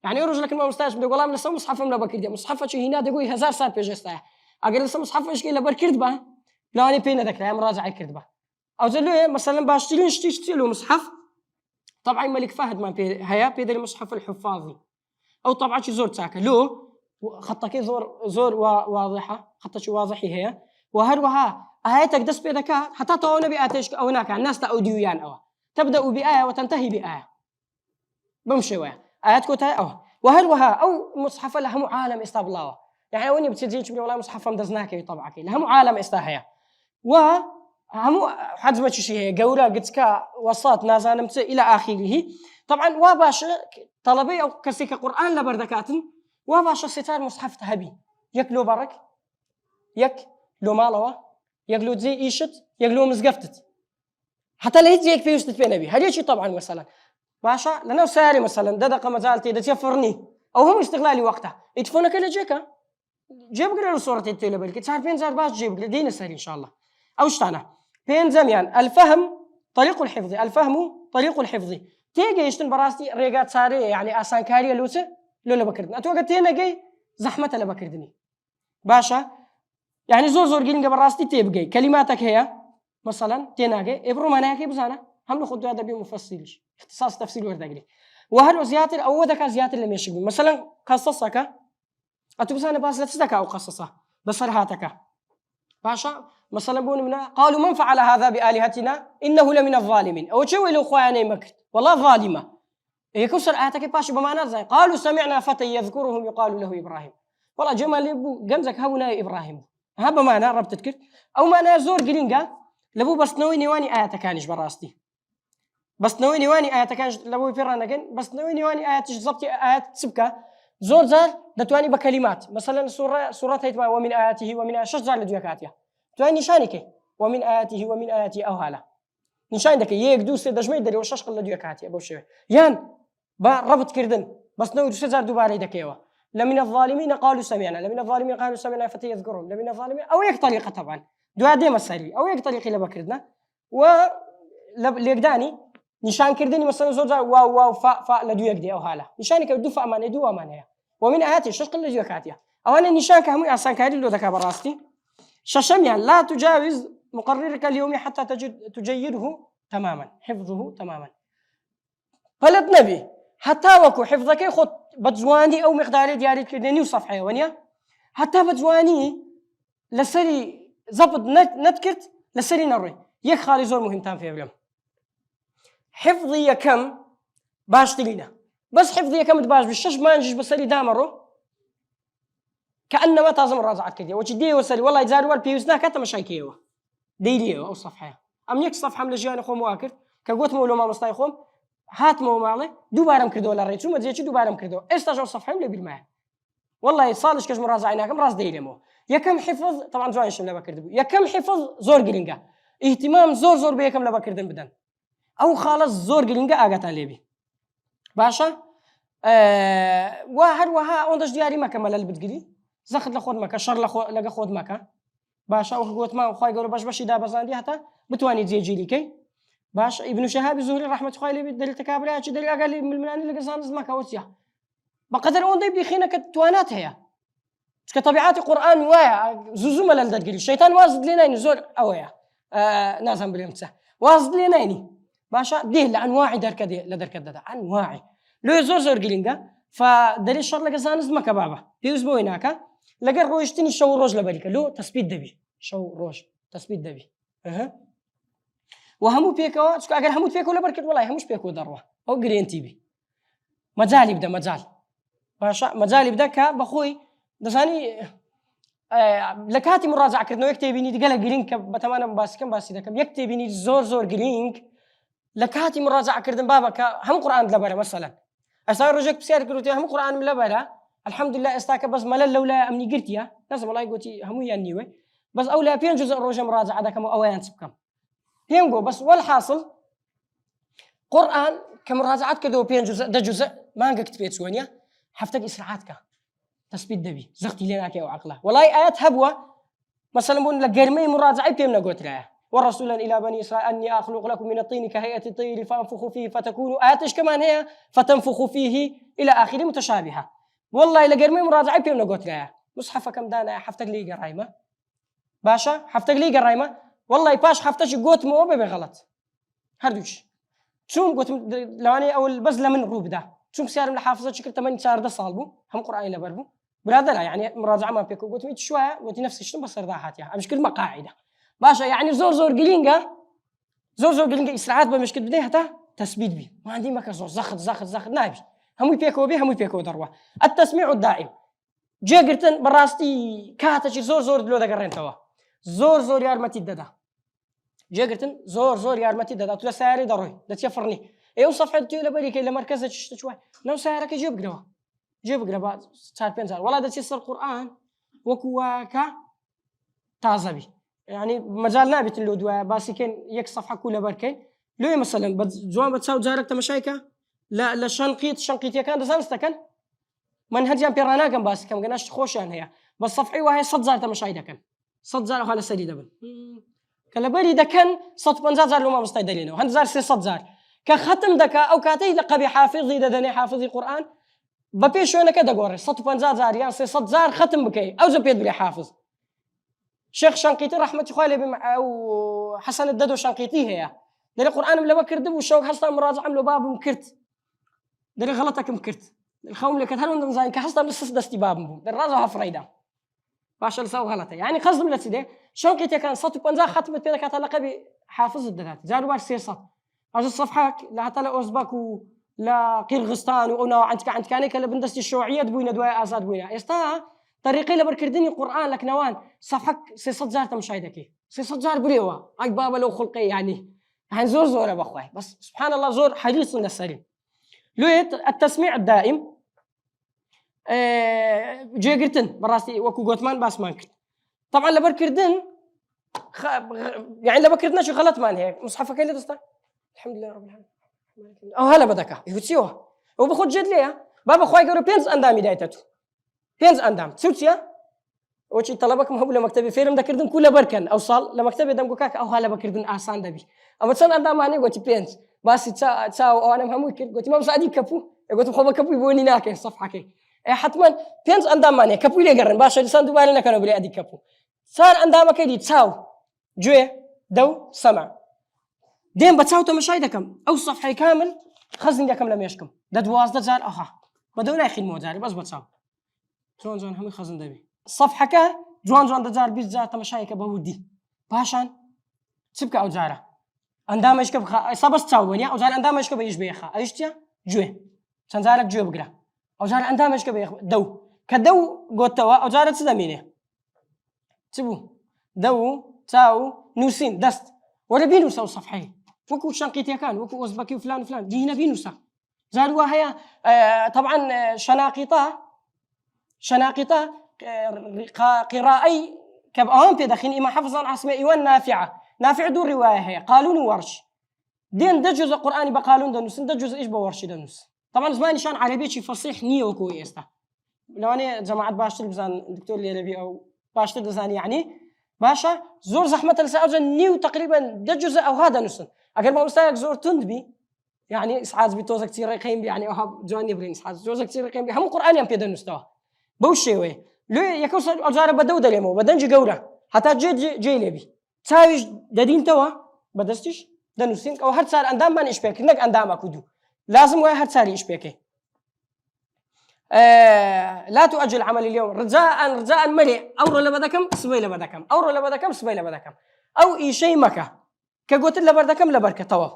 C: يعني يروج لك المستاش بدو والله من لسه مصحف من لبكردي مصحف شيء هنا دقوي 1000 ساعة بيجستا أقول لسه مصحف إيش كي لبركرد به لواني بينا ذاك لا مراجعة كرد به أو زلوا مثلا باشترين شتي له مصحف طبعا ملك فهد ما هيا بيد المصحف الحفاظي أو طبعا شي زور تاكا لو خطك زور واضحة خطك واضحة هي وهروها آياتك دس بيدك حتى تقول بآياتك أو هناك الناس تأوديويان أو تبدأ بآية وتنتهي بآية بمشي ويا آياتك أو وهروها أو مصحف لهم عالم استابلاوه يعني وين بتجي تشوف والله مصحف مدزناك طبعا لهم عالم استاهيا همو حد شيء هي جورا قدك وسط نازانمت إلى آخره طبعا واباش طلبي أو كسيك قرآن لبردكاتن واباش ستار مصحف تهبي يكلو برك يكلو مالوه يكلو زي إيشت يكلو مزقفتت حتى لا يجيك في وسط بينبي هذا شيء طبعا مثلا باشا لأنه ساري مثلا ددق مزالتي تفرني أو هم استغلالي وقتها يدفونك إلى جيكا جيب قرر صورة التلبل كي تعرف فين زار باش جيب دين السهل إن شاء الله أو اشتانا بين زمان الفهم طريق الحفظ الفهم طريق الحفظ تيجي يشتن براستي ريقات سارية يعني آسان كارية لوسة لولا بكردني أتوقع تينا جاي زحمة لا بكردني باشا يعني زور جيلنجا براستي تيبجي كلماتك هي مثلا تينا جاي إبرو مناكي بزانا هم ناخد هذا بمفصلش اختصاص تفصيل وردقلي وهل زيادة أو ذاك زيادة اللي ماشي مثلا قصصك أتوبسانا باس لتسدك أو قصصه بصرهاتك باشا مثلا بون منا قالوا من فعل هذا بآلهتنا إنه لمن الظالمين أو شو إلو خواني مكت والله ظالمة يكسر آياتك باشا بمعنى زي قالوا سمعنا فتى يذكرهم يقال له إبراهيم والله جمال يبو جمزك هونا إبراهيم ها بمعنى رب تذكر أو معنى زور قرينجا لبو بس نوي نواني آياتك كانش براستي بس نوي نواني آياتك كانش لبو يفرنا جن بس نوي نواني آيات ضبط آيات سبكة زور زار دتواني بكلمات مثلا سورة هيتما ومن آياته ومن آياته زار لديكاتيا تواني نشانك ومن آياته أو هلا نشان دك يقدوس دجمي دري وشش قل لديكاتيا بوشة يان ربط كردن بس نوي زار دوباره دكيوا لمن الظالمين قالوا سمعنا لمن الظالمين قالوا سمعنا فتى يذكرهم لمن الظالمين أو يك طريقة طبعا دعاء دي مسألة أو يك طريقة لبكردنا و ليقداني نشان كردني مثلا زور واو فا لديك دي أو هلا نشانك بدو فا أمان دو أمان هي ومن آياته شش قل لجوا كاتيا أو أنا نشان كهمي أصلا كهدي لو ذكر براستي ششم يعني لا تجاوز مقررك اليومي حتى تجيده تماما حفظه تماما فلت نبي حتى وكو حفظك خد بتزواني أو مقداري دياري كدني وصفحة ونيا حتى بتزواني لسري زبط نتكت لسري نري يك خالي زور مهم تام في علم حفظي كم باش تلينا بس حفظي كم تباش بالشش ما نجيش بسري دامره كأنما تازم راجعت كذي وجدي وسري والله يزار والبيوزنا كتم شايكيوه ديليو أو صفحة أم يك صفحة من الجيران خو مواكر كقوت مولو ما مستايخهم هات مو مالي دوبارم كردو ولا ريت شو ما تجي دوبارم كردو استاجر صفحة ولا بالماء والله صالش كش مراجعينا كم راس ديلمو يا كم حفظ طبعا زوين شم لبا كردو يا كم حفظ زور جرينجا اهتمام زور بيكم لبا كردن بدن أو خالص زور جرينجا أجت عليه باشا واحد وها وندش دياري ما كمل اللي بتقولي زخد لخود مكا شر لقى خود مكا باشا وقوت ما وخاي قالوا باش يدا بزاندي حتى بتواني تزيجي لي كي باش ابن شهاب الزهري رحمه الله عليه دليل تكابريا شي دليل قال لي من المناني اللي قزان مكا وتيا بقدر اون دي بخينك توانات هي كطبيعات القران وايا زوزو ملل دقلي الشيطان وازد لنا نزول اويا نازم بالامسح وازد لنا باشا دي لانواع دركدي لدركددا انواع لو زور قلينغا فدليل شر لقزان مكا بابا بيوزبو هناك لقى روجتني شو روج لبالك لو تثبيت دبي شو روج تثبيت دبي وهمو بيكو اقل همو بيكو لبركت والله هموش بيكو دروه او جرين تي بي مجال يبدا مجال باشا مجال يبدا كبخوي دساني لكاتي مراجعه كردنو يكتبيني دي قال جرين بتمانا باس كم باس كم يكتبيني زور جرين لكاتي مراجعه كردن بابا هم قران لبره مثلا اصار رجك بسير كروتي هم قران لبره الحمد لله استاك بس ملل لولا امني قلتيا ناس والله قلتي هم يانيوي بس اولى بين جزء روجه مراجعه هذا كم اوان سبكم هينغو بس والحاصل قران كمراجعات كدو بين جزء ده جزء ما نقدت بيت سوانيا حفتك اسرعاتك تثبيت دبي زختي لنا كي وعقله والله ايات هبوه مثلا بقول لك غيرمي مراجعه بيمنا قلت لها ورسولا الى بني اسرائيل اني اخلق لكم من الطين كهيئه الطير فانفخ فيه فتكونوا اياتش كمان هي فتنفخ فيه الى اخره متشابهه والله إلا قرمي مراجعة بيوم نقول لها مصحف كم دانا حفتك لي قرايمة باشا حفتك لي قرايمة والله باش حفتش قوت مو بغلط هردوش شو قوت لواني أول بس لمن روب ده شو سيار من حافظة شكل 8 شهر ده صالبو هم قرآن لبربو بلاد لا يعني مراجعة ما بيكو قوت ميت شوية قوتي نفس الشيء بس رضاحات يعني مش كل ما قاعدة باشا يعني زور قلينجا زور قلينجا إسرعات بمشكل بديه حتى تثبيت بي ما عندي مكان زور زخد نايبي هم يبيكوا به هم يبيكوا دروه التسميع الدائم جاكرتن براستي كاتش زور دلو دقرين توا زور يارمتي ددا جاكرتن زور يارمتي ددا تو ساري دروي دا تفرني ايو صفحه تيلا بريك الا مركزه شوي لو سارك جيب قرا صار بينزل والله دا تيسر القران وكواكا تازبي يعني مجال نابت اللو دوا باسكن يك صفحه كلها بركين لو مثلا زوان بتساو جارك مشايكه لا شنقيت كان دزانستكن منهج يام بيرانا كان باس كم قناش خوشان هي بس صفحي وهي صد زار تمشايده كان صد زار وهلا سديده بن كلا بري ده كان صد بنزار زار لو ما مستيدلينه هند زار سي صد زار كختم دكا او كاتي لقبي حافظي ددني حافظي قران ببيش وانا كده غوري صد بنزار زار يا سي صد زار ختم بكي او زبيد بلي حافظ شيخ شنقيطي رحمه الله او حسن الددو شنقيطي هي ده القران ملا بكردب وشوق حسن مراجعه ملو باب مكرت دري غلطك مكرت الخوم اللي كتهرون دم زين كحصل لسه دستي بابهم الرازو هفريدا باش لسوا غلطه يعني قصد من السيده شوقي كان صوت بنزا ختمت بيدك هتلقى حافظ الدلات زادوا باش سيصت اجل الصفحه لا هتلا اوزبك لا قرغستان وانا عندك كانك بندستي الشيوعيه دبوينا دواء ازاد بوينا استا طريقي لبركردني القران لك نوان صفحك سيصت زار تمشايدك سيصت زار بريوا اي بابا لو خلقي يعني زور يا بخوي بس سبحان الله زور حديث من السليم لويت التسميع الدائم جيجرتن براسي وكو غوتمان باس مانكت طبعا لبركردن يعني لبركردنا شو غلط مان هيك مصحفك اللي تستا الحمد لله رب العالمين او هلا بدك يفوتيوها وبخد جد ليها بابا خوي قالوا بينز اندامي دايتاتو بينز اندام تسوتيا وشي طلبك مهبو لمكتبي فيرم دكردن كله بركن اوصل لمكتبي دمكو كاك او هلا بكردن اسان دبي اما تسن اندام ماني قلت بينز بس تساو انا مهمو قلت ما مساعدين كفو قلت بخو كفو يبوني ناك صفحه كي حتما پێنج ئەندامانێ کەپوی لێگەڕن باشە دیسان دووبارە نەکەنەوە بلێ ئەدی کەپوو چار ئەندامەکەی دی چاو گوێ دەو سەمع دێم بە چاو تەماشای دەکەم ئەو سەفحەی کامل خەزنی دەکەم لە مێشکم دە 12 جار ئەها بەدەو ناخینەوە جارێ بەس بە چاو جوان جوان هەمووی خەزن دەبێ سەفحەکە جوان جوان دەجار 20 جار تەماشایەکە بەوردی پاشان چ بکە ئەو جارە ئەندامەشکە بخە ئێستا بەس چاو بوونیە ئەو جار ئەندامەشکە بە ئیش بێخە ئەویش چییە گوێ چەند جارێک گوێ بگرە ئەو جارە ئەندامەشکە بە دەو کە دەو گۆتەوە ئەو جارە چ دەمێنێ چ بوو دەو چاو نووسین دەست وەرە بینووسە ئەو سەفحەی وەکو شەنقیتیەکان وەکو ئۆزبەکی و فلان و فلان دیهینە بینووسە جار وا هەیە طبعا شەناقیتە قراءەی کە ئەوان پێ دەخین ئیمام حەفظ عاصمە ئیوان نافع دوو ڕیوایە هەیە قالون و وەرش دێن دە جوزە قورئانی بە قالون دەنووسن دە جوزە ئیش بە وەرشی دەنووسن طبعا زمانیشان عەرەبیێکی فەسیح نییە وەکو ئێستا لەوانەیە جەماعەت باشتر بزان دکتۆر لێرەبی ئەو باشتر دەزانی یعنی باشە زۆر زەحمەتە لەسەر ئەوجە نیو تقریبا دە جوزە ئەوها دەنووسن ئەگەر مامۆستایەک زۆر تند بی يعني إسعاد بتوزك تير قيم يعني أوها جواني برين إسعاد توزك تير قيم هم قرآن يوم بيدن مستوى بوشيوي لو يكوس الأجار بدو دليمو بدنج جورة حتى جي لبي تاويش ددين توا بدستش دنوسين أو هر صار أندام ما نشبك إنك أندام أكودو لازم ويا هر صار يشبك لا تؤجل عمل اليوم رجاء ملي أورو لبدكم سبيل بدكم أورو لبدكم سبيل بدكم أو إي شيء مكة كقلت لبردكم لبركة توا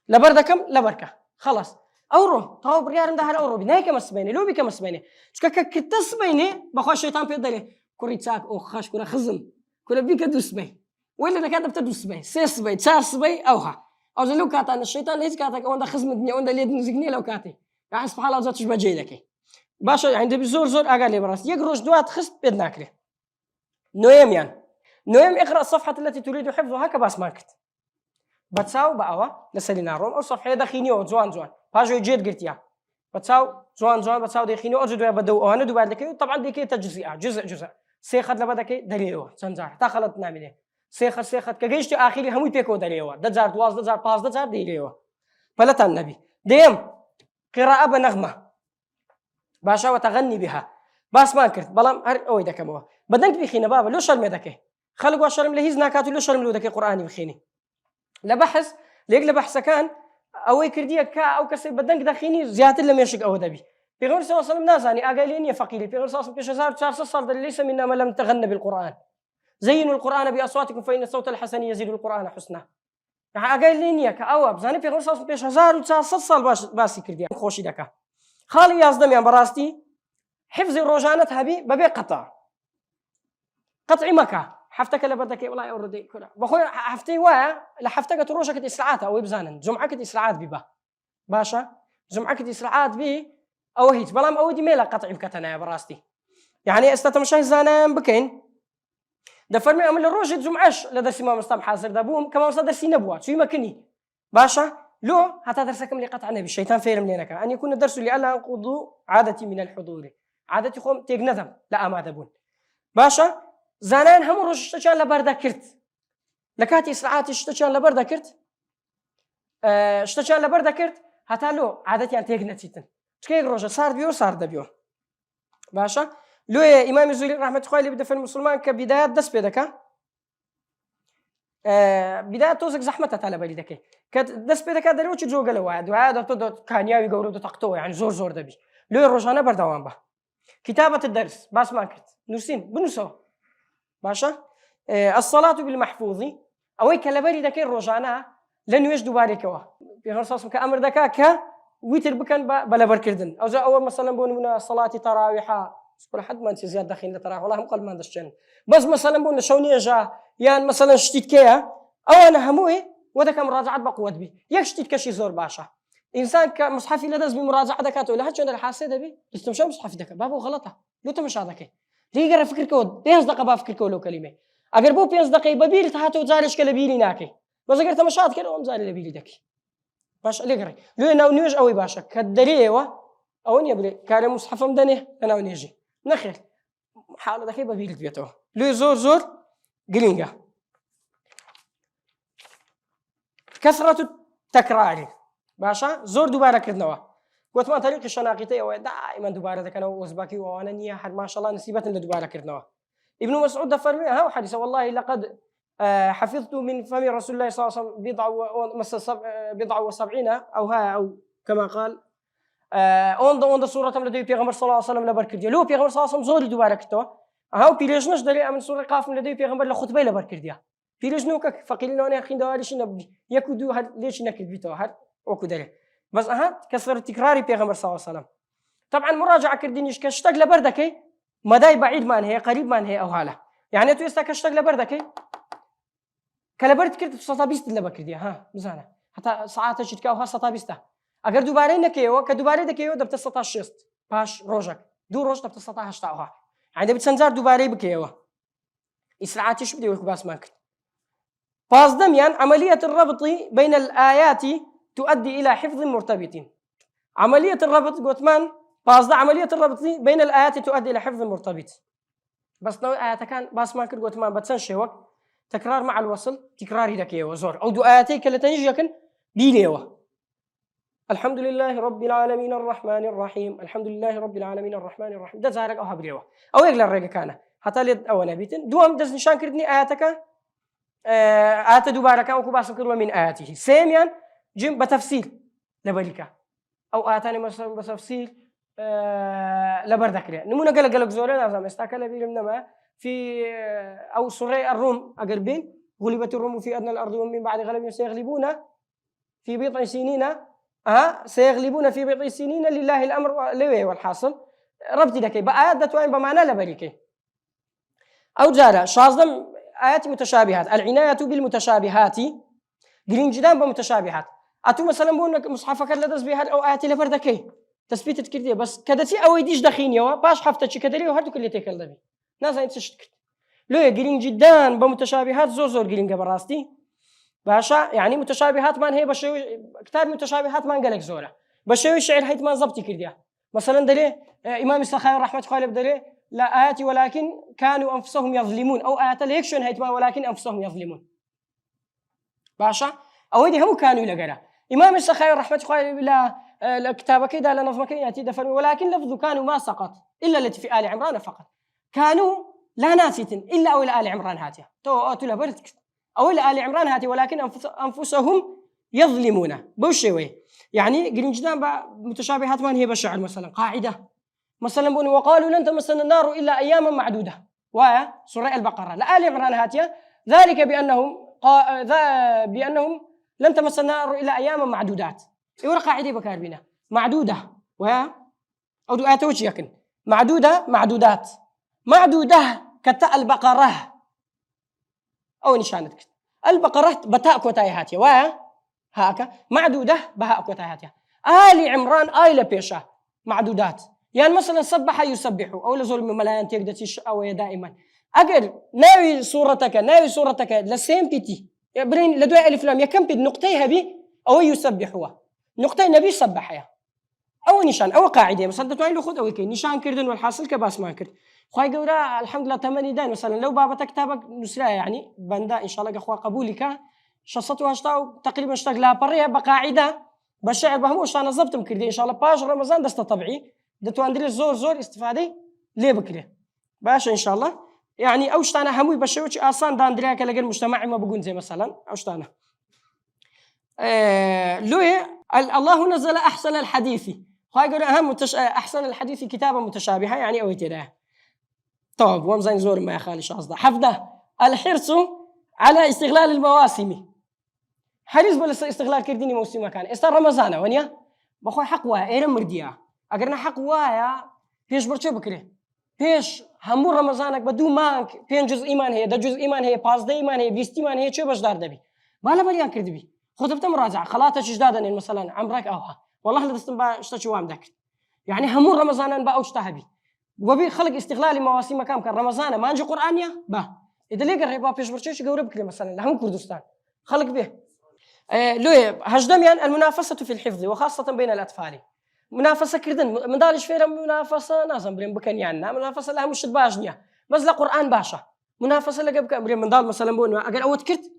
C: لبردكم لبركة خلاص أورو توا بريارم ده هلا أورو بناي كم سبيني لو بكم سبيني شكا كتسبيني بخوا الشيطان في الدليل كوري تاك أو خاش كورا خزم كورا بيك دوس بي ولا ده كاتب تدوس بي سيس بي تشار سبي أوها أو زلو كاتان الشيطان ليش كاتك أوندا خزم الدنيا أوندا ليد نزقني لو كاتي يعني سبحان الله زاتش بجي لك باشا عندي بزور زور أقل لي براس يقروش دوات خص بدناكله نويم يعني نويم اقرأ الصفحة التي تريد حفظها كباس ماركت بتساو بقوا لسلينا روم أو صفحة دخيني أو جوان باجو جيد قلتيا بتساو جوان بتساو دخيني أو جدوا بدو أنا دو بعد كي طبعا دي كي تجزئة جزء سيخد لبدا كي دليلوا سنجار تخلط نعمله سيخد كجيش آخري همي بيكو دليلوا دجار دواز دجار باز دجار دليلوا فلت النبي ديم قراءة بنغمة باشا وتغني بها باس ما كرت بلام هر أوي دكموا بدنك بخينا بابا لو شرم دكه خلقوا شرم لهيز ناكاتو لو شرم لو دكه قرآني بخيني لبحث ليك لبحث كان أوي كردية كا أو كسر بدنك دخيني زيادة لم يشك أو دبي بيقول صلى الله عليه وسلم نازاني أقالين يا فقيري بيقول صلى الله عليه وسلم بيش صار ليس منا من لم تغنى بالقرآن زينوا القرآن بأصواتكم فإن الصوت الحسن يزيد القرآن حسنا يعني أقالين يا كأواب زاني بيقول صلى الله عليه وسلم بيش صار باسي كردية خوشي دكا خالي يازدم يا براستي حفظ الروجانة هبي ببي قطع مكة حفتك لبردك والله أوردي كله بخوي حفتي وايا لحفتك تروشك إسرعات أو يبزانن جمعك إسرعات ببا باشا جمعك إسرعات بي أو هيت بلام أودي ميلا قطع بكتنا يا براستي يعني استتمشي زانان بكين دفرمي أمل الروج جمعش لدرسي ما مستم حاضر دابوم كما مصدر درسي نبوة شو يمكنني باشا لو حتى درسكم لقطع النبي الشيطان فيرم لينك أن يكون الدرس لألا أنقضوا عادتي من الحضور عادتي خوم تيجنذم لا ما دبون باشا زانان هم روش اشتشان لبردا كرت لكاتي إسرعات اشتشان لبردا كرت اشتشان لبردا كرت حتى لو عادتي أن تيجنتيتن شكيك روش صار دبيو باشا لو يا إمام الزهري رحمة الله عليه بدفن المسلمان كبداية دس بيدك بداية توزك زحمة على بالدك كدس بيدك دلو تشي جوجا لواحد وعاد تدو كانياوي يقولوا تقطوه يعني زور دبي لو الروجانة بردوان به كتابة الدرس باس ماركت نرسين بنسو باشا الصلاة بالمحفوظ أوي كلبري دكي الروجانة لن يجدوا باركوا في غرصاصم كأمر دكاكا ويتر بكن بلا بركردن أو أول مثلا بون من الصلاة تراويحة كل حد ما أنت زيادة داخلين لتراويح والله مقل ما عندش بس مثلا بون شوني جا يعني مثلا شتيت كيا أو أنا هموي ودك مراجعة بقوة بي يكشتيت كشي زور باشا إنسان كمصحفي لدز بمراجعة دكاته ولا حد شو الحاسة بي استمشى مصحفي دكا بابو غلطة لو تمشى دكا ليقرا فكر كود بينز دقة بفكر كولو كلمة أجر بو بينز دقة ببيل تحته زارش كلبيلي ناكي بس أجر تمشى كده أم زاري لبيلي دكي باش ليقرا لو أنا ونيوج أوي باشا كدليل أو نيبلي كان مصحف مدني أنا ونيجي نخيل حالة دكي ببيل بيته لو زور قلينجا كثرة التكرار باشا زور دوباره كردنوا قلت ما طريق الشناقيطية ودائما دوباره ذكر وزباكي وانا نية حد ما شاء الله نسيبت دوباره كرناه. ابن مسعود فرمي ها حديث والله لقد حفظت من فم رسول الله صلى الله عليه وسلم بضع وسبعين أو كما قال اون سورة لدي پیغمبر صلى الله عليه وسلم لبر کردی لو پیغمبر صلى الله عليه وسلم زور دوباره کتو ها پیرجنش دلی من سورة قاف لدي پیغمبر لخطبه لبر کردی پیرجنو که فقیلنا نه خین دوالش نبدی یک دو هر ليش نکرد بیتو هر وكو دلی بس كسر تكراري پیغمبر صلى الله عليه وسلم. طبعا مراجعة كردينيش كشتاق لبردكي مداي بعيد مان هي قريب مان هي او هاله يعني تو استا كشتاق لبردكي كلبرد كرت سطابيست لبكرديا ها مزانه حتى ساعات جدك او سطابيستا اگر دوباره نكيو كدوباره دكيو دبت 16 باش روجك دو روج دبت 16 تاوها يعني بتسنزار دوباره بكيو اسرعاتش بدي وك باس مانك باز دميان عملية الربط بين الآيات تؤدي إلى حفظ مرتبط. عملية الربط قوتمان باز عملية الربط بين الآيات تؤدي إلى حفظ مرتبط. بس لو آيات كان باس ما كنت قوتمان بتسنشي وقت تكرار مع الوصل تكرار هداك وزور أو دو آياتي كلا تنجيكن بيليوه. الحمد لله رب العالمين الرحمن الرحيم الحمد لله رب العالمين الرحمن الرحيم ده زارك أو هبليوه أو يقل الرجع كان حتى لد أو نبيتن دوام دز نشان كردني آياتك آيات دوباره كان وكباس كروا من آياته ساميان جيم بتفصيل لبلكا أو آياتاني مثلا بتفصيل لبردكري نمونا قلق زورنا نظام استاكل بيرمنا في أو سورة الروم أقربين غلبت الروم في أدنى الأرض ومن بعد غلبهم سيغلبون في بضع سنين سيغلبون في بضع سنين لله الأمر لوي والحاصل ربطي لكي بآيات دتوين بمعنى لبلكي أو جارة شازم آيات متشابهات العناية بالمتشابهات قلين جدا بمتشابهات أتو مثلا بقولك مصحفك لدز بها أو آيات لبردكي تثبيت تكردية بس كدتي أو يديش دخينيوا باش حفتش كدري وهردو كل تيكل دبي ناس أنت تشتكت لو قلين جدا بمتشابهات زور قلين قبل راستي باشا يعني متشابهات ما هي بشوي كتاب متشابهات ما قالك زورة بشوي شعر هيت ما زبطي كردية مثلا دلي إمام السخاوي رحمة الله بدلي لا آيات ولكن كانوا أنفسهم يظلمون أو آيات الهيكشون هيت ما ولكن أنفسهم يظلمون باشا أو هذه هم كانوا يلقنا إمام السخاوي رحمة الله لا كتابك كذا لا نظمك يأتي دفن ولكن لفظ كانوا ما سقط إلا التي في آل عمران فقط كانوا لا ناسية إلا أو إلى آل عمران هاتيا تو أتلا برتك أو إلى آل عمران هاتي ولكن أنفسهم يظلمون بوشوي يعني قلنا جدا متشابهات ما هي بالشعر مثلا قاعدة مثلا بني وقالوا لن تمسنا النار إلا أياما معدودة وسورة البقرة لآل عمران هاتيا ذلك بأنهم لن تمسنا النار إلا أياما معدودات يورا قاعدة بكار بنا معدودة أو دعاء توجيكن معدودات كتاء البقرة أو نشانتك البقرة بتاء كوتاي هاتيا هاكا معدودة بهاء كوتاي هاتيا آل عمران آيلة بيشا معدودات يعني مثلا سبح يسبحوا أو لظلم ملايين تقدر تشأوي دائما أجل ناوي صورتك لسين بيتي برين لدواء ألف لام يكم بيد نقطيها بي أو يسبحوا نقطة نبي سبحها أو نشان أو قاعدة مثلا تتوين له خد أو كي نشان كردن والحاصل كباس ما كرد خواي جورا الحمد لله 8 داين مثلا لو بابا كتابك نسرع يعني بندا إن شاء الله أخوة قبولك شصتوا هشتاو تقريبا اشتاق لها برية بقاعدة بالشعر بهموش أنا ضبط مكردي إن شاء الله باش رمضان دست طبيعي دتو عندي زور استفادة ليه بكره باش إن شاء الله يعني أوشتانا هموي بشوش آسان داندريا كلاجر مجتمعي ما بقول زي مثلا أوشتانا لوي الله نزل أحسن الحديث هاي يقول أحسن الحديث كتابة متشابهة يعني أو تراه طب ومزين زور ما يخالي شخص حفظه الحرص على استغلال المواسم حريص بل استغلال كرديني موسم كان استر رمضان ونيا بخوي حقوها إيرم مرديا أجرنا حقوها فيش برشة بكره فيش همور رمضانك بدو مانك فين جزء إيمان هي ده جزء إيمان هي باز ده إيمان هي بيست إيمان هي شو باش دار دبي بالا بريان كردبي خذ بتم مراجعة خلاطة جدادا مثلا عمرك أوها والله لا تستنبا اشتشوا عمدك يعني همور رمضان بقى واشتهبي وبي خلق استغلال مواسم كان رمضان ما نجي قرآنيا با إذا ليه قريبا فيش برشة جورب بكره مثلا لهم كردستان خلق به لوي هجدميان المنافسة في الحفظ وخاصة بين الأطفال منافسة كردن من دالش فيها منافسة نازم بريم بكن يعني منافسة لها مش باجنيا بس لا قرآن باشا منافسة لقى بكن بريم من دال مثلا بون أجل أود كرت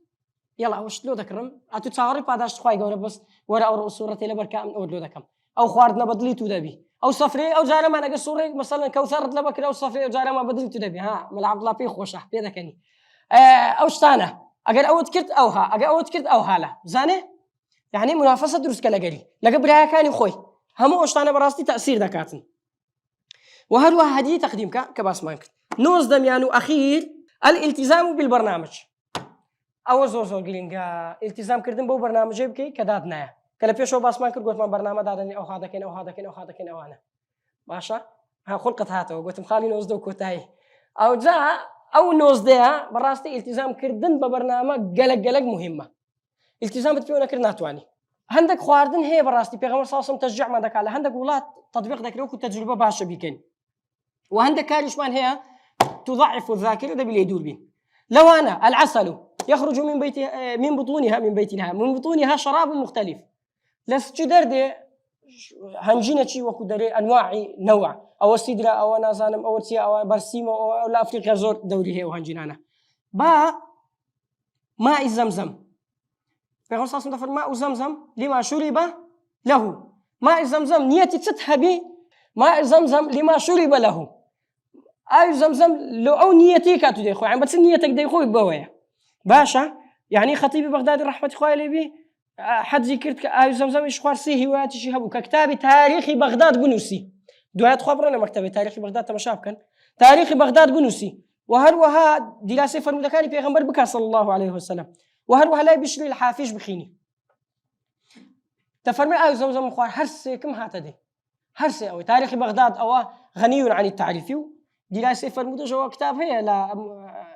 C: يلا وش لو ذكرم أتتصارف هذا شخوي جورب بس ورا أور صورة إلى بركة من أود لو ذكرم أو خواردنا بدليتو دبي أو صفري أو جارة ما نقص صوري مثلا كوثر لبكر أو صفري أو جارة ما بدليتو دبي ها ملعب الله فيه خوشة بيدا كني أو شتانة أجر أو تكرت أو ها أجر أو تكرت أو هلا زانه يعني منافسة دروس كلا جري لقبلها كان خوي هم أشتانة براستي تأثير دكاتن وهل هذه تقديم كباس مانك نوز دميانو أخير الالتزام بالبرنامج أو زور قلينجا التزام كردن بو برنامج بكي كدادنا كلا بيشو باس مانك قلت ما برنامج دادني أو هذا كن أو هذا كن أو هذا كن أو أنا باشا ها خلقت هاتو قلت مخالي نوز دو كوتاي أو جاء أو نوز ده براستي التزام كردن ببرنامج قلق مهمة التزام بتفيونا كرنا تواني عندك خواردن هي براستي بيغمر صاصم تشجع ما دك على عندك ولات تطبيق ذاك لو تجربة باشا بيكن وعندك كاريش مان هي تضعف الذاكرة ده باليدور بين لو أنا العسل يخرج من بيتها من بطونها شراب مختلف لست دردي هنجينا شيء وكدري أنواع نوع أو السدرة أو نازانم أو تيا أو برسيم أو لا أفريقيا زور دوري هي وهنجينا با ماء زمزم بيقول صاصم دفر ماء زمزم لما شرب له ماء زمزم نيتي تتهبي ماء زمزم لما شرب له أي زمزم لو أو نيتي كاتو دي خوي عم بس نيتك دي خوي بوايا باشا يعني خطيب بغداد رحمة خوي لبي حد ذكرت أي زمزم إيش خوارسي هواياتي شهبو ككتاب تاريخ بغداد بنوسي دوات خبرنا مكتبة تاريخ بغداد تمشاب كان تاريخ بغداد بنوسي وهروها دراسة فرمودكاني بيغمبر بكر صلى الله عليه وسلم وهروها لا بيشري الحافيش بخيني تفرمي أي زمزم خوار هرسي كم هاتدي هرسي أو تاريخ بغداد أو غني عن التعريف دراسة فرمودة جوا كتاب هي لا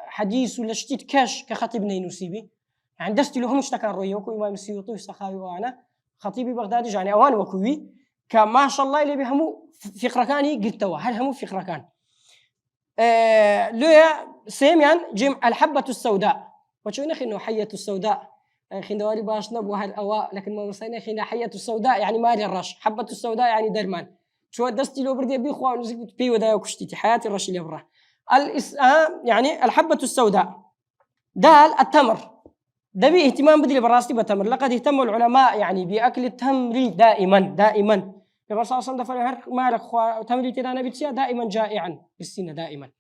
C: حديث ولا شتيت كاش كخطيب نينوسيبي يعني دستي لهم اشتكى الرؤية وكو إمام السيوطي والسخاوي وأنا خطيبي بغدادي يعني أوان وكوي كما شاء الله اللي بيهمو فقرة كاني قلتوا هل همو فقرة كان لويا سيميان جمع الحبة السوداء وشو نخي إنه حية السوداء خندواري باش نبوه الأواء لكن ما مصينا خينا حية السوداء يعني مالي الرش حبة السوداء يعني درمان شو دستي لو بردي بيخوا ونزيد بي ودا وكشتي حياتي الرش اللي برا يعني الحبة السوداء دال التمر ده بيه اهتمام بدري براستي بتمر لقد اهتم العلماء يعني بأكل التمر دائما الرسول صلى الله عليه وسلم دفع مالك تمري تدا نبي تسيا دائما جائعا بالسنة دائما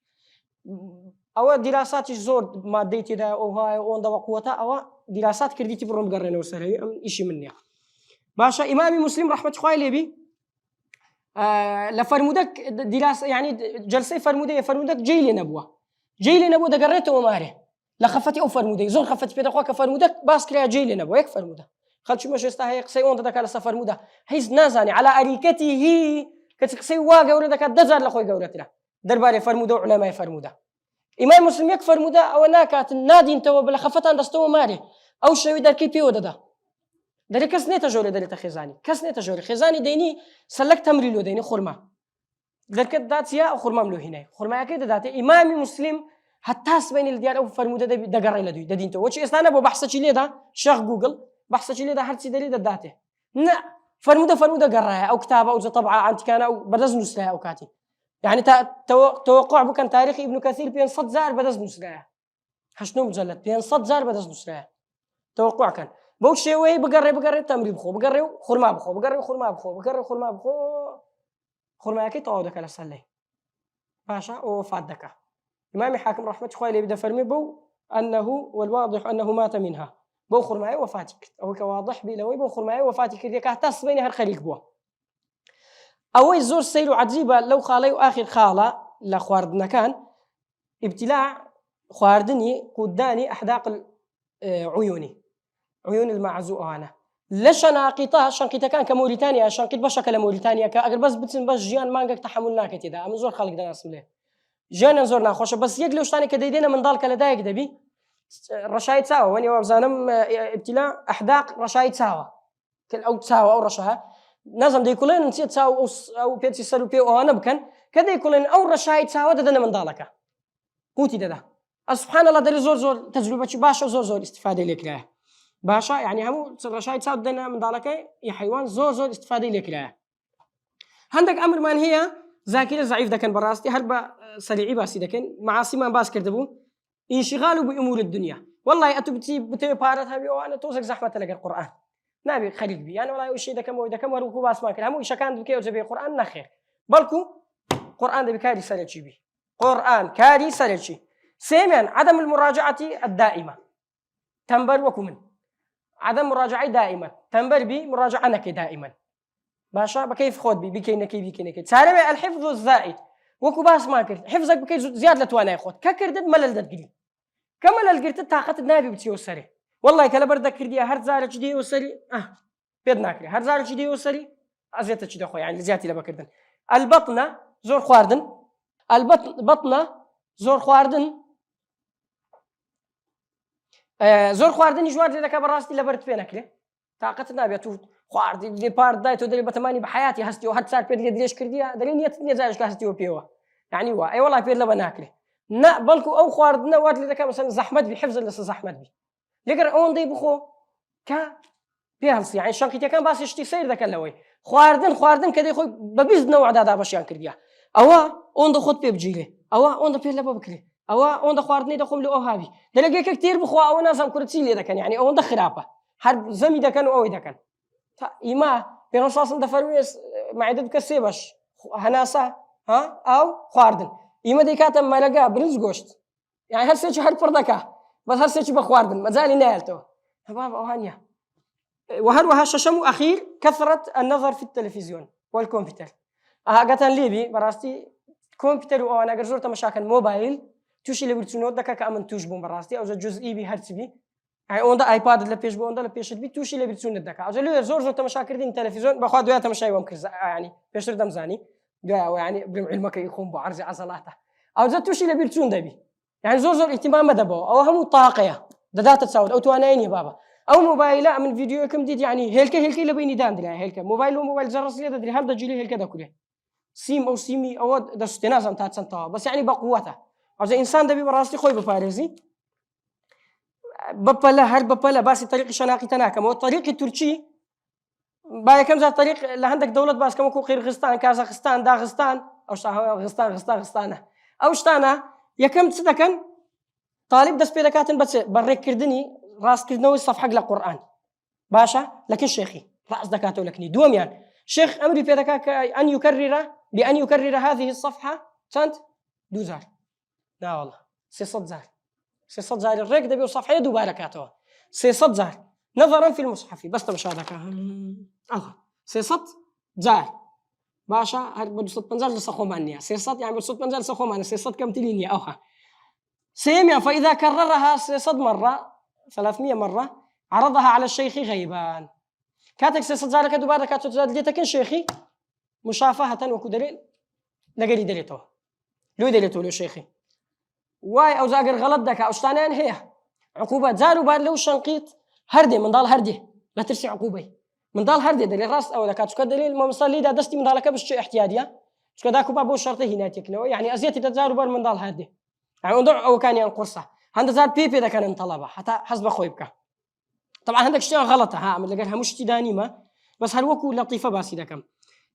C: أو دراسات زور مادتي دا أو هاي أون دا وقوتها أو دراسات كرديتي برهم قرنوا وسهل إشي مني باشا إمامي مسلم رحمة الله عليه لفرمودك دراسة يعني جلسة فرمودك جيل نبوة ده قريته وماره لخفتي أو فرمودة زور خفتي بيد أخوك فرمودك باس كريا جيل نبوة يك فرمودة خل شو مش يستحق سيون ده كلا سفرمودة هيز نازاني على أريكته هي كتسي واجا ولا ده كدزار لأخوي جورتنا درباري فرمودة علماء فرمودة إمام مسلم يك فرمودة أو ناكات النادي انتوا بلا خفتان دستوا ماره أو شوي در كي بيو ده داري كسنة تجوري داري تخزاني كسنة تجوري خزاني ديني سلك تمريلو ديني خرما ذلك داتيا أو خرما ملو هنا خرما أكيد داتي إمام مسلم حتى بين الديار أو فرمودة ده قرر إلى ده دينتو وش إستانا ببحث شيء ده شغ جوجل بحث شيء ده هرتي دليل ده داته لا فرمودة قررها أو كتابة أو طبعة عن كان أو بدز نسلها أو كاتي يعني توقع بكن تاريخ ابن كثير بين صد زار بدز نسلها هشنو مجلد بين صد زار بدز نسلها توقع كان بوش شيء بقرر تمرين بخو بقرر خرما بخو خرما أكيد تعودك على السلة باشا أو فادك إمام حاكم رحمة الله عليه بدأ فرمي بو أنه والواضح أنه مات منها بو خرماي وفاتك أو كواضح بلوي بو خرماي وفاتك ذيك هتاس بين هالخليق بوا أو الزور سير عجيبة لو خالي وآخر خالة لخواردنا كان ابتلاع خواردني قداني أحداق عيون المعزوء أنا لشناقطة شنقطة كان كموريتانيا شنقط بشكل موريتانيا كأجر بس جيان مانجك تحملناك كده أم زور خالق ده ناس مليه جانا زورنا خوشة بس يقلوش تاني كديدينا من ذلك لدايق دبي رشايد ساوى واني وابزانم ابتلاء أحداق رشايد ساوى كل أو تساوى أو رشها نظم دي كلين نسيت ساوى أو بيتسي سلو بيو أو أنا بكن كده يكلين أو رشايد ساوى دنا من ذلك قوتي ده سبحان الله ده زور تجربة باشا زور استفادة لك له باشا يعني هم رشايد ساوى دنا من ذلك يا حيوان زور استفادة لك له عندك أمر من هي ذاكرة ضعيف ده كان براستي هربا سريعي باسي ده كان معاصي ما باس كردبو انشغاله بأمور الدنيا والله أتو بتي بارتها بيو أنا توزك زحمة لك القرآن نابي خليك بي يعني والله وشي دكم ودكم وروكو باس ما كان همو شكان بكي وزبي قرآن نخير بلكو قرآن ده بكاري سالتشي بي قرآن كاري سالتشي سيمين عدم المراجعة الدائمة تنبر وكمن عدم مراجعة دائما تنبر بي مراجعة نكي دائما باشا بكيف خود بي بكي نكي سالبي الحفظ الزائد وكو باس ما كرت حفظك بكي زيادة لتوانا يخوت ككردد ملل دتقلي كملل قرت طاقة النبي بتيو سري والله كلا بردك كردي هر زارة جدي وسري بيدنا كري هر زارة جدي وسري أزيت جدي أخوي يعني زيادة لما كردن البطنة زور خواردن البطنة زور خواردن زور خواردن جوار لك براستي لبرد فينك ليه طاقة النبي تو خواردي دي بارد دايتو دلي بتماني بحياتي هستي وحد صار بير ليش كرديها دلي نية زايش كهستي وبيوا يعني وا أي والله بير لبا ناكله نا بلكو أو خواردنا وارد لك مثلا زحمت بحفظ اللي زحمت بي لقر أون دي بخو كا بيهلس يعني شنقتي كان باس يشتي سير ذاك اللوي خواردن كده يخوي ببيز نوع دادا باشيان كرديها أوا أون خود بيبجيله أوا أون بير لبا بكله أوا أون خواردني دخوم له هابي دلقيك كتير بخوا أو ناس كرتسي لي ذاك يعني أون خرابة حرب زمي ذاك أو ذاك إما بينصاص دفرويس معدد كسيبش هناسة أو خواردن إما دي كاتم ما لقى برنز قشت يعني هالسيتش هاد فردكه بس هالسيتش بخواردن مازال نالته هباب أوهانيا وهل ششمو أخير كثرة النظر في التلفزيون والكمبيوتر قتن ليبي براستي كمبيوتر وأنا جرزورت مشاكل موبايل توشي اللي برتونود دكا كأمن توجبون براستي أو جزئي بهرتبي يعني أوندا آيباد اللي بيش بوندا اللي بيش بي توشي اللي برتونود دكا أو جلو زور مشاكل دين التلفزيون بخواد ويا تمشي ومكرز يعني بيش ردم زاني يعني بلم علمك يخون بعرض عضلاته أو زاد توشي اللي برتون دبي يعني زور اهتمام مدبو أو هم طاقية داتا تساود أو توانين يا بابا أو موبايل من فيديو كم ديد يعني هيلك اللي بيني دام دلها هيلك موبايل زرس لي دلها هذا جيلي هيلك ده كله سيم أو سيمي أو ده استنازم تاعت سنتها بس يعني بقوته أو زي إنسان ده بيبراسي خوي بفارزي ببلا هل ببلا بس طريق شناقي تناكم والطريق التركي باي كم زي طريق اللي عندك دولة باس كم كو قرغيزستان كازاخستان داغستان أو غستان أو شتانا يا كم تصدقن طالب دس بيدكاتن بس بريك كردني راس كردنوي الصفحة حق القرآن باشا لكن شيخي رأس دكاتو لكني دوم يعني شيخ أمري بيدكاك بأن يكرر هذه الصفحة سنت دوزار لا والله سيصد زار الريك ده بيوصفحة يدو باركاته سيصد زار نظرا في المصحف بس تمشادك سيصد زار باشا هاد بدو صوت منزل لسخومانيا سيصد يعني بصوت منزل لسخومانيا سيصد كم تلينيا أوها سيميا فإذا كررها سيصد مرة 300 مرة عرضها على الشيخ غيبان كاتك سيصد زارك دوباره كاتو تزاد ليتكن شيخي مشافهة وكو دليل لقلي دليتو لو شيخي واي أو زاقر غلط دكا أو شتانين هي عقوبات زارو بار لو شنقيط هردي من ضال هردي لا ترسي عقوبي من ضال هردي دليل راس أو دكاتو كدليل ما مصلي دا دستي من ضالك بس شيء احتياجية شكو داكو بابو شرطي هنا تكنو يعني أزيتي تزارو بار من ضال هردي يعني انظر أو كان ينقرصه هند زار بيبي ده كان انطلبه حتى حسب خويبك طبعا عندك شيء غلط من لقاها مش تداني ما بس هالوكو لطيفة باسي ده كم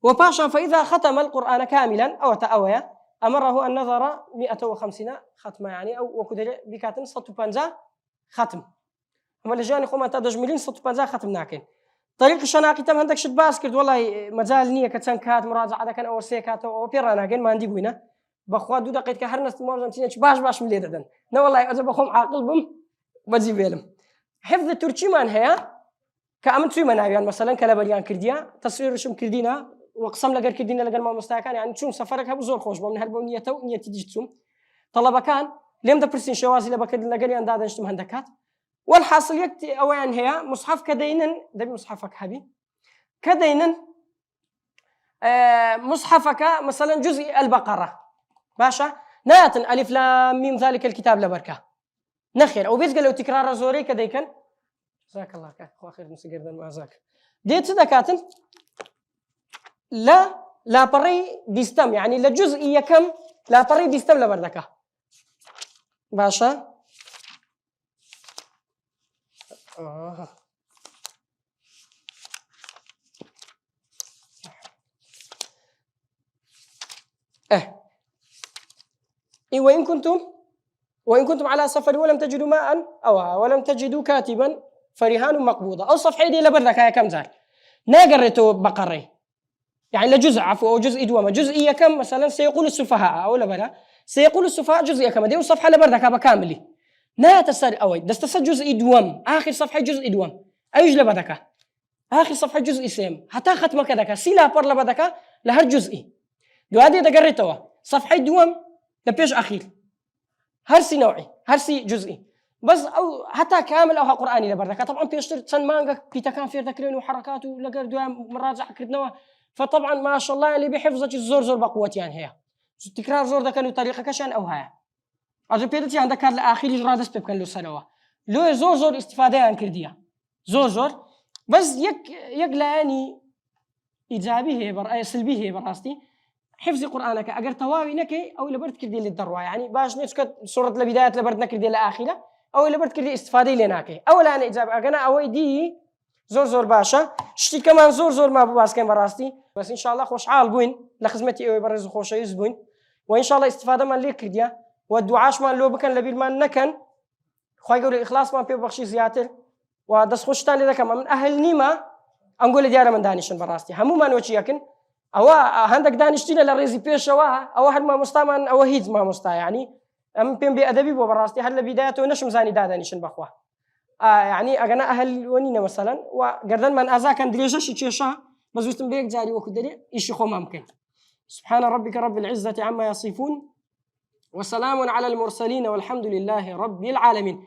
C: وباشا فإذا ختم القرآن كاملا أو تأويا أمره أن نظر 150 ختمة يعني أو وكذا بكاتن 150 ختم أما اللي جاني خو ما تدجملين 150 ختم ناكن طريق الشناقي تم عندك شد باسكت والله مازال نية كتسان كات مراجعة ده كان أو سيكات أو بيرانا جن ما عندي بوينا بخوا دو دقيقة كهرنس موازن تيجي باش من ليدن لا والله إذا بخوم عاقل بم بجي بيلم حفظ التركي من هي كأمن تسوي مناويان مثلا كلابليان كرديا تصوير رسم كردينا وقسم لقر كردينا لقر ما مستاكان يعني تشوم سفرك هبو زور خوش من هالبونية تو نية تيجي تسوم طلبة كان لم تبرسين شوازي لبكر لقريان دادا نشتم هندكات والحاصل يكتي أوان هي مصحف كدينن ده مصحفك هبي كدينن مصحفك مثلا جزء البقرة باشا ناتن ألف لام ميم ذلك الكتاب لبركة نخير أو بيزق لو تكرار زوري كده كان جزاك الله خير مسجر ذن ما زاك ديت صدقاتن لا بري بيستم يعني لجزئية كم لا بري بيستم لبردكة باشا وإن كنتم على سفر ولم تجدوا ماء ولم تجدوا كاتبا فرهان مقبوضة أو صفحة دي لبردك هاي كم زال ناقرته بقري يعني لجزء عفوا أو جزء دوما جزئية كم مثلا سيقول السفهاء أو لبلا سيقول السفهاء جزئية كم دي وصفحة لبردك هذا كاملي لا تسال أوي دستسد جزء دوم آخر صفحة جزء دوم أيش لبردك آخر صفحة جزء سيم حتى ختمة كذا سيلا بر لبردك لهر جزئي دو هذه دقرته صفحة دوم لبيش أخير هرسي نوعي هرسي جزئي بس أو حتى كامل أو قرآني لبردك طبعا بيشتر تسن مانجا بيتا كان في ذكرين وحركاته لقر دوام مراجعة كردنوا فطبعا ما شاء الله اللي بيحفظك الزور زور بقوتي يعني هي تكرار زور ده كانوا طريقة كشان أو هاي أجل عندك كان الآخر جرادس بيب كان له سنوة لو زور زور استفادة عن كردية زور بس يك لاني إيجابي هي سلبي هي براستي حفظ قرآنك أجر تواوي نكى أو لبرد كردي للدروة يعني باش نسكت سورة البداية لبرد نكردي لآخرة أو لبرد كردي استفادة لناكي أولا أنا إجابة أجنا أو دي زور باشا شتي كمان زور ما بواس كان براستي بس إن شاء الله خوش عال بوين لخدمتي أو برز خوش يزبوين وإن شاء الله استفادة من ليك كرديا والدعاش من لو بكن لبيل ما نكن خوي يقول الإخلاص ما بيبخشي زيادة ودس خوش تاني ذا كمان من أهل نيمة أنقول ديارة من دانيشن براستي همو ما نوتشي يكن أو عندك دانشتينا للرزي بيش واها أو هل ما مستعمل أو هيد ما مستا يعني أم بين بأدبي ببراستي هل بدايته نشم زاني دانيشن بخوا يعني أجنا أهل ونينا مثلا وقردن من أذاك أندريجا شيء بس وستم بيك جاري وكدري إيش خو ممكن سبحان ربك رب العزة عما يصفون وسلام على المرسلين والحمد لله رب العالمين.